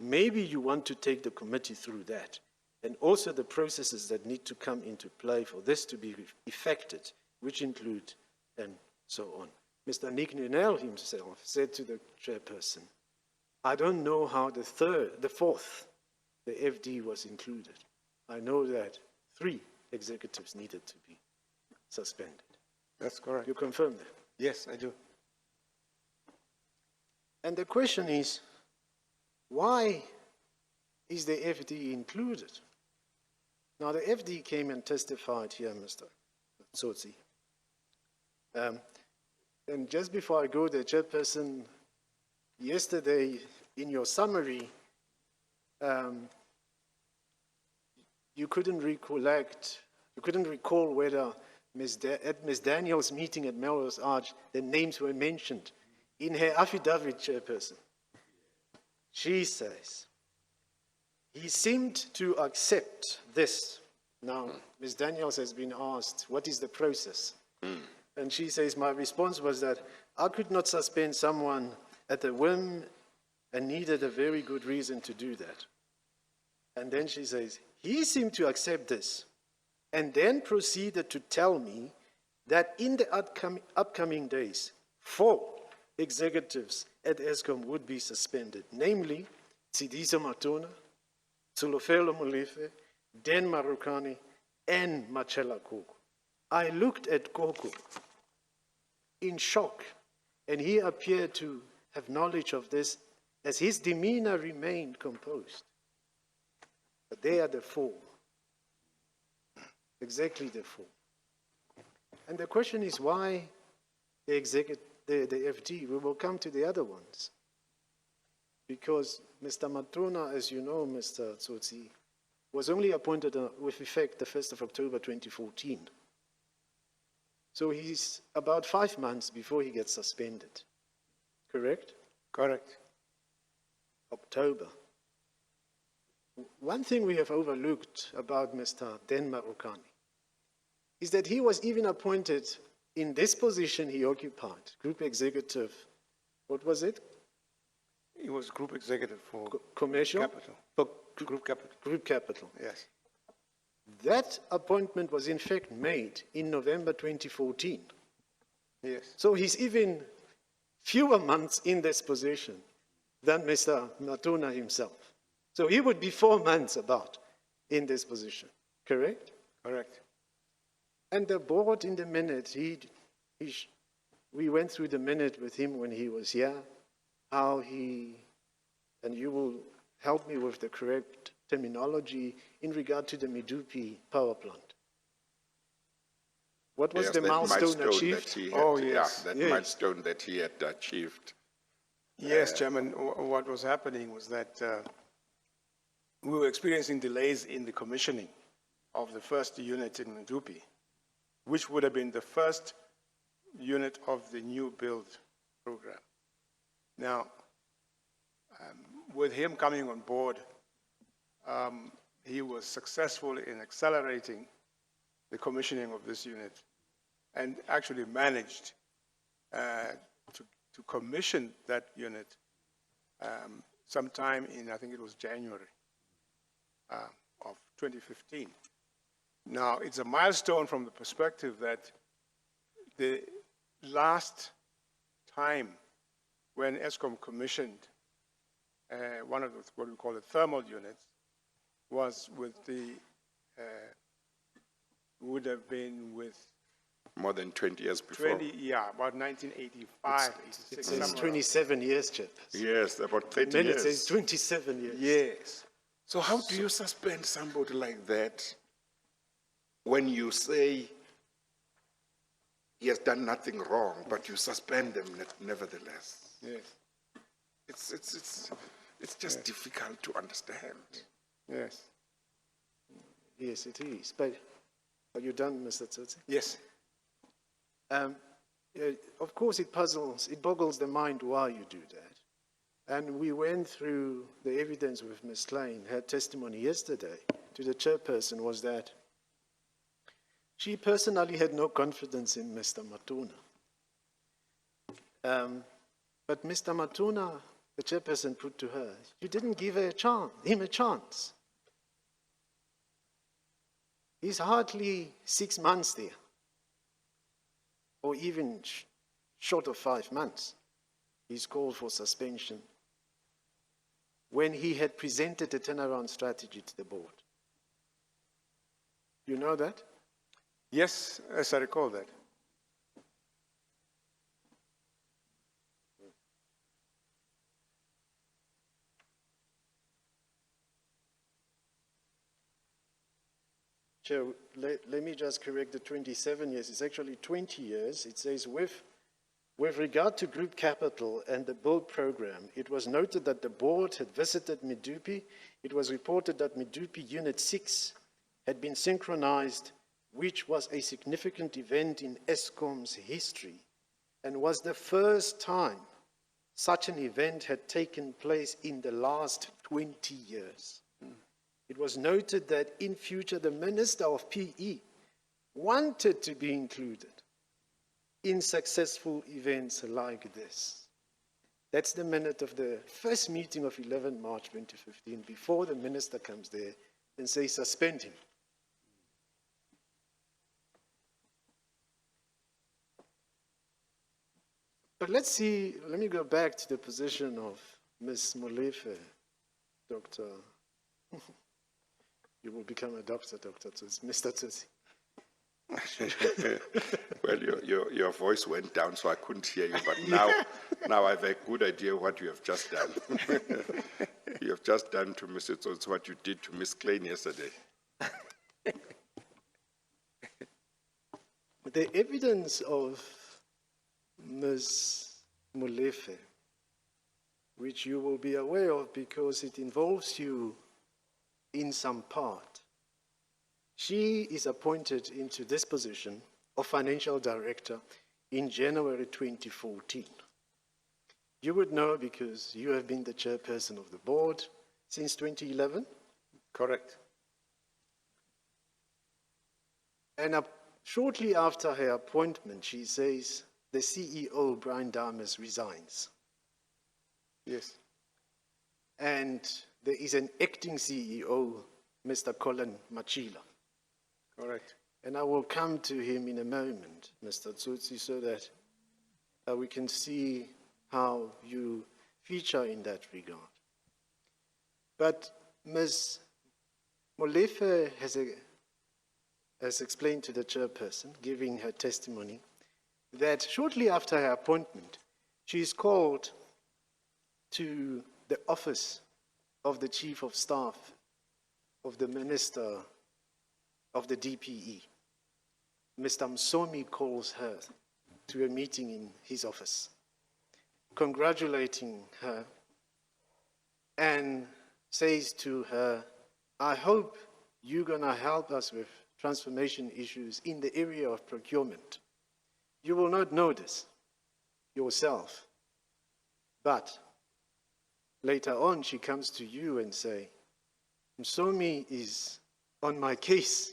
maybe you want to take the committee through that. And also the processes that need to come into play for this to be effected, which include and so on. Mr. Nick Ninel himself said to the chairperson, I don't know how the fourth, the FD was included. I know that 3 executives needed to be suspended. That's correct. You confirm that? Yes, I do. And the question is, why is the FD included? Now, the FD came and testified here, Mr. Tsotsi. And just before I go there, Chairperson, yesterday in your summary, you couldn't recall whether at Ms. Daniels' meeting at Melrose Arch, the names were mentioned. In her affidavit, Chairperson, she says, he seemed to accept this. Now, Ms. Daniels has been asked, what is the process? And she says, my response was that I could not suspend someone at a whim and needed a very good reason to do that. And then she says, he seemed to accept this and then proceeded to tell me that in the upcoming days, 4 executives at Eskom would be suspended, namely Tsidiso Matona, Tsulofelo Molefe, Den Marokani, and Machela Koko. I looked at Koko in shock, and he appeared to have knowledge of this as his demeanor remained composed. But they are the 4. Exactly the 4. And the question is why the FD? We will come to the other ones. Because Mr. Matona, as you know, Mr. Tsotsi, was only appointed with effect the 1st of October 2014. So he's about 5 months before he gets suspended. Correct? Correct. October. One thing we have overlooked about Mr. Den Marokani is that he was even appointed in this position he occupied, Group Executive, what was it? He was Group Executive for Commercial? Capital. For Group Capital. Group Capital. Yes. That appointment was in fact made in November 2014. Yes. So he's even fewer months in this position than Mr. Matona himself. So he would be 4 months about in this position, correct? Correct. And the board in the minute, we went through the minute with him when he was here, how he, and you will help me with the correct terminology in regard to the Medupi power plant. What was the milestone achieved? Yes. Milestone that he had achieved. Yes, Chairman, what was happening was that we were experiencing delays in the commissioning of the first unit in Medupi, which would have been the first unit of the new build program. Now, with him coming on board, he was successful in accelerating the commissioning of this unit and actually managed to commission that unit sometime in, I think it was January of 2015. Now, it's a milestone from the perspective that the last time when Eskom commissioned one of what we call the thermal units was with the, would have been with More than 20 years before. about 1985, 86. It says 27 years, Chip. Yes, about 30 Then years. it says 27 years. Yes. So how do you suspend somebody like that when you say he has done nothing wrong, but you suspend them nevertheless? Yes. It's just difficult to understand. Yes. Yes, it is. But are you done, Mr. Tsotsi? Yes. Of course, it boggles the mind why you do that. And we went through the evidence with Ms. Klein. Her testimony yesterday to the chairperson was that she personally had no confidence in Mr. Matuna. But Mr. Matuna, the chairperson, put to her, you didn't give him a chance. He's hardly 6 months there, or even short of 5 months. He's called for suspension when he had presented a turnaround strategy to the board. You know that? Yes, as I recall that. Chair, let me just correct the 27 years. It's actually 20 years. It says, with regard to group capital and the build program, it was noted that the board had visited Medupi. It was reported that Medupi Unit 6 had been synchronized, which was a significant event in Eskom's history and was the first time such an event had taken place in the last 20 years. It was noted that in future the Minister of PE wanted to be included in successful events like this. That's the minute of the first meeting of 11 March 2015, before the minister comes there and says, suspend him. But let me go back to the position of Ms. Molefe, Dr. You will become a doctor, Dr. Tsotsi, Mr. Tsotsi. Well, your voice went down, so I couldn't hear you, but now I have a good idea what you have just done. You have just done to Mr. Tsotsi what you did to Ms. Klein yesterday. The evidence of Ms. Molefe, which you will be aware of because it involves you in some part. She is appointed into this position of financial director in January 2014. You would know because you have been the chairperson of the board since 2011? Correct. And shortly after her appointment, she says the CEO, Brian Dames, resigns. Yes. And there is an acting CEO, Mr. Colin Machila. Correct. And I will come to him in a moment, Mr. Tsotsi, so that we can see how you feature in that regard. But Ms. Molefe has explained to the chairperson, giving her testimony, that shortly after her appointment, she is called to the office of the Chief of Staff of the Minister of the DPE. Mr. Msomi calls her to a meeting in his office, congratulating her and says to her, I hope you're going to help us with transformation issues in the area of procurement. You will not know this yourself, but later on she comes to you and say, Msomi is on my case.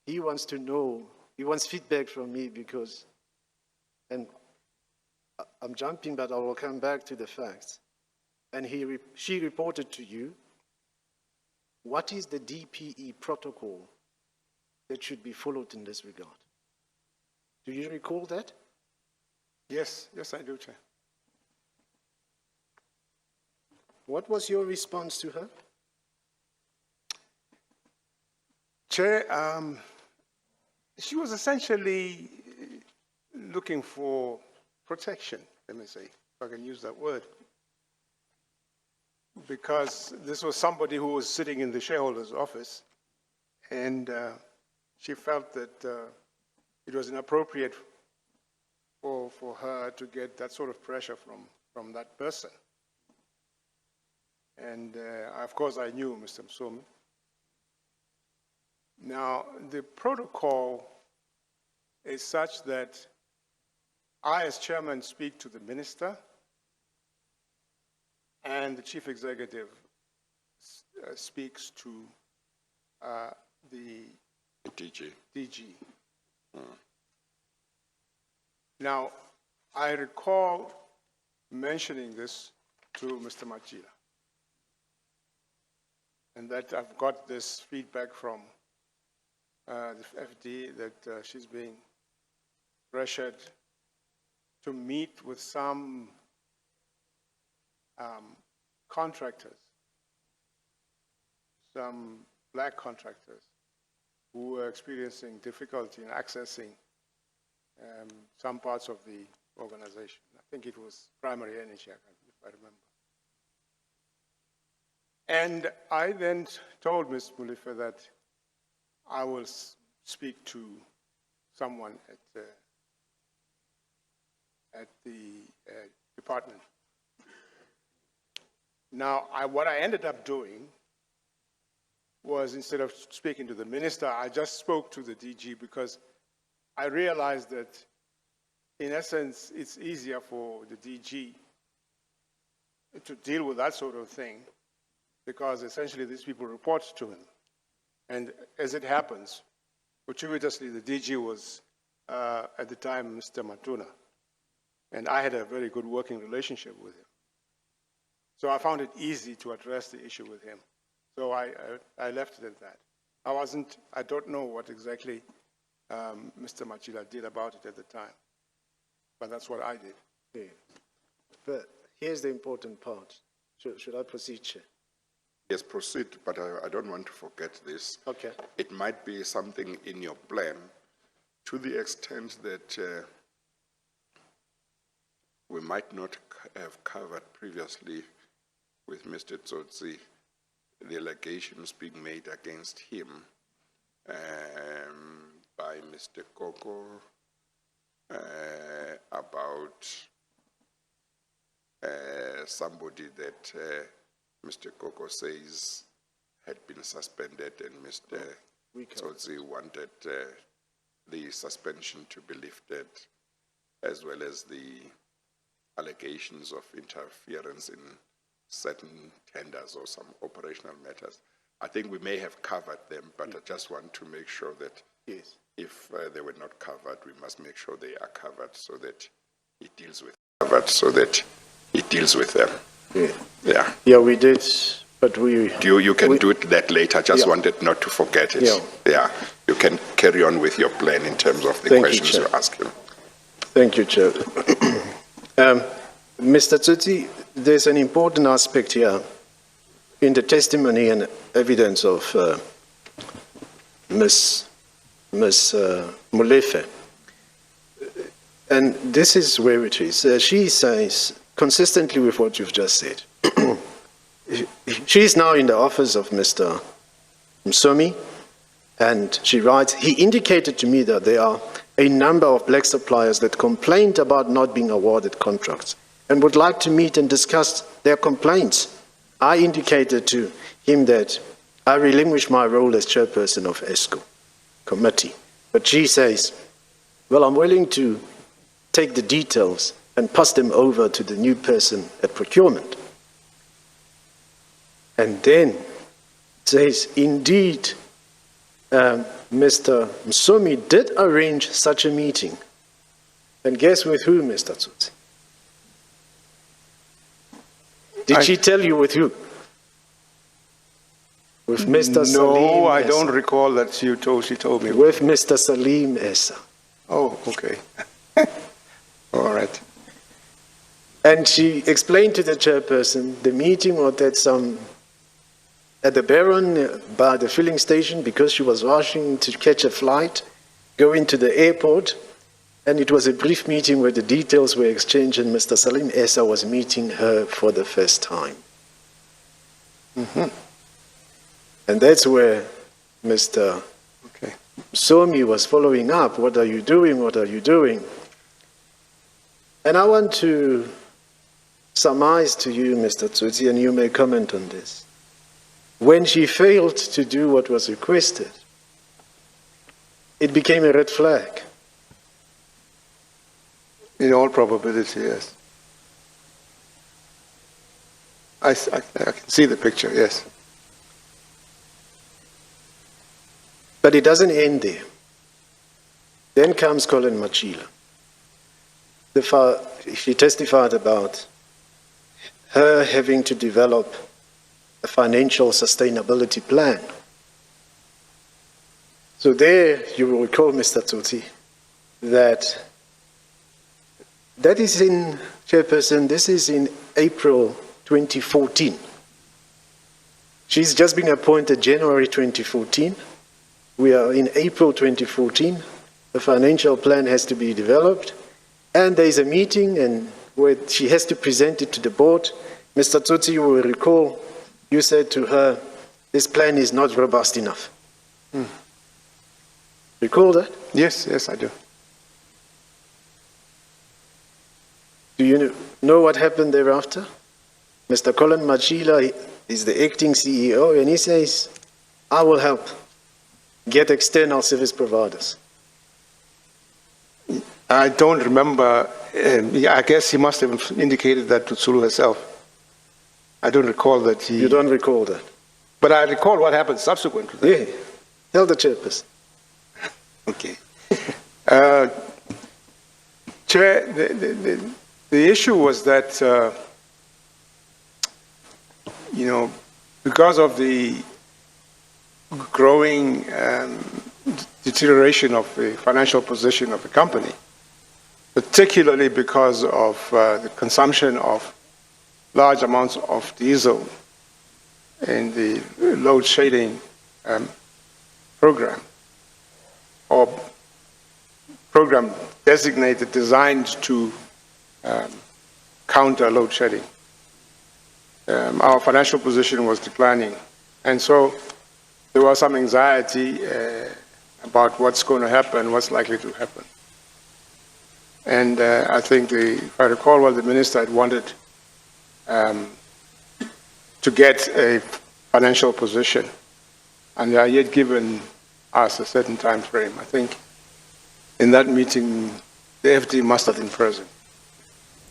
He wants to know, he wants feedback from me because, and I'm jumping, but I will come back to the facts. And she reported to you, what is the DPE protocol that should be followed in this regard? Do you recall that? Yes, yes I do, Chair. What was your response to her? Chair, she was essentially looking for protection, let me say, if I can use that word. Because this was somebody who was sitting in the shareholder's office, and she felt that it was inappropriate for her to get that sort of pressure from that person. And of course I knew Mr. Msomi. Now, the protocol is such that I, as chairman, speak to the minister and the chief executive speaks to the DG. DG. Now, I recall mentioning this to Mr. Machila, and that I've got this feedback from the FD that she's being pressured to meet with some contractors, some black contractors who were experiencing difficulty in accessing some parts of the organization. I think it was primary energy, if I remember. And I then told Ms. Mulife that I will speak to someone at the department. Now, what I ended up doing was, instead of speaking to the minister, I just spoke to the DG, because I realized that, in essence, it's easier for the DG to deal with that sort of thing, because essentially these people report to him. And as it happens, fortuitously, the DG was, at the time, Mr. Matuna, and I had a very good working relationship with him. So I found it easy to address the issue with him. So I left it at that. I don't know what exactly Mr. Machila did about it at the time, but that's what I did. Yeah. But here's the important part. Should I proceed, Chair? Yes, proceed, but I don't want to forget this. Okay. It might be something in your plan, to the extent that we might not have covered previously with Mr. Tsotsi the allegations being made against him by Mr. Koko about somebody that Mr. Koko says had been suspended, and Mr. Tsotsi wanted the suspension to be lifted, as well as the allegations of interference in certain tenders or some operational matters. I think we may have covered them, but I just want to make sure that Yes. if they were not covered, we must make sure they are covered, so that it deals with them. Yeah. Yeah. Yeah, we did, but You can do it that later. I just wanted not to forget it. Yeah. You can carry on with your plan in terms of the Thank you, questions Chair. you ask him. Thank you, Chair. Mr. Tsotsi, there's an important aspect here in the testimony and evidence of Ms. Mulefe. And this is where it is. She says, consistently with what you've just said, she is now in the office of Mr. Msomi, and she writes, he indicated to me that there are a number of black suppliers that complained about not being awarded contracts and would like to meet and discuss their complaints. I indicated to him that I relinquished my role as chairperson of Eskom committee. But she says, well, I'm willing to take the details and pass them over to the new person at procurement. And then says, indeed, Mr. Msomi did arrange such a meeting. And guess with who, Mr. Tsotsi? Did she tell you with who? With Mr. Salim? No, I Essa. don't recall that she told me. With Mr. Salim Essa. Oh, okay. All right. And she explained to the chairperson the meeting was at the Baron by the filling station, because she was rushing to catch a flight, go into the airport, and it was a brief meeting where the details were exchanged, and Mr. Salim Essa was meeting her for the first time. Mm-hmm. And that's where Mr. Okay. Somi was following up. What are you doing? What are you doing? And I want to surmise to you, Mr. Tsotsi, and you may comment on this. When she failed to do what was requested, it became a red flag. In all probability, yes. I can see the picture, yes. But it doesn't end there. Then comes Colin Machila. She testified about her having to develop a financial sustainability plan. So there, you will recall, Mr. Tsotsi, that is in, Chairperson, this is in April 2014. She's just been appointed January 2014. We are in April 2014. The financial plan has to be developed, and there is a meeting and where she has to present it to the board. Mr. Tsotsi, you will recall, you said to her, this plan is not robust enough. Recall that? Yes, yes, I do. Do you know what happened thereafter? Mr. Colin Machila is the acting CEO, and he says, I will help get external service providers. I don't remember. I guess he must have indicated that to Zulu herself. I don't recall that he... You don't recall that? But I recall what happened subsequent to that. Yeah. Tell the chairperson. Okay. Chair, the issue was that, you know, because of the growing deterioration of the financial position of the company, particularly because of the consumption of large amounts of diesel in the load shedding program, or program designated, designed to counter load shedding. Our financial position was declining, and so there was some anxiety about what's going to happen, what's likely to happen. And I think, if I recall well, the minister had wanted to get a financial position, and they had given us a certain time frame. I think in that meeting, the FD must have been present.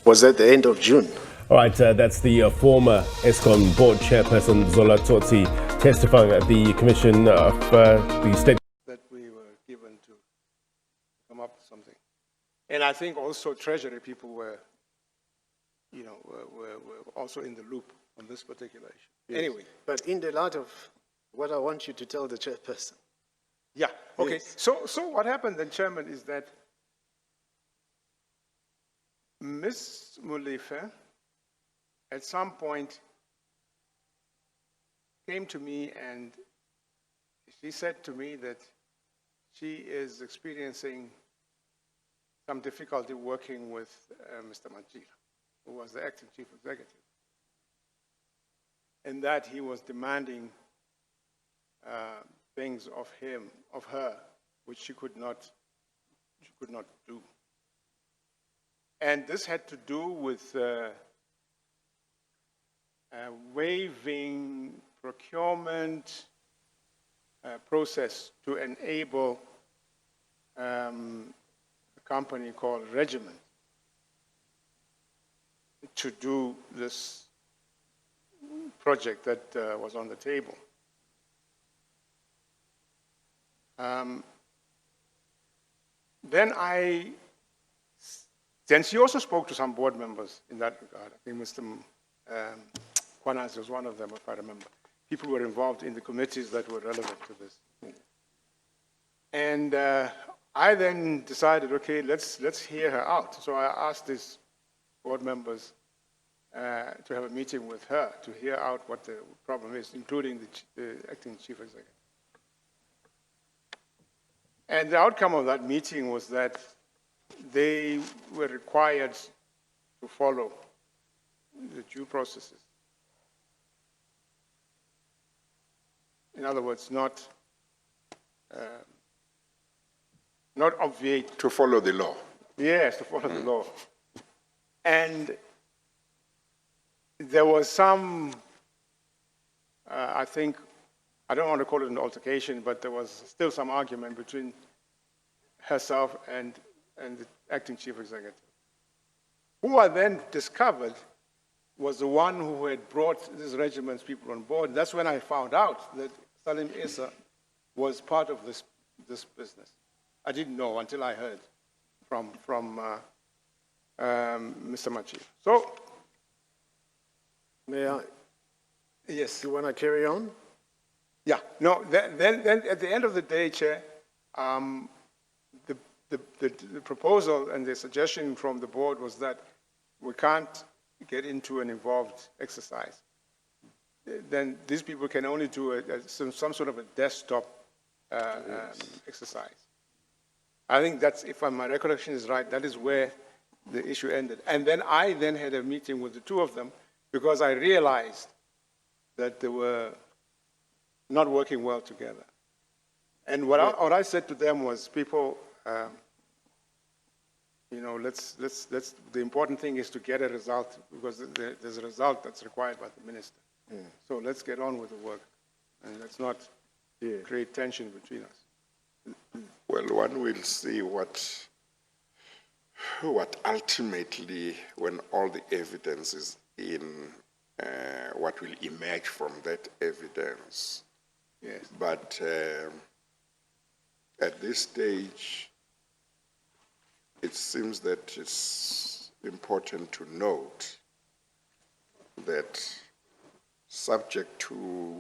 Was that the end of June? All right, that's the former Eskom board chairperson, Zola Tsotsi, testifying at the Commission of the State. That we were given to come up with something. And I think also Treasury people were, you know, were also in the loop on this particular issue. Yes. Anyway. But in the light of what I want you to tell the chairperson. Yeah, okay. Yes. So what happened then, Chairman, is that Ms. Molefe at some point came to me and she said to me that she is experiencing some difficulty working with Mr. Machila, who was the acting chief executive, and that he was demanding things of her, which she could not do. And this had to do with waiving procurement process to enable a company called Regiment to do this project that was on the table. Then she also spoke to some board members in that regard. I think Mr. Kwanas was one of them, if I remember. People who were involved in the committees that were relevant to this. And I then decided, okay, let's hear her out. So I asked these board members to have a meeting with her to hear out what the problem is, including the acting chief executive. And the outcome of that meeting was that they were required to follow the due processes. In other words, not obviate. To follow the law. Yes, to follow the law. And there was some, I think, I don't want to call it an altercation, but there was still some argument between herself and the acting chief executive, who I then discovered was the one who had brought this regiment's people on board. That's when I found out that Salim Issa was part of this business. I didn't know until I heard from Mr. Machi. So, May I, yes. you want to carry on? Yeah, no, then at the end of the day, Chair, the proposal and the suggestion from the board was that we can't get into an involved exercise. Then these people can only do some sort of a desktop exercise. I think that's, if my recollection is right, that is where the issue ended. And then I then had a meeting with the two of them because I realized that they were not working well together. And what I said to them was, people, you know, the important thing is to get a result, because there's a result that's required by the minister. So let's get on with the work, and let's not create tension between us. Well, one will see what ultimately, when all the evidence is in, what will emerge from that evidence. Yes. But at this stage, it seems that it's important to note that, subject to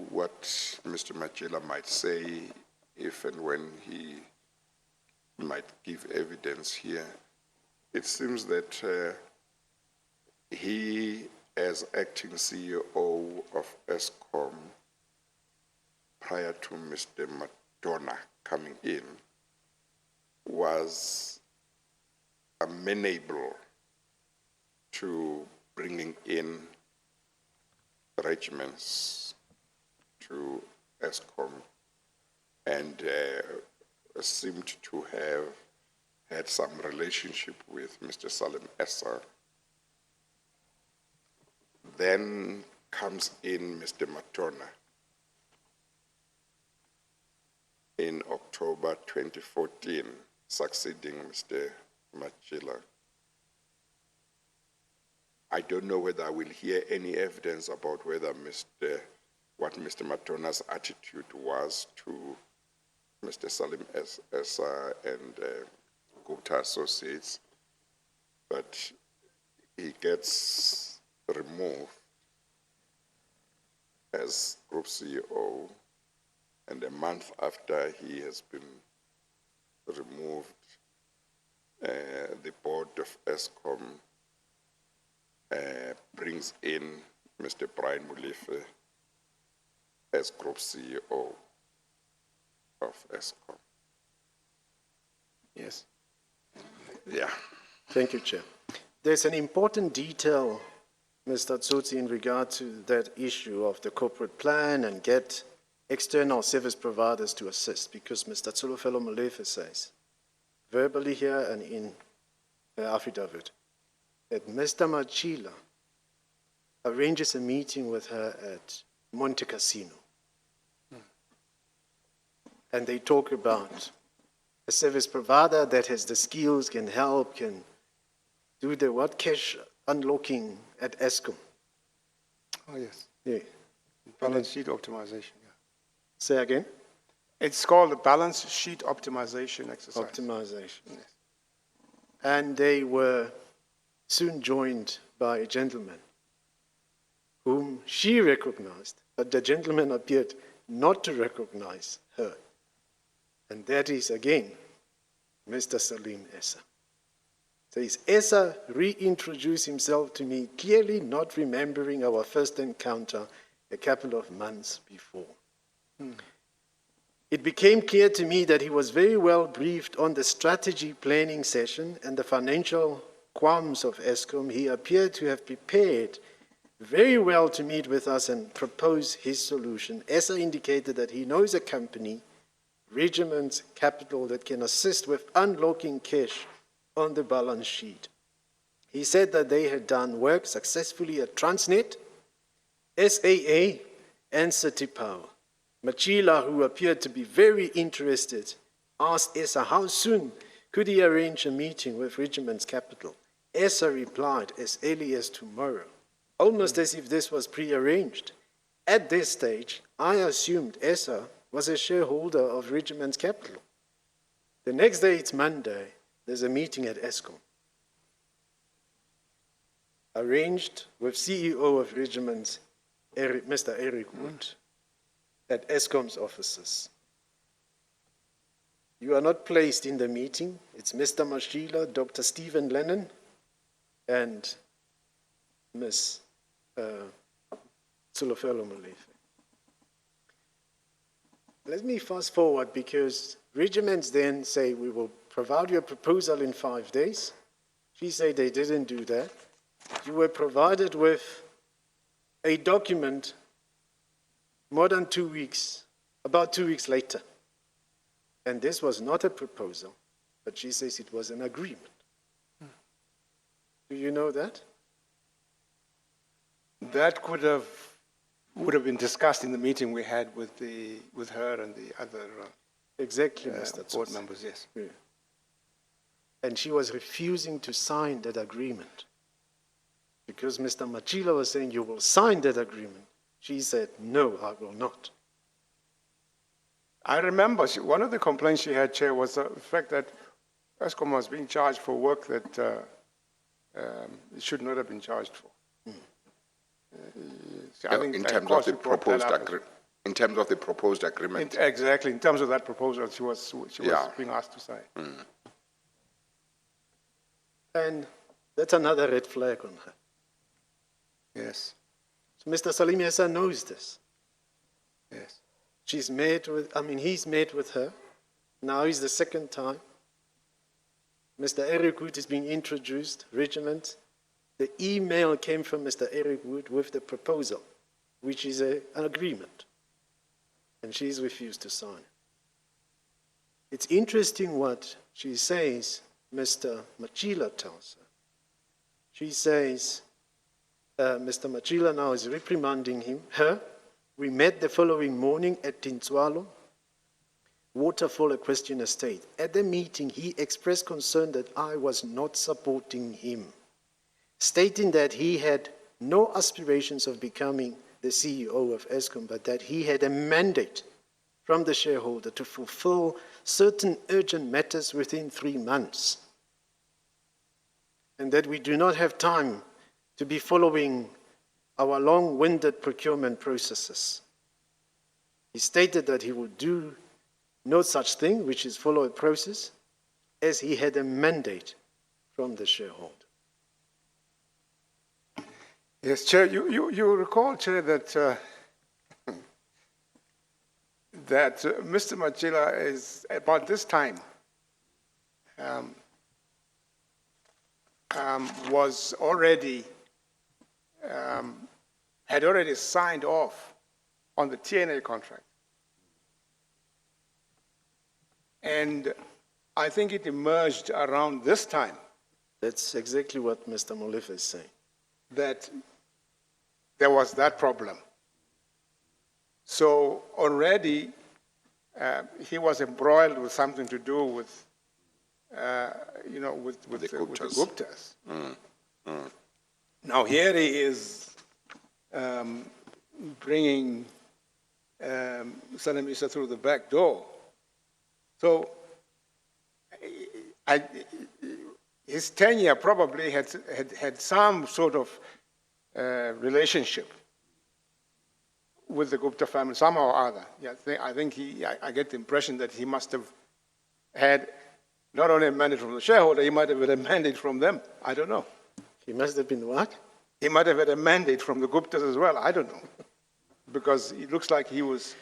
what Mr. Machela might say, if and when he might give evidence here, it seems that he, as acting CEO of Eskom, prior to Mr. Madonna coming in, was amenable to bringing in regiments to Eskom, and seemed to have had some relationship with Mr. Salim Essa. Then comes in Mr. Matona in October 2014, succeeding Mr. Machila. I don't know whether I will hear any evidence about whether what Mr. Matona's attitude was to Mr. Salim Essa and Gupta Associates, but he gets removed as Group CEO, and a month after he has been removed, the board of Eskom brings in Mr. Brian Molefe as Group CEO of Eskom. Yes. Yeah. Thank you, Chair. There's an important detail, Mr. Tsotsi, in regard to that issue of the corporate plan and get external service providers to assist, because Mr. Tsolofelo Molefe says, verbally here and in the affidavit, that Mr. Machila arranges a meeting with her at Monte Cassino. And they talk about a service provider that has the skills, can help, can do the cash unlocking at Eskom. Oh, yes. Yeah. Balance sheet optimization, yeah. Say again? It's called the balance sheet optimization exercise. Optimization. Yes. And they were soon joined by a gentleman whom she recognized, but the gentleman appeared not to recognize her. And that is, again, Mr. Salim Essa. Says, Essa reintroduced himself to me, clearly not remembering our first encounter a couple of months before. It became clear to me that he was very well briefed on the strategy planning session and the financial qualms of Eskom. He appeared to have prepared very well to meet with us and propose his solution. Essa indicated that he knows a company, Regiment Capital, that can assist with unlocking cash on the balance sheet. He said that they had done work successfully at Transnet, SAA, and City Power. Machila, who appeared to be very interested, asked Essa how soon could he arrange a meeting with Regiment's Capital. Essa replied, as early as tomorrow. almost as if this was prearranged. At this stage, I assumed ESA was a shareholder of Regiment's capital. The next day, it's Monday, there's a meeting at Eskom, arranged with CEO of Regiment's, Mr. Eric Wood, at Eskom's offices. You are not placed in the meeting. It's Mr. Mashila, Dr. Stephen Lennon, and Ms. Tsulofelo Molefe. Let me fast forward because regiments then say, we will provide you a proposal in 5 days. She said they didn't do that. You were provided with a document more than 2 weeks, about 2 weeks later. And this was not a proposal, but she says it was an agreement. Do you know that? That would have been discussed in the meeting we had with her and the other Exactly, Mr. board Tsotsi. members, yes. Yeah. And she was refusing to sign that agreement. Because Mr. Machila was saying, you will sign that agreement. She said, no, I will not. I remember one of the complaints she had, Chair, was the fact that Eskom was being charged for work that it should not have been charged for. I think, in of terms course, of the we brought that proposed up. agreement. In terms of the proposed agreement. Exactly, in terms of that proposal, she was Yeah. being asked to sign. And that's another red flag on her. Yes, So Mr. Salim Essa knows this. yes. He's met with her. Now is the second time. Mr. Eric Wood is being introduced, Regiment. The email came from Mr. Eric Wood with the proposal, which is an agreement. And she's refused to sign. It's interesting what she says, Mr. Machila tells her. She says, Mr. Machila now is reprimanding her. We met the following morning at Tintswalo, Waterfall Equestrian Estate. At the meeting, he expressed concern that I was not supporting him, stating that he had no aspirations of becoming the CEO of Eskom, but that he had a mandate from the shareholder to fulfill certain urgent matters within 3 months, and that we do not have time to be following our long-winded procurement processes. He stated that he would do no such thing, which is follow a process, as he had a mandate from the shareholder. Yes, Chair, you recall, Chair, that Mr. Machila is, about this time, was already, had already signed off on the TNA contract. And I think it emerged around this time That's exactly what Mr. Molefe is saying. that there was that problem. So already he was embroiled with something to do with, with the Guptas. Now here he is bringing Salim Issa through the back door. So his tenure probably had some sort of relationship with the Gupta family, somehow or other. Yeah, I think I get the impression that he must have had not only a mandate from the shareholder, he might have had a mandate from them. I don't know. He must have been what? He might have had a mandate from the Guptas as well. I don't know. Because it looks like he was,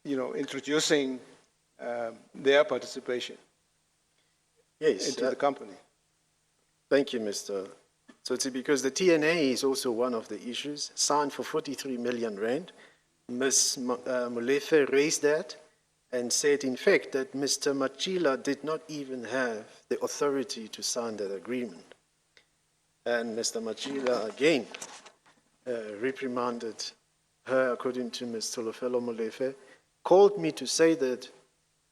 introducing their participation into the company. Thank you, Mr. Tsotsi, because the TNA is also one of the issues, signed for 43 million rand. Ms. Molefe raised that and said, in fact, that Mr. Machila did not even have the authority to sign that agreement. And Mr. Machila, again, reprimanded her, according to Ms. Tsolofelo Molefe, called me to say that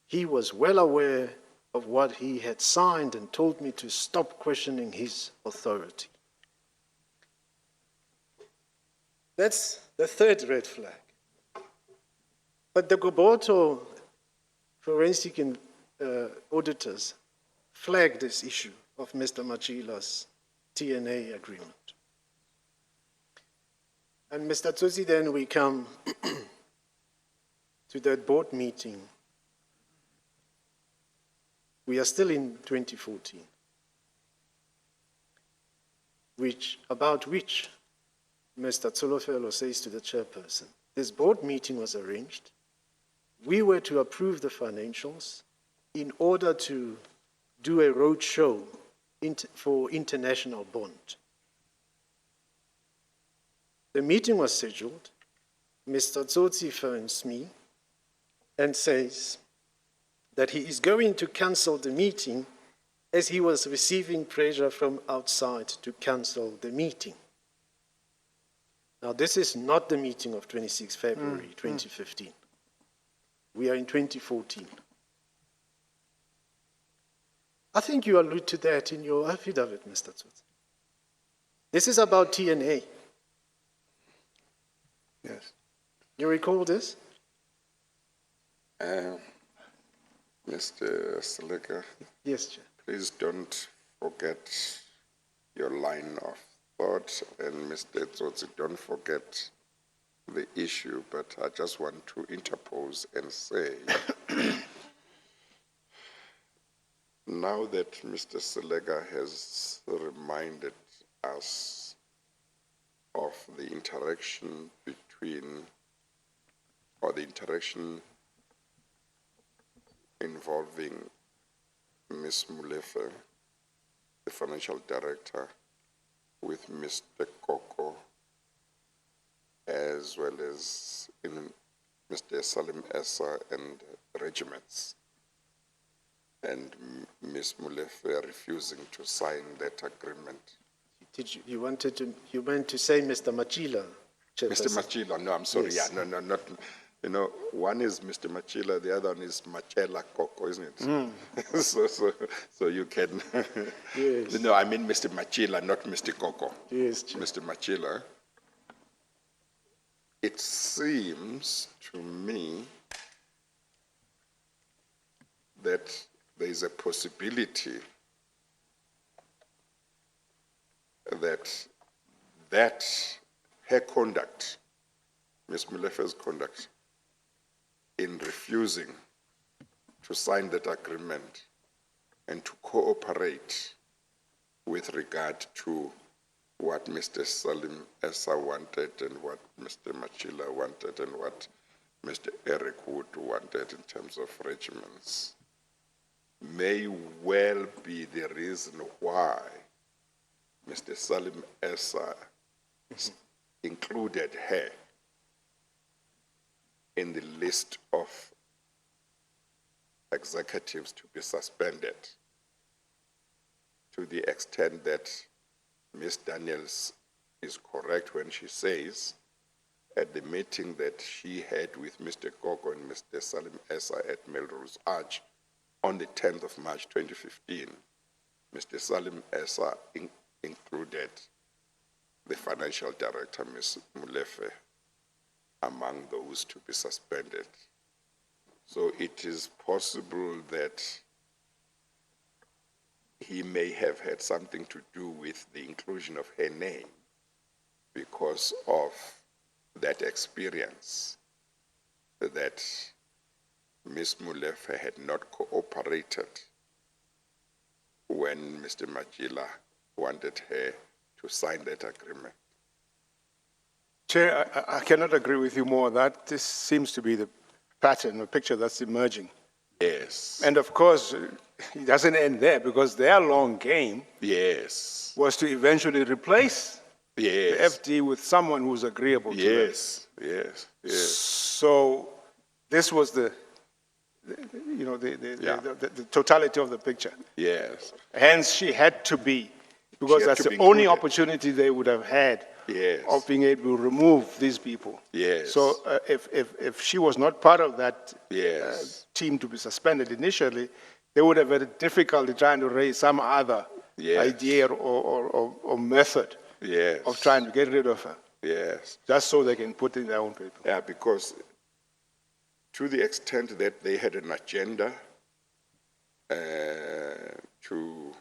he was well aware of what he had signed and told me to stop questioning his authority. That's the third red flag. But the Goboto forensic auditors flagged this issue of Mr. Machila's TNA agreement. And Mr. Tsotsi, then we come to that board meeting. We are still in 2014, about which Mr. Tsolofelo says to the chairperson, this board meeting was arranged. We were to approve the financials in order to do a road show for international bond. The meeting was scheduled. Mr. Tsotsi phones me and says that he is going to cancel the meeting as he was receiving pressure from outside to cancel the meeting. Now, this is not the meeting of 26 February 2015. We are in 2014. I think you allude to that in your affidavit, Mr. Tsotsi. This is about TNA. Yes. You recall this? Mr. Selega, Yes, Chair. please don't forget your line of thought, and Mr. Tsotsi, don't forget the issue, but I just want to interpose and say, now that Mr. Selega has reminded us of the interaction between, or the interaction involving Ms. Molefe, the financial director, with Mr. Koko, as well as in Mr. Salim Essa and regiments, and Ms. Molefe refusing to sign that agreement. You meant to say Mr. Machila, Mr. Chairperson. Machila, no, I'm sorry, Yes. yeah, no, not, you know, one is Mr. Machila, the other one is Machela Koko, isn't it? So you can, Yes. no, I mean Mr. Machila, not Mr. Koko. Yes, Chair. Mr. Machila, it seems to me that there is a possibility that her conduct, Ms. Molefe's conduct, in refusing to sign that agreement and to cooperate with regard to what Mr. Salim Essa wanted and what Mr. Machila wanted and what Mr. Eric Wood wanted in terms of regiments, may well be the reason why Mr. Salim Essa included her in the list of executives to be suspended, to the extent that Ms. Daniels is correct when she says at the meeting that she had with Mr. Koko and Mr. Salim Essa at Melrose Arch on the 10th of March 2015, Mr. Salim Essa included the financial director, Ms. Molefe, among those to be suspended. So it is possible that he may have had something to do with the inclusion of her name because of that experience that Ms. Molefe had not cooperated when Mr. Machila wanted her to sign that agreement. Chair, I cannot agree with you more. That this seems to be the pattern, the picture that's emerging. Yes. And of course, it doesn't end there because their long game Yes. was to eventually replace the Yes. FD with someone who's agreeable to them. Yes. Yes. Yes. So this was the totality of the picture. Yes. Hence, she had to be, because had that's to the be only included. opportunity they would have had Yes. of being able to remove these people. Yes. So if she was not part of that Yes. team to be suspended initially, they would have had a difficulty trying to raise some other Yes. idea or method Yes. of trying to get rid of her. Yes. just so they can put in their own paper. Yeah, because to the extent that they had an agenda to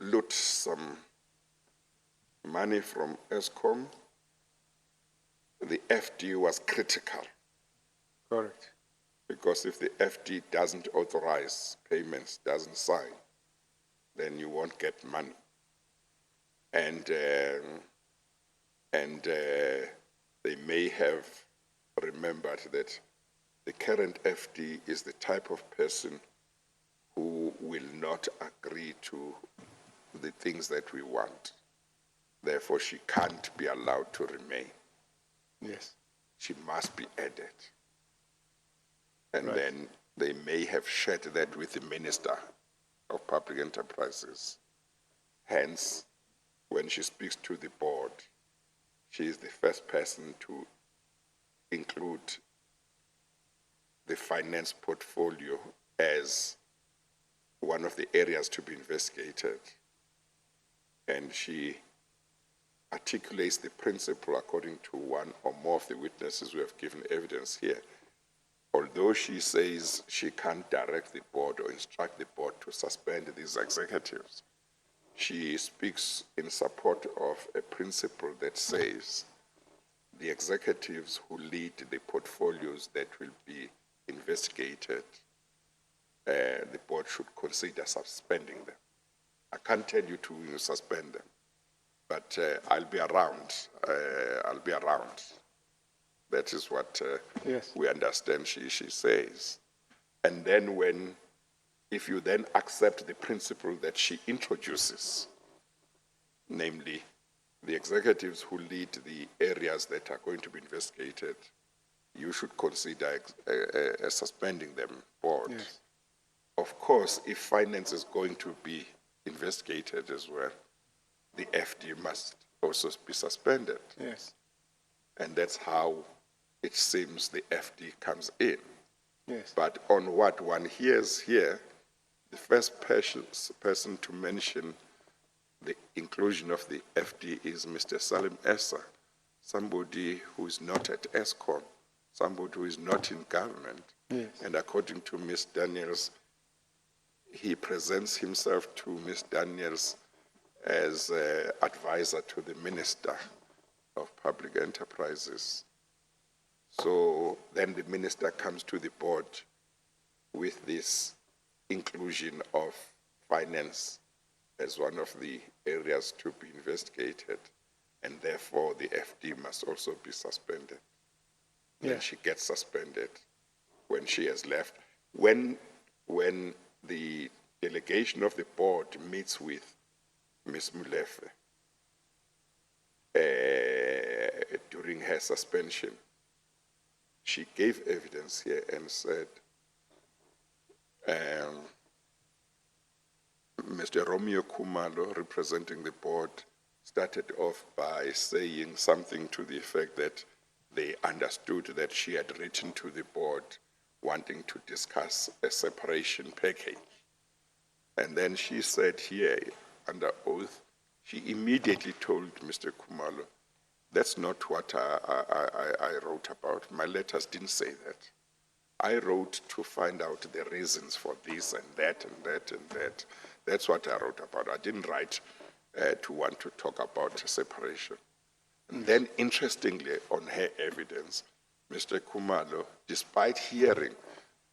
loot some money from Eskom, the FD was critical. Correct. Because if the FD doesn't authorize payments, doesn't sign, then you won't get money. And they may have remembered that the current FD is the type of person who will not agree to the things that we want. Therefore, she can't be allowed to remain. Yes. She must be added. And Right. then they may have shared that with the Minister of Public Enterprises. Hence, when she speaks to the board, she is the first person to include the finance portfolio as one of the areas to be investigated. And she articulates the principle according to one or more of the witnesses who have given evidence here. Although she says she can't direct the board or instruct the board to suspend these executives, she speaks in support of a principle that says the executives who lead the portfolios that will be investigated, the board should consider suspending them. I can't tell you to suspend them, but I'll be around. I'll be around. That is what Yes. we understand she says. And then if you then accept the principle that she introduces, namely the executives who lead the areas that are going to be investigated, you should consider suspending them, board. Yes. Of course, if finance is going to be investigated as well, the FD must also be suspended. Yes. And that's how it seems the FD comes in. Yes. But on what one hears here, the first person to mention the inclusion of the FD is Mr. Salim Essa, somebody who is not at Eskom, somebody who is not in government. Yes. And according to Ms. Daniels, he presents himself to Ms. Daniels as advisor to the Minister of Public Enterprises. So then the minister comes to the board with this inclusion of finance as one of the areas to be investigated, and therefore the FD must also be suspended. Then she gets suspended when she has left. When the delegation of the board meets with Ms. Molefe during her suspension, she gave evidence here and said, Mr. Romeo Khumalo, representing the board, started off by saying something to the effect that they understood that she had written to the board wanting to discuss a separation package. And then she said here, under oath, she immediately told Mr. Khumalo, that's not what I wrote about. My letters didn't say that. I wrote to find out the reasons for this and that and that and that. That's what I wrote about. I didn't write to want to talk about separation. And then, interestingly, on her evidence, Mr. Khumalo, despite hearing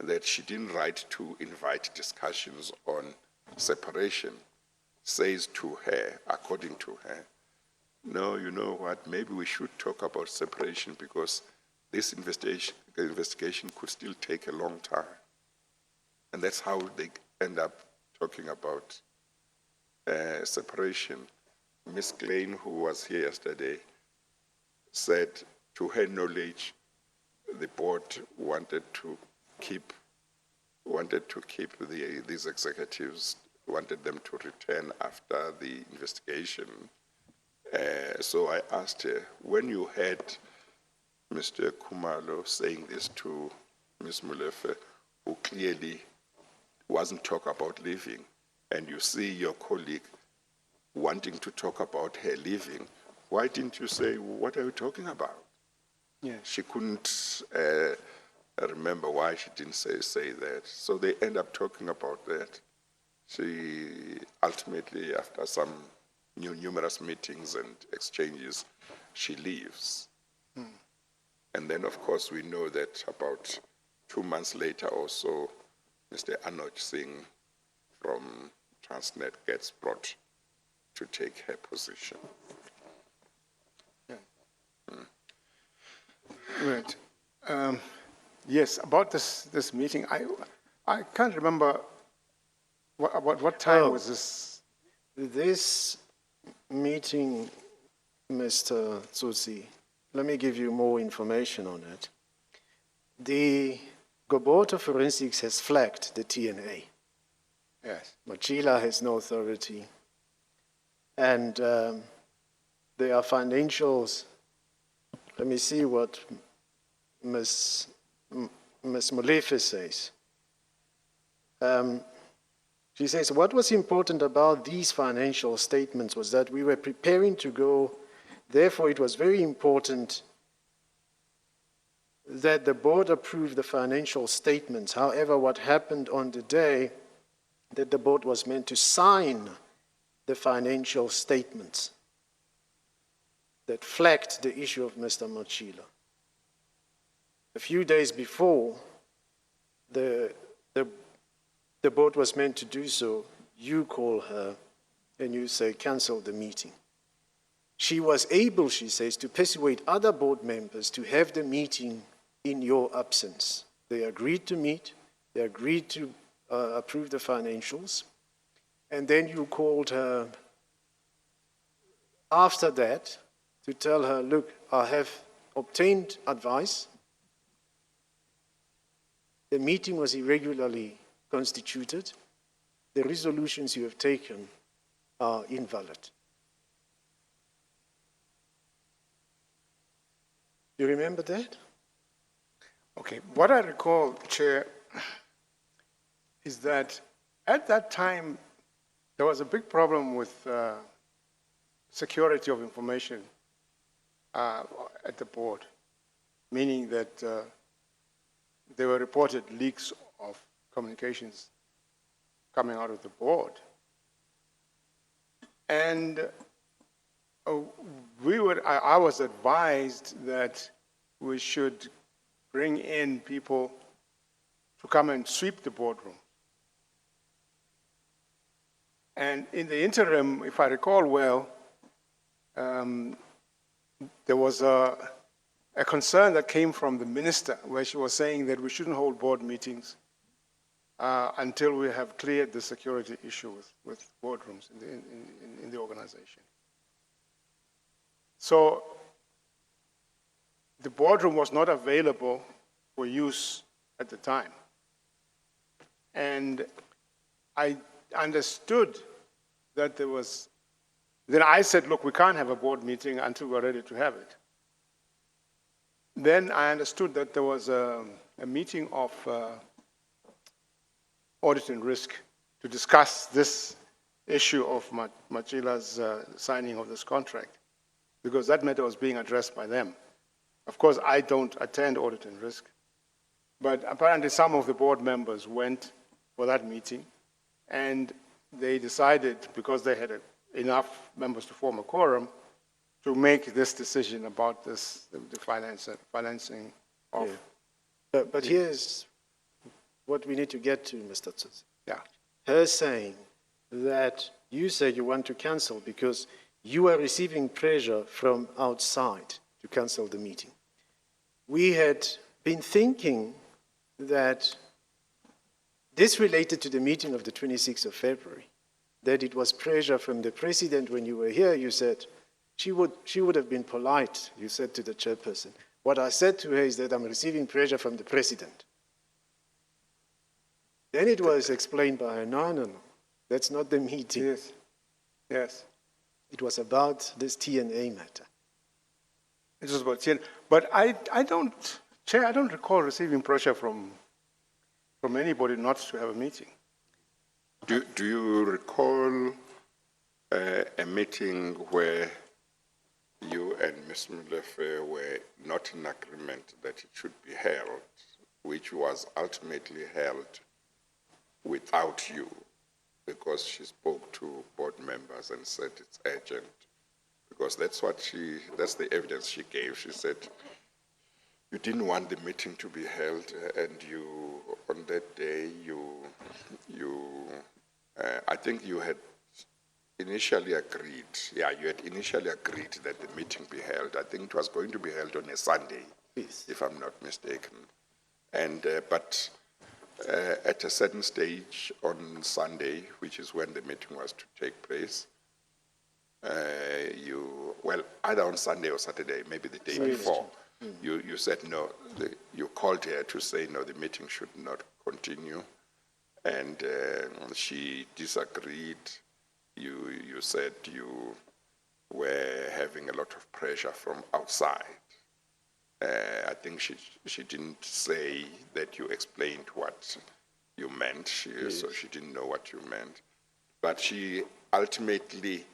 that she didn't write to invite discussions on separation, says to her, according to her, no, you know what, maybe we should talk about separation because this investigation could still take a long time. And that's how they end up talking about separation. Ms. Klein, who was here yesterday, said to her knowledge, the board wanted to keep these executives, wanted them to return after the investigation. So I asked her, when you heard Mr. Khumalo saying this to Ms. Molefe, who clearly wasn't talking about leaving, and you see your colleague wanting to talk about her leaving, why didn't you say, what are you talking about? Yeah. She couldn't remember why she didn't say that. So they end up talking about that. She ultimately, after some numerous meetings and exchanges, she leaves. And then, of course, we know that about 2 months later or so, Mr. Anuj Singh from Transnet gets brought to take her position. Right. Yes, about this meeting, I can't remember what time was this? This meeting, Mr. Tsotsi, let me give you more information on it. The Board of Forensics has flagged the TNA. Yes. Machila has no authority. And there are financials. Let me see what Ms. Molefe says. She says, what was important about these financial statements was that we were preparing to go, therefore it was very important that the board approved the financial statements. However, what happened on the day that the board was meant to sign the financial statements that flagged the issue of Mr. Machila. A few days before the board was meant to do so, you call her and you say, cancel the meeting. She was able, she says, to persuade other board members to have the meeting in your absence. They agreed to meet, they agreed to approve the financials, and then you called her after that to tell her, look, I have obtained advice. The meeting was irregularly constituted. The resolutions you have taken are invalid. You remember that? Okay, what I recall, Chair, is that at that time, there was a big problem with security of information at the board, meaning that there were reported leaks of communications coming out of the board. And I was advised that we should bring in people to come and sweep the boardroom. And in the interim, if I recall well, there was a concern that came from the minister where she was saying that we shouldn't hold board meetings until we have cleared the security issue with boardrooms in the organization. So the boardroom was not available for use at the time. And I understood that there was, then I said, look, we can't have a board meeting until we're ready to have it. Then I understood that there was a meeting of audit and risk to discuss this issue of Machila's signing of this contract, because that matter was being addressed by them. Of course, I don't attend audit and risk, but apparently some of the board members went for that meeting, and they decided, because they had enough members to form a quorum, to make this decision about this, the financing of. Yeah. But here's what we need to get to, Mr. Tsotsi. Yeah. Her saying that you said you want to cancel because you are receiving pressure from outside to cancel the meeting. We had been thinking that this related to the meeting of the 26th of February, that it was pressure from the President. When you were here, you said, she would have been polite, you said to the chairperson. What I said to her is that I'm receiving pressure from the President. Then it was explained by her, no, that's not the meeting. Yes, yes. It was about this TNA matter. It was about TNA, but I don't, Chair, I don't recall receiving pressure from anybody not to have a meeting. Do you recall a meeting where you and Ms. Molefe were not in agreement that it should be held, which was ultimately held without you, because she spoke to board members and said it's urgent. Because that's the evidence she gave. She said you didn't want the meeting to be held, and you, on that day, I think you had initially agreed, you had initially agreed that the meeting be held. I think it was going to be held on a Sunday, Yes. if I'm not mistaken. And, but at a certain stage on Sunday, which is when the meeting was to take place, well, either on Sunday or Saturday, maybe the day before, you said no, you called her to say no, the meeting should not continue. And she disagreed. You said you were having a lot of pressure from outside. I think she didn't say that you explained what you meant, so she didn't know what you meant. But she ultimately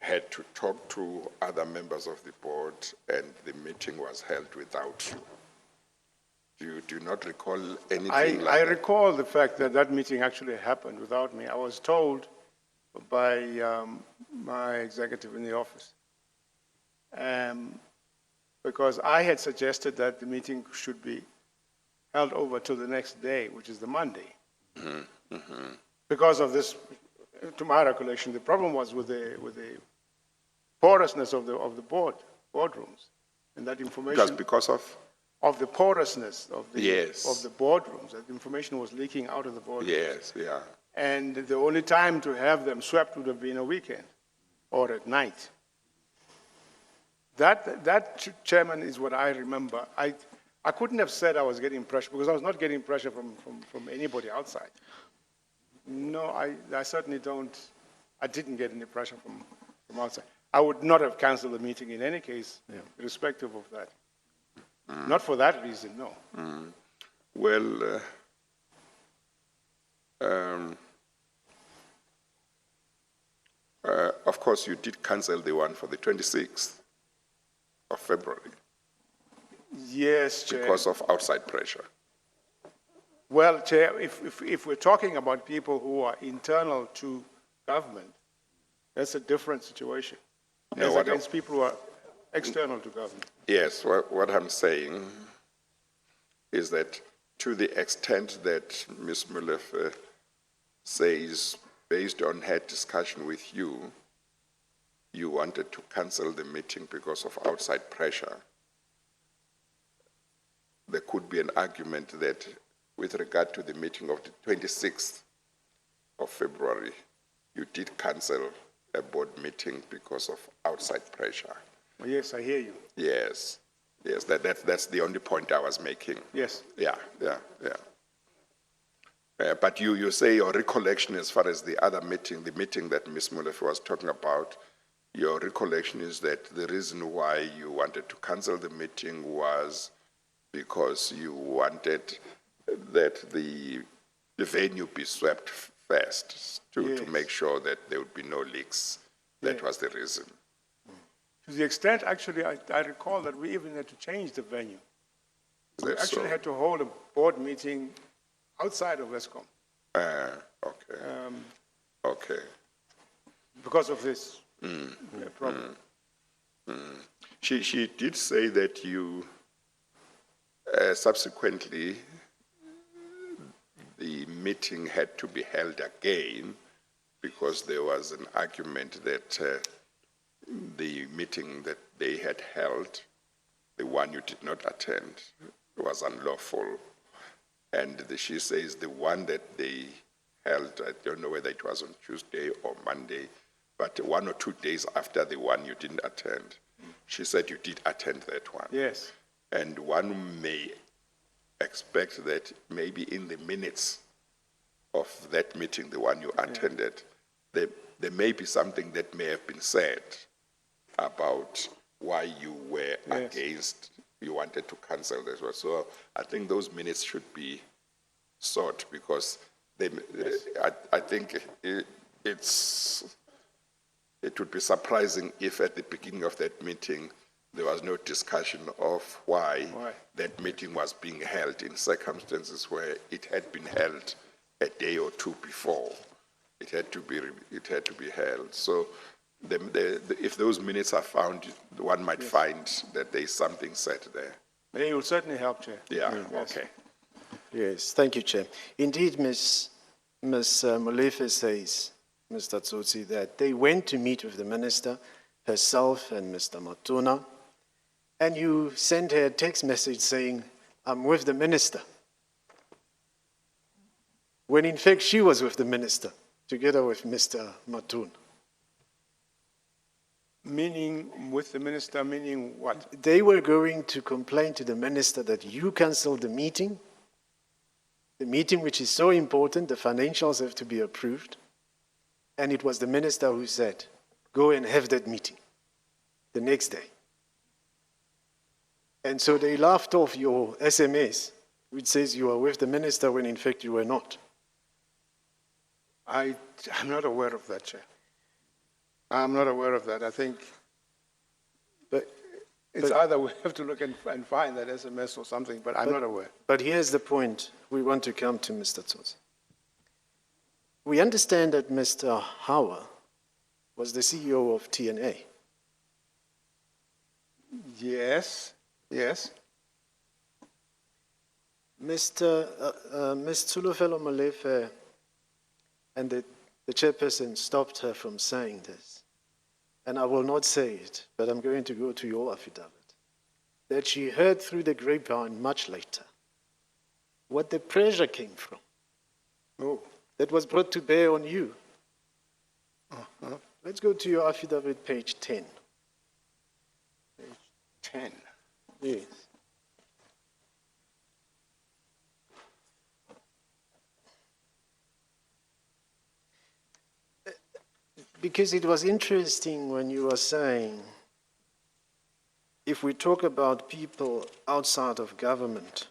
had to talk to other members of the board, and the meeting was held without you. You do not recall anything like that? I recall the fact that that meeting actually happened without me. I was told by my executive in the office, because I had suggested that the meeting should be held over till the next day, which is the Monday. Because of this, to my recollection, the problem was with the porousness of the boardrooms, and that information. Because of the porousness of the Yes. of the boardrooms, that information was leaking out of the boardrooms. Yes, yeah. And the only time to have them swept would have been a weekend or at night. That, Chairman, is what I remember. I couldn't have said I was getting pressure, because I was not getting pressure from anybody outside. No, I certainly I didn't get any pressure from outside. I would not have canceled the meeting in any case, irrespective of that. Not for that reason, no. Well, of course, you did cancel the one for the 26th of February Yes, Chair. because of outside pressure. Well, Chair, if we're talking about people who are internal to government, that's a different situation. No, As what against people who are external to government. Yes, what I'm saying is that to the extent that Ms. Molefe says, based on her discussion with you, you wanted to cancel the meeting because of outside pressure, there could be an argument that with regard to the meeting of the 26th of February, you did cancel a board meeting because of outside pressure. Oh, yes, I hear you. Yes, that's the only point I was making. Yes. Yeah. But you say your recollection as far as the other meeting, the meeting that Ms. Molefe was talking about, your recollection is that the reason why you wanted to cancel the meeting was because you wanted that the venue be swept first to make sure that there would be no leaks. That was the reason. To the extent, actually, I recall that we even had to change the venue. We That's actually so. had to hold a board meeting outside of Eskom Okay. because of this problem. She did say that you subsequently the meeting had to be held again because there was an argument that the meeting that they had held, the one you did not attend, was unlawful. And she says the one that they held, I don't know whether it was on Tuesday or Monday, but 1 or 2 days after the one you didn't attend, she said you did attend that one. Yes. And one may expect that maybe in the minutes of that meeting, the one you attended, there may be something that may have been said about why you were against, you wanted to cancel this one. So I think those minutes should be sought because I think it's it would be surprising if at the beginning of that meeting, there was no discussion of why that meeting was being held in circumstances where it had been held a day or two before. It had to be held. So if those minutes are found, one might find that there is something said there. It will certainly help, Chair. Yeah, Yes. okay. Yes, thank you, Chair. Indeed, Ms. Molefe says, Mr. Tsotsi, that they went to meet with the minister, herself and Mr. Matuna, and you sent her a text message saying, I'm with the minister. When in fact she was with the minister, together with Mr. Matuna. Meaning with the minister, meaning what? They were going to complain to the minister that you cancelled the meeting which is so important, the financials have to be approved, and it was the minister who said, go and have that meeting the next day. And so they laughed off your SMS, which says you are with the minister when in fact you were not. I'm not aware of that, Chair. I'm not aware of that. I think it's either we have to look and find that SMS or something, but I'm not aware. But here's the point we want to come to, Mr. Tsotsi. We understand that Mr. Hauer was the CEO of TNA. Yes, yes. Ms. Tsulofelo Molefe and the chairperson stopped her from saying this. And I will not say it, but I'm going to go to your affidavit, that she heard through the grapevine much later what the pressure came from. Oh. That was brought to bear on you. Uh-huh. Let's go to your affidavit, page 10. Page 10. Yes. Because it was interesting when you were saying, if we talk about people outside of government,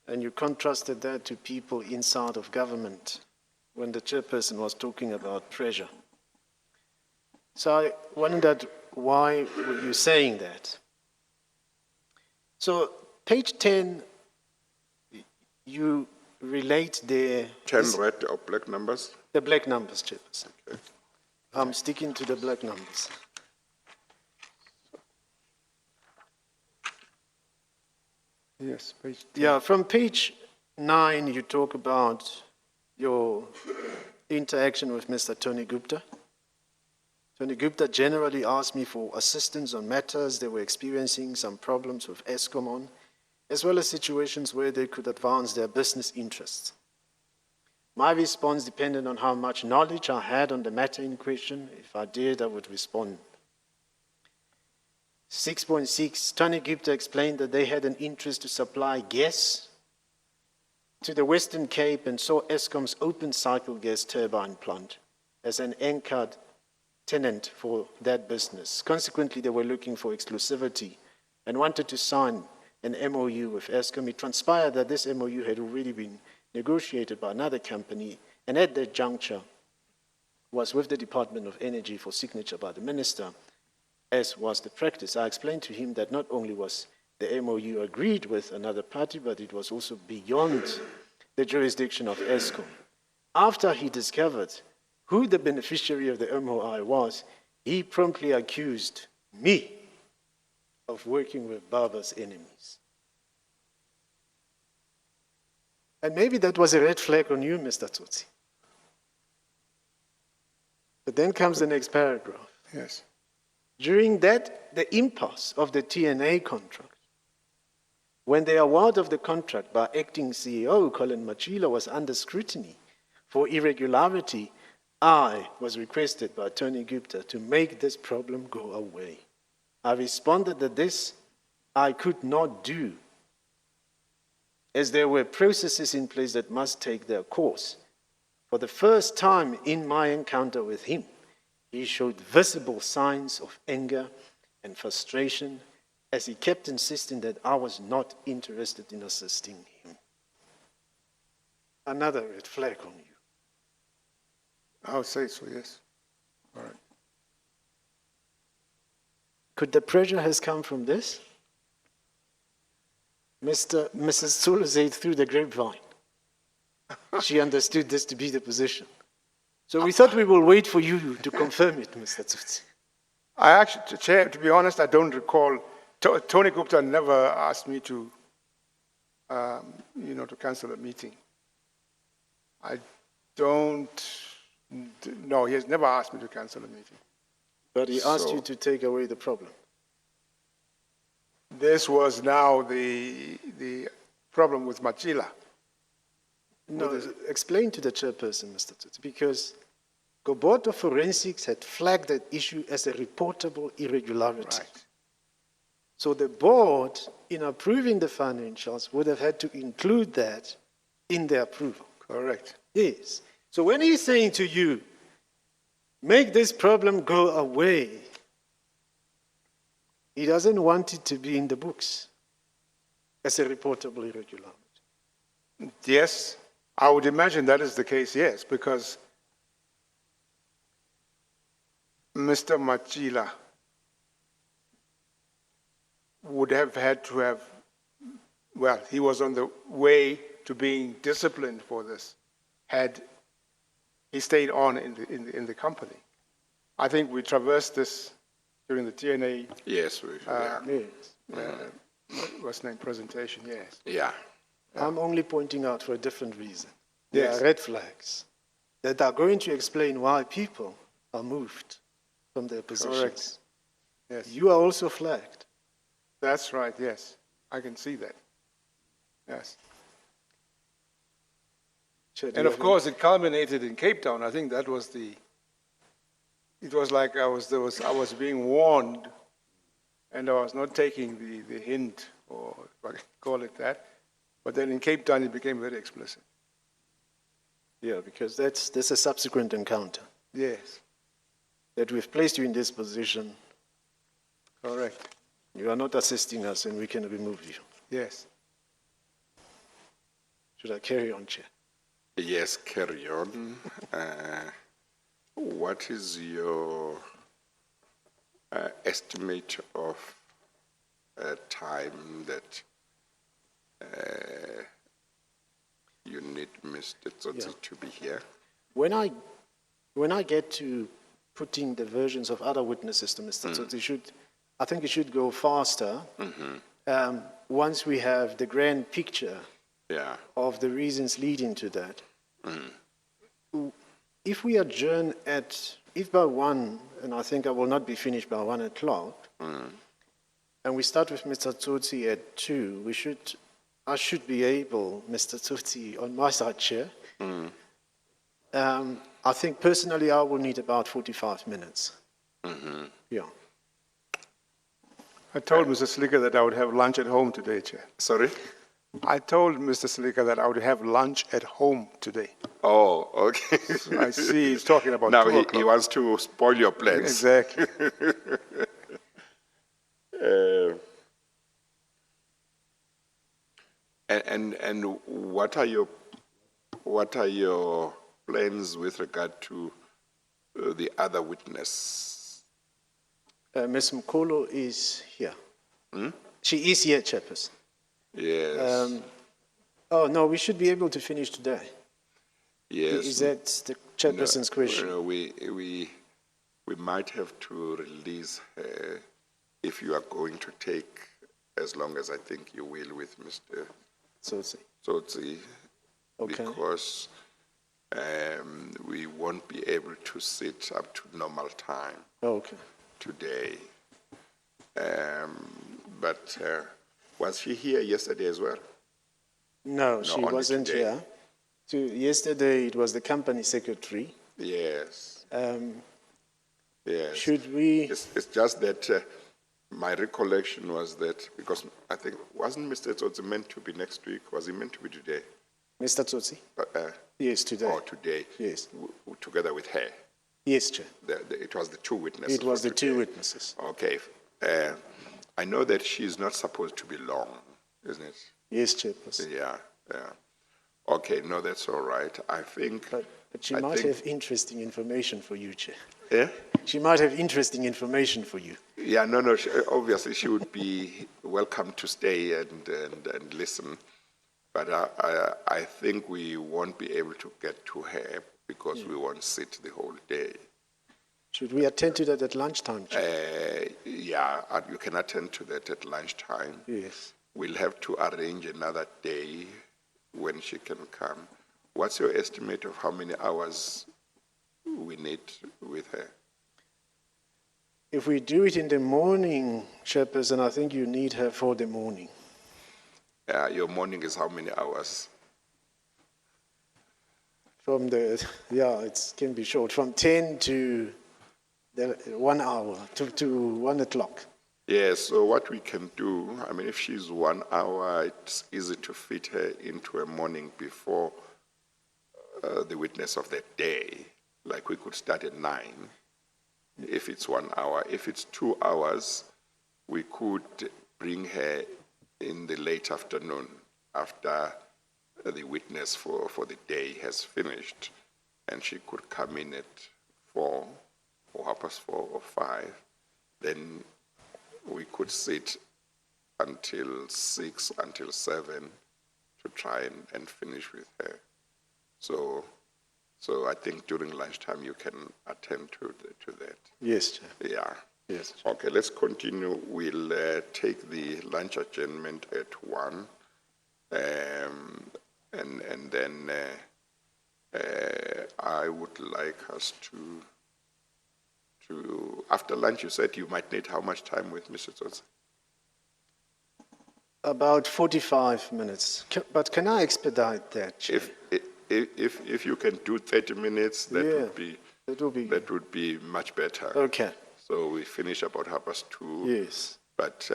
and you contrasted that to people inside of government, when the chairperson was talking about pressure. So I wondered, why were you saying that? So page 10, you relate there... 10 red or black numbers? The black numbers, Chairperson. Okay. I'm sticking to the black numbers. Yes, page 10. Yeah, from page 9, you talk about your interaction with Mr. Tony Gupta. Tony Gupta generally asked me for assistance on matters they were experiencing some problems with Eskom on, as well as situations where they could advance their business interests. My response depended on how much knowledge I had on the matter in question. If I did, I would respond. 6.6, Tony Gupta explained that they had an interest to supply gas to the Western Cape and saw Eskom's open cycle gas turbine plant as an anchored tenant for that business. Consequently, they were looking for exclusivity and wanted to sign an MOU with Eskom. It transpired that this MOU had already been negotiated by another company, and at that juncture was with the Department of Energy for signature by the minister, as was the practice. I explained to him that not only was the MOU agreed with another party, but it was also beyond the jurisdiction of Eskom. After he discovered who the beneficiary of the MOI was, he promptly accused me of working with Baba's enemies. And maybe that was a red flag on you, Mr. Tsotsi. But then comes the next paragraph. Yes. During that, the impasse of the TNA contract, when the award of the contract by acting CEO Colin Machila was under scrutiny for irregularity, I was requested by Tony Gupta to make this problem go away. I responded that this I could not do, as there were processes in place that must take their course. For the first time in my encounter with him, he showed visible signs of anger and frustration as he kept insisting that I was not interested in assisting him. Another red flag on you. I would say so, yes. All right. Could the pressure has come from this? Mrs. Zola said through the grapevine. She understood this to be the position. So we thought we will wait for you to confirm it, Mr. Tsotsi. I actually, Chair, to be honest, I don't recall. Tony Gupta never asked me to, to cancel a meeting. I don't, no, he has never asked me to cancel a meeting. But he asked So- you to take away the problem. This was now the problem with Machila. No, explain to the chairperson, Mr. Tsotsi, because the Board of Forensics had flagged that issue as a reportable irregularity. Right. So the board, in approving the financials, would have had to include that in the approval. Correct. Yes. So when he's saying to you, make this problem go away, he doesn't want it to be in the books as a reportable irregularity. Yes, I would imagine that is the case, yes, because Mr. Machila would have had to have, well, he was on the way to being disciplined for this, had he stayed on in the company. I think we traversed this during the TNA, Yes, Yes. what's name, presentation, yes. yeah. I'm only pointing out for a different reason. Yes. There are red flags that are going to explain why people are moved from their positions. Yes, You are also flagged. that's right, yes. I can see that. Yes. Chair, do And you of have course, it culminated in Cape Town. I think that was it was like I was being warned, and I was not taking the hint, or if I can call it that. But then in Cape Town, it became very explicit. Yeah, because that's a subsequent encounter Yes, that we've placed you in this position. correct. You are not assisting us and we can remove you. Yes. Should I carry on, Chair? Yes, carry on. What is your estimate of time that you need Mr. Tsotsi Yeah. to be here? When I get to putting the versions of other witnesses to Mr. Tsotsi, I think it should go faster once we have the grand picture Yeah. of the reasons leading to that. If we adjourn if by 1, and I think I will not be finished by 1 o'clock, and we start with Mr. Tsotsi at 2, I should be able, Mr. Tsotsi, on my side, Chair. I think personally I will need about 45 minutes. Yeah. I told Mr. Slicker that I would have lunch at home today, Chair. Sorry? I told Mr. Slicker that I would have lunch at home today. Oh, okay. I see he's talking about Now 2 he o'clock. wants to spoil your plans. Exactly. And what are your plans with regard to the other witness? Ms. Mokholo is here. She is here, Chairperson. Yes. Oh, no, we should be able to finish today. Yes. Is that the Chairperson's question? No, we might have to release her if you are going to take as long as I think you will with Mr. Tsotsi, Okay. because we won't be able to sit up to normal time Okay. today. But was she here yesterday as well? No, she only wasn't today. here. Yesterday it was the company secretary. Yes. Yes. Should we? It's just that my recollection was that, because I think, wasn't Mr. Tsotsi meant to be next week? Was he meant to be today? Mr. Tsotsi? Yes, today. Or today? Yes. Together with her? Yes, Chair. It was the two witnesses. It was for the 2 today. witnesses. Okay. I know that she's not supposed to be long, isn't it? Yes, Chairperson. Yeah, yeah. Okay, no, that's all right. I think. But she I might think- have interesting information for you, Chair. Yeah? She might have interesting information for you. Yeah, no, obviously she would be welcome to stay and listen. But I think we won't be able to get to her because we won't sit the whole day. Should we attend to that at lunchtime, Chair? Yeah, you can attend to that at lunchtime. Yes. We'll have to arrange another day when she can come. What's your estimate of how many hours we need with her? If we do it in the morning, Chairperson, I think you need her for the morning. Your morning is how many hours? From the, yeah, it can be short, from 10 to 1 hour, to 1 o'clock. Yeah, so what we can do, I mean, if she's 1 hour, it's easy to fit her into a morning before the witness of that day. Like we could start at 9, if it's 1 hour. If it's 2 hours, we could bring her in the late afternoon after the witness for the day has finished, and she could come in at 4 or 4:30 or 5. Then we could sit until 6, until 7 to try and finish with her. So I think during lunchtime you can attend to that. Yes, Chair. Yeah. Yes. Okay, let's continue. We'll take the lunch adjournment at 1, and then I would like us to after lunch. You said you might need how much time with Mr. Tsotsi? About 45 minutes. But can I expedite that, Chair? If you can do 30 minutes, that Yeah, would be much better. Okay. So we finish about 2:30. Yes. But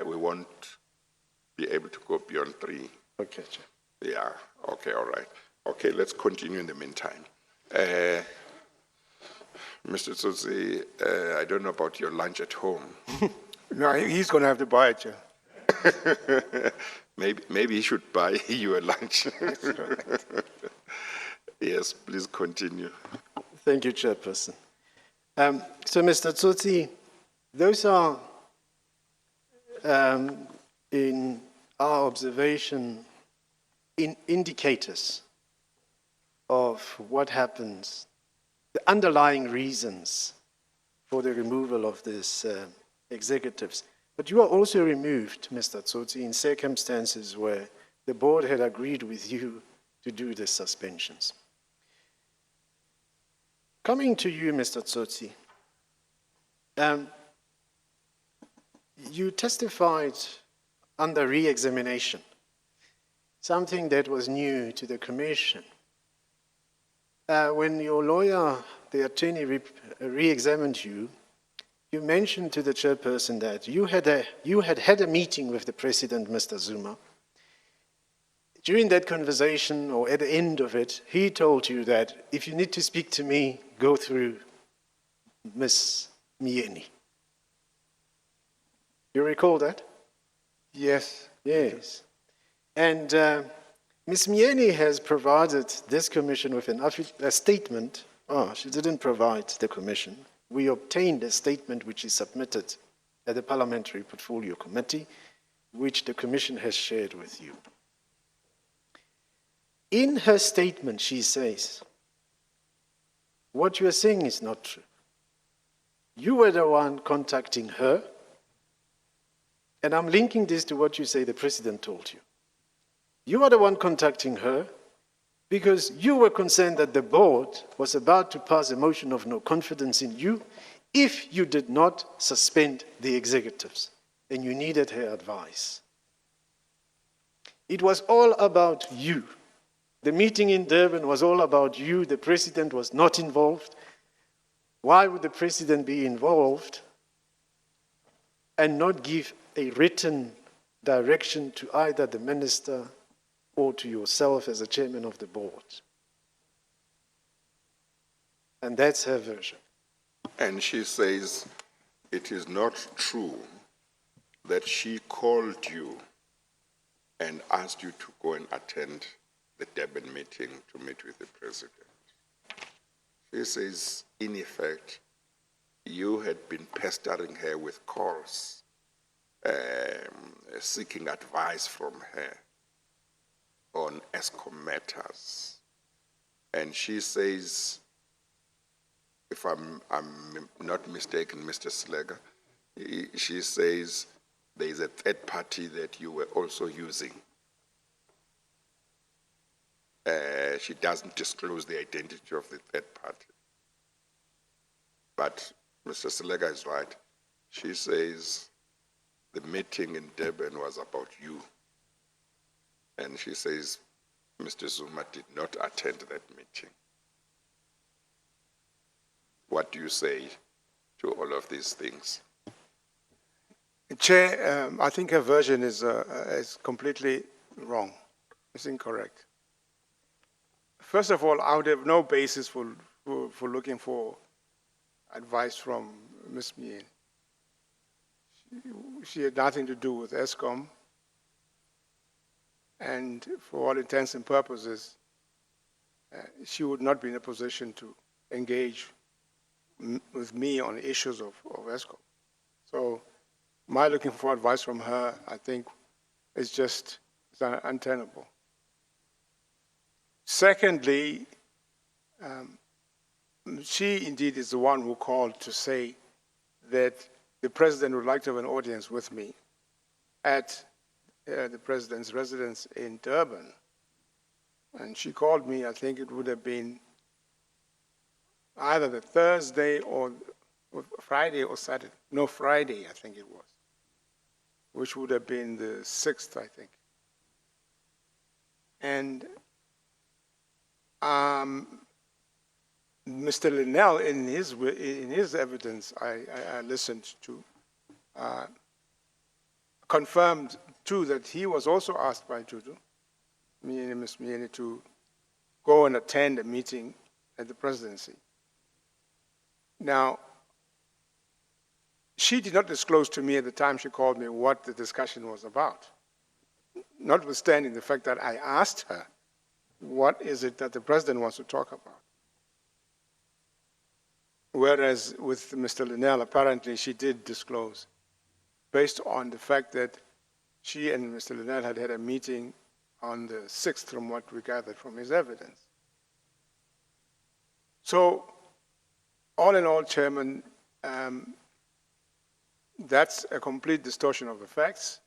we won't be able to go beyond 3. Okay, Chair. Yeah, okay, all right. Okay, let's continue in the meantime. Mr. Tsotsi, I don't know about your lunch at home. No, he's going to have to buy it, Chair. Maybe he should buy you a lunch. Yes, please continue. Thank you, Chairperson. So, Mr. Tsotsi, those are, in our observation, indicators of what happens, the underlying reasons for the removal of these executives. But you are also removed, Mr. Tsotsi, in circumstances where the board had agreed with you to do the suspensions. Coming to you, Mr. Tsotsi, you testified under re-examination, something that was new to the commission. When your lawyer, the attorney, re-examined you, you mentioned to the chairperson that you had a meeting with the president, Mr. Zuma. During that conversation, or at the end of it, he told you that if you need to speak to me, go through Ms. Mieni. You recall that? Yes. Yes. And Ms. Mieni has provided this commission with a statement. Oh, she didn't provide the commission. We obtained a statement which is submitted at the Parliamentary Portfolio Committee, which the commission has shared with you. In her statement, she says, what you are saying is not true. You were the one contacting her, and I'm linking this to what you say the president told you. You are the one contacting her because you were concerned that the board was about to pass a motion of no confidence in you if you did not suspend the executives, and you needed her advice. It was all about you. The meeting in Durban was all about you. The president was not involved. Why would the president be involved and not give a written direction to either the minister or to yourself as a chairman of the board? And that's her version. And she says it is not true that she called you and asked you to go and attend the Durban meeting to meet with the president. She says, in effect, you had been pestering her with calls, seeking advice from her on Eskom matters. And she says, if I'm not mistaken, Mr. Slegger, she says there is a third party that you were also using. She doesn't disclose the identity of the third party. But Mr. Slegger is right. She says the meeting in Durban was about you. And she says Mr. Zuma did not attend that meeting. What do you say to all of these things? Chair, I think her version is completely wrong. It's incorrect. First of all, I would have no basis for looking for advice from Ms. Mien. She had nothing to do with Eskom, and for all intents and purposes, she would not be in a position to engage with me on issues of Eskom. So my looking for advice from her, I think, is just untenable. Secondly, she indeed is the one who called to say that the president would like to have an audience with me at the president's residence in Durban. And she called me, I think it would have been either the Thursday or Friday or Saturday. No, Friday, I think it was, which would have been the 6th, I think. And Mr. Linnell, in his evidence, I listened to, confirmed too that he was also asked by Tutu, Ms. Mieni, to go and attend a meeting at the presidency. Now, she did not disclose to me at the time she called me what the discussion was about, notwithstanding the fact that I asked her, what is it that the president wants to talk about? Whereas with Mr. Linnell, apparently she did disclose, based on the fact that she and Mr. Linnell had had a meeting on the 6th, from what we gathered from his evidence. So, all in all, Chairman, that's a complete distortion of the facts.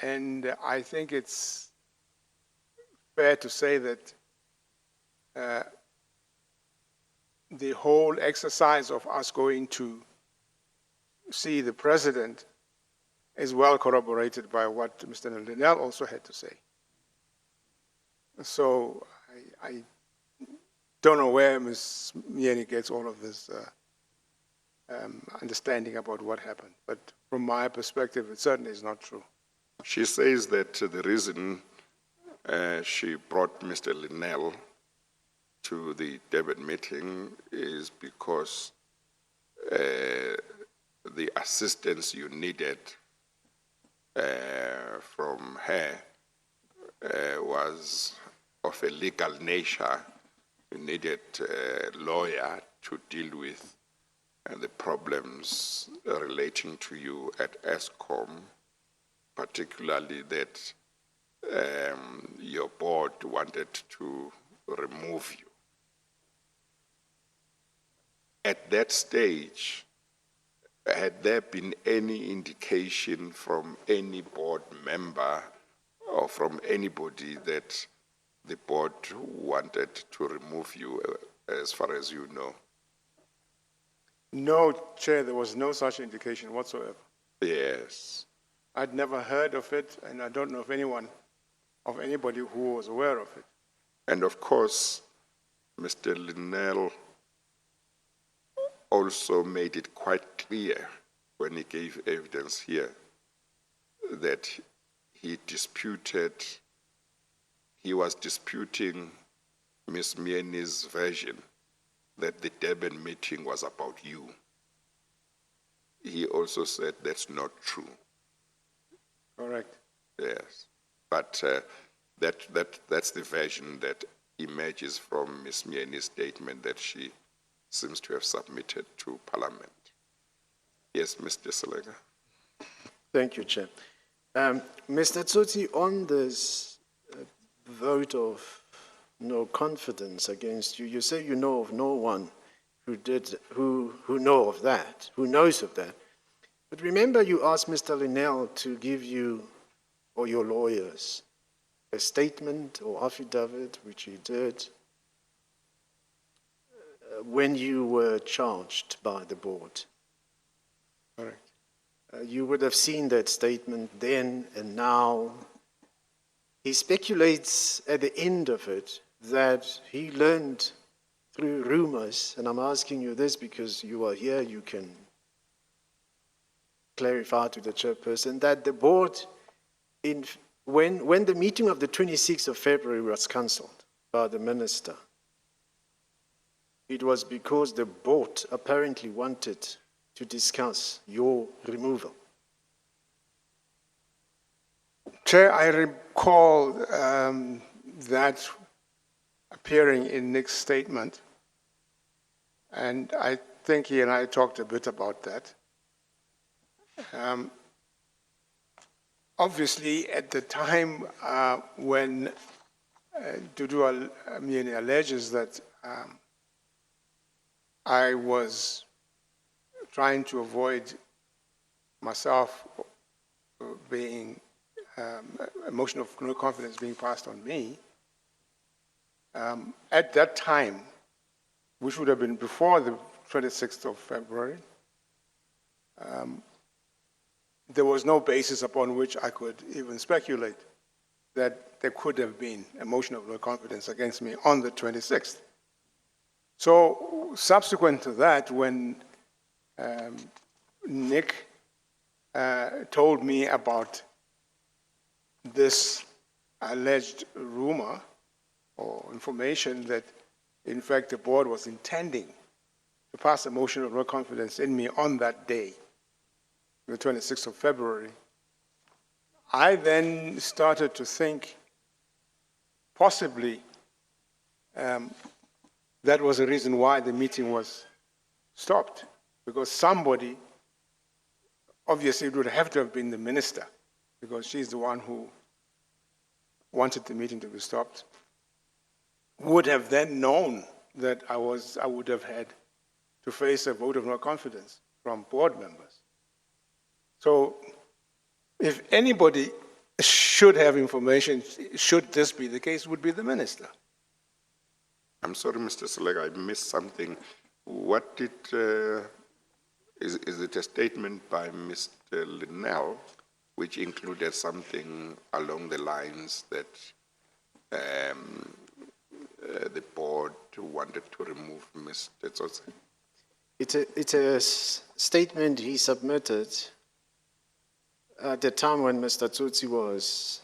And I think it's fair to say that the whole exercise of us going to see the president is well corroborated by what Mr. Linnell also had to say. So I don't know where Ms. Mieni gets all of this understanding about what happened, but from my perspective, it certainly is not true. She says that the reason she brought Mr. Linnell to the Durban meeting is because the assistance you needed from her was of a legal nature. You needed a lawyer to deal with the problems relating to you at Eskom, particularly that your board wanted to remove you. At that stage, had there been any indication from any board member or from anybody that the board wanted to remove you, as far as you know? No, Chair, there was no such indication whatsoever. Yes. I'd never heard of it, and I don't know of anybody who was aware of it. And of course, Mr. Linnell also made it quite clear when he gave evidence here that he was disputing Ms. Mieni's version that the Durban meeting was about you. He also said that's not true. Correct. Yes, but that's the version that emerges from Ms. Mieni's statement that she seems to have submitted to Parliament. Yes, Mr. Selega. Thank you, Chair. Mr. Tsotsi, on this vote of no confidence against you, you say you know of no one who knows of that. But remember you asked Mr. Linnell to give you, or your lawyers, a statement or affidavit, which he did, when you were charged by the board. Correct. You would have seen that statement then and now. He speculates at the end of it that he learned through rumors, and I'm asking you this because you are here, you can clarify to the chairperson, that the board, when the meeting of the 26th of February was cancelled by the minister, it was because the board apparently wanted to discuss your removal. Chair, I recall that appearing in Nick's statement, and I think he and I talked a bit about that. Obviously, at the time when Dudu Mieni alleges that I was trying to avoid myself being a motion of no confidence being passed on me, at that time, which would have been before the 26th of February, there was no basis upon which I could even speculate that there could have been a motion of no confidence against me on the 26th. So subsequent to that, when Nick told me about this alleged rumor or information that, in fact, the board was intending to pass a motion of no confidence in me on that day, the 26th of February, I then started to think possibly that was the reason why the meeting was stopped, because somebody, obviously it would have to have been the minister, because she's the one who wanted the meeting to be stopped, would have then known that I would have had to face a vote of no confidence from board members. So if anybody should have information, should this be the case, would be the minister. I'm sorry, Mr. Selega, I missed something. What did, is it a statement by Mr. Linnell which included something along the lines that the board wanted to remove Mr. Tsotsi? It's a statement he submitted at the time when Mr. Tsotsi was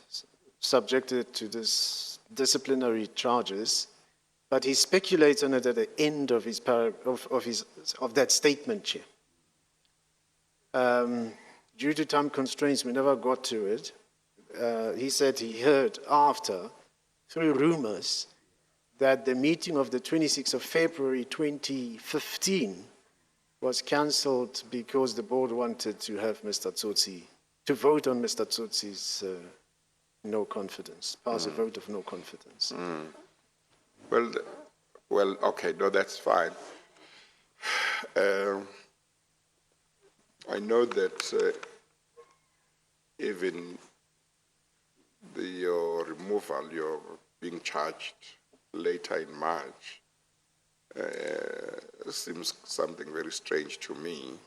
subjected to this disciplinary charges, but he speculates on it at the end of that statement, Chair. Due to time constraints, we never got to it. He said he heard after, through rumors, that the meeting of the 26th of February 2015 was cancelled because the board wanted to have Mr. Tsotsi, to vote on Mr. Tsotsi's no confidence, pass a vote of no confidence. Well, okay, no, that's fine. I know that even your removal, you're being charged later in March, seems something very strange to me.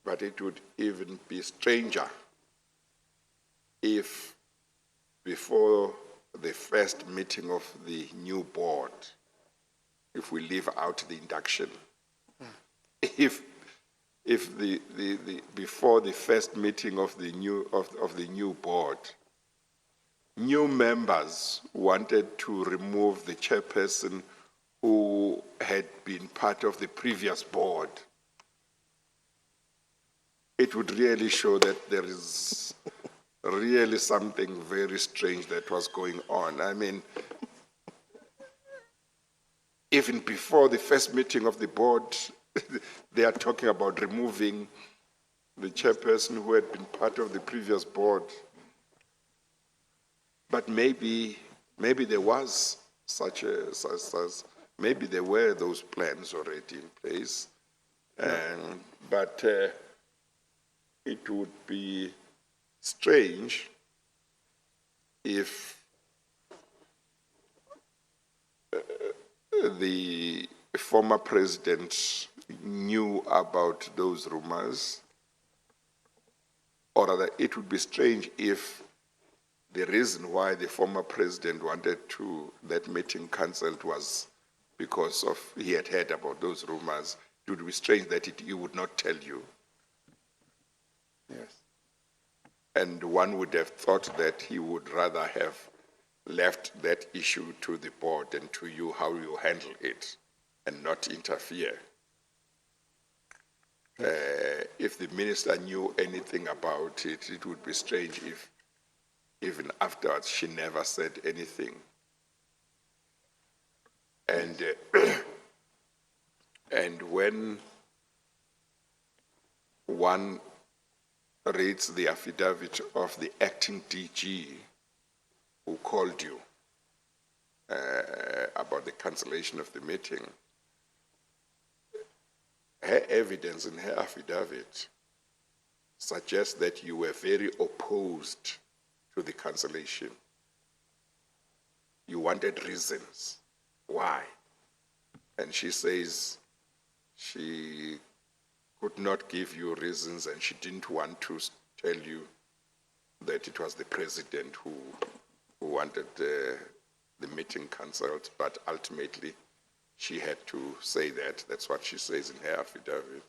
But it would even be stranger if before the first meeting of the new board, if we leave out the induction, if before the first meeting of the new board, new members wanted to remove the chairperson who had been part of the previous board, it would really show that there is really something very strange that was going on. I mean, even before the first meeting of the board, they are talking about removing the chairperson who had been part of the previous board. But maybe there was maybe there were those plans already in place. But it would be strange if the former president knew about those rumors, or rather it would be strange if the reason why the former president wanted that meeting cancelled was because he had heard about those rumors. It would be strange that he would not tell you. Yes. And one would have thought that he would rather have left that issue to the board and to you, how you handle it, and not interfere. If the minister knew anything about it, it would be strange if even afterwards she never said anything. And and when one reads the affidavit of the acting DG who called you about the cancellation of the meeting, her evidence in her affidavit suggests that you were very opposed to the cancellation. You wanted reasons. Why? And she says she could not give you reasons and she didn't want to tell you that it was the president who wanted the meeting cancelled, but ultimately she had to say that. That's what she says in her affidavit.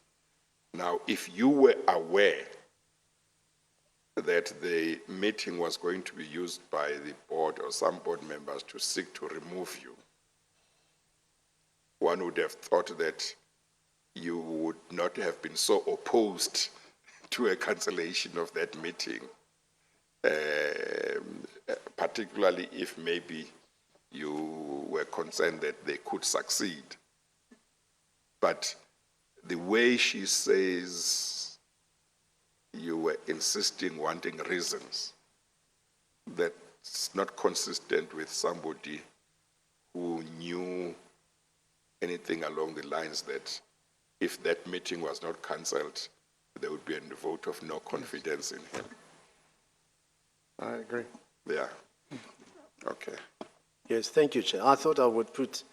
Now, if you were aware that the meeting was going to be used by the board or some board members to seek to remove you, one would have thought that you would not have been so opposed to a cancellation of that meeting, particularly if maybe you were concerned that they could succeed. But the way she says you were insisting, wanting reasons, that's not consistent with somebody who knew anything along the lines that if that meeting was not cancelled, there would be a vote of no confidence in him. I agree. Yeah. Okay. Yes, thank you, Chair. I thought I would put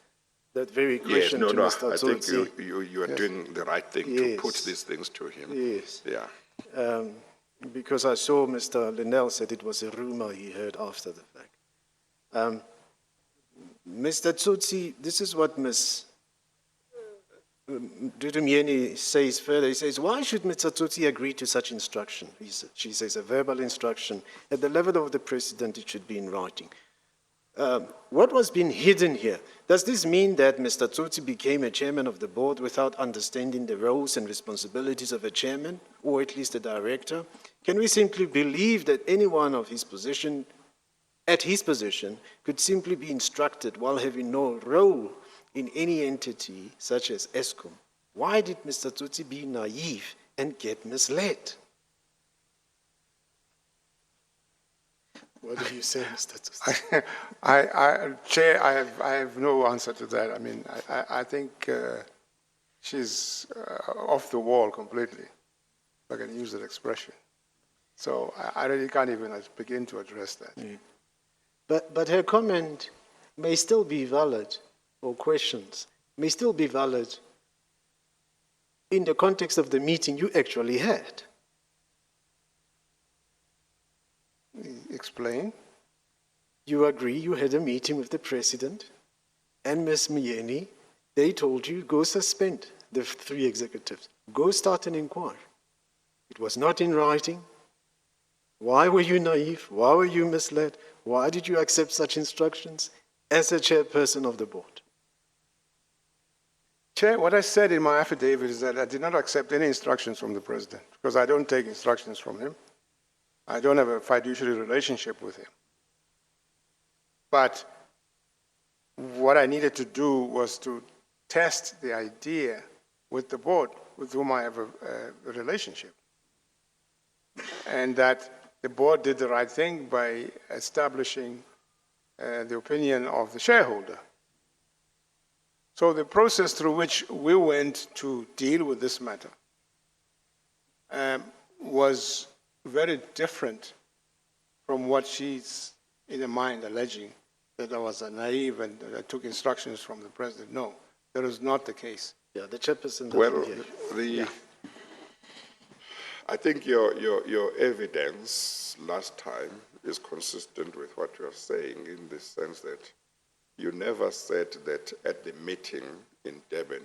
that very question to Mr. I think Tsotsi. you are doing the right thing to put these things to him. Yes. Yeah. Because I saw Mr. Linnell said it was a rumor he heard after the fact. Mr. Tsotsi, this is what Ms. Dudumieni says further. He says, why should Mr. Tsotsi agree to such instruction? She says a verbal instruction. At the level of the president, it should be in writing. What was being hidden here? Does this mean that Mr. Tsotsi became a chairman of the board without understanding the roles and responsibilities of a chairman, or at least a director? Can we simply believe that anyone of his position, at his position, could simply be instructed while having no role in any entity such as Eskom? Why did Mr. Tsotsi be naive and get misled? What do you say, Mr. Tsotsi? Chair, I have no answer to that. I mean, I think she's off the wall completely, if I can use that expression. So I really can't even begin to address that. Yeah. But her comment may still be valid, or questions may still be valid in the context of the meeting you actually had. Explain. You agree you had a meeting with the president and Ms. Mieni. They told you, go suspend the 3 executives. Go start an inquiry. It was not in writing. Why were you naive? Why were you misled? Why did you accept such instructions as a chairperson of the board? Chair, what I said in my affidavit is that I did not accept any instructions from the president because I don't take instructions from him. I don't have a fiduciary relationship with him. But what I needed to do was to test the idea with the board with whom I have a relationship. And that the board did the right thing by establishing the opinion of the shareholder. So the process through which we went to deal with this matter was very different from what she's in her mind alleging, that I was naive and that I took instructions from the president. No, that is not the case. Yeah, the chairperson doesn't Well, hear. I think your evidence last time is consistent with what you are saying in the sense that you never said that at the meeting in Durban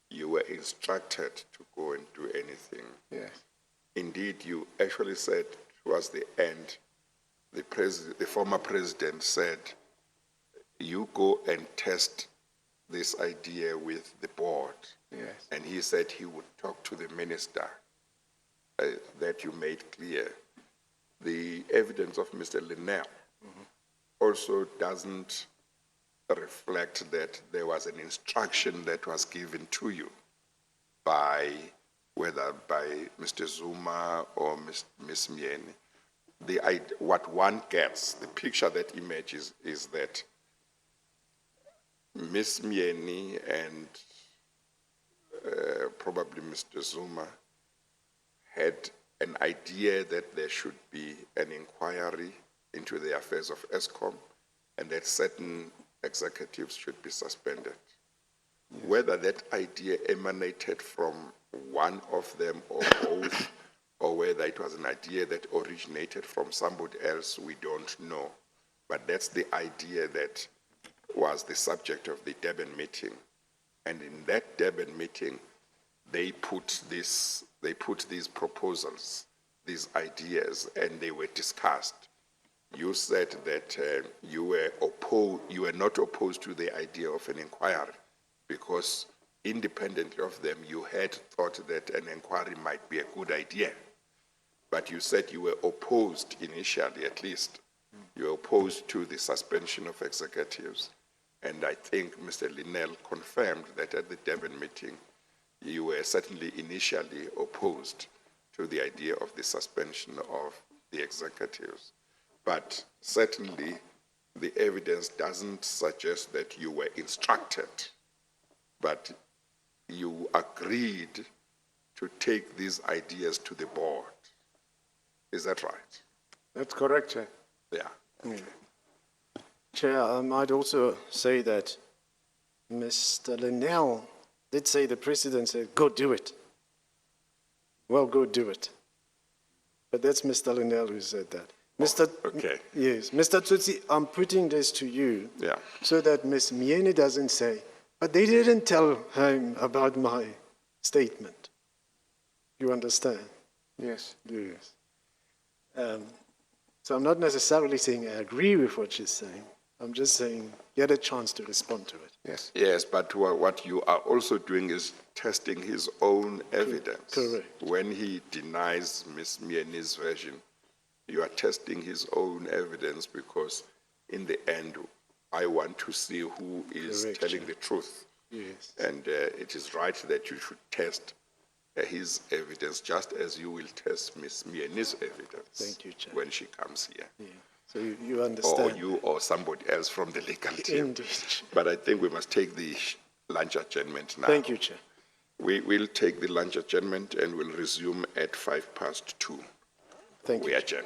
you were instructed to go and do anything. Yes. Indeed, you actually said towards the end, the former president said, you go and test this idea with the board. Yes. And he said he would talk to the minister. That you made clear. The evidence of Mr. Linnell also doesn't reflect that there was an instruction that was given to you by, whether by Mr. Zuma or Ms. Mieni. What one gets, the picture that emerges is that Ms. Mieni and probably Mr. Zuma had an idea that there should be an inquiry into the affairs of Eskom and that certain executives should be suspended. Yes. Whether that idea emanated from one of them or both, or whether it was an idea that originated from somebody else, we don't know. But that's the idea that was the subject of the Durban meeting. And in that Durban meeting, they put these proposals, these ideas, and they were discussed. You said that you were not opposed to the idea of an inquiry because independently of them, you had thought that an inquiry might be a good idea. But you said you were opposed initially, at least. You were opposed to the suspension of executives. And I think Mr. Linnell confirmed that at the Durban meeting, you were certainly initially opposed to the idea of the suspension of the executives. But certainly the evidence doesn't suggest that you were instructed, but you agreed to take these ideas to the board. Is that right? That's correct, Chair. Yeah. Okay. Chair, I might also say that Mr. Linnell did say the president said, go do it. Well, go do it. But that's Mr. Linnell who said that. Okay. Yes. Mr. Tsotsi, I'm putting this to you so that Ms. Mieni doesn't say, but they didn't tell him about my statement. You understand? Yes. Yes. So I'm not necessarily saying I agree with what she's saying. I'm just saying get a chance to respond to it. Yes. Yes, but what you are also doing is testing his own evidence. Correct. When he denies Ms. Mieni's version, you are testing his own evidence because in the end, I want to see who is Correct, telling Chair. the truth. Yes. And it is right that you should test his evidence just as you will test Ms. Mieni's evidence. Thank you, Chair. When she comes here. Yeah. So you Or understand. you or somebody else from the legal team. Indeed. But I think we must take the lunch adjournment now. Thank you, Chair. We will take the lunch adjournment and we'll resume at 2:05. Thank you. We adjourn.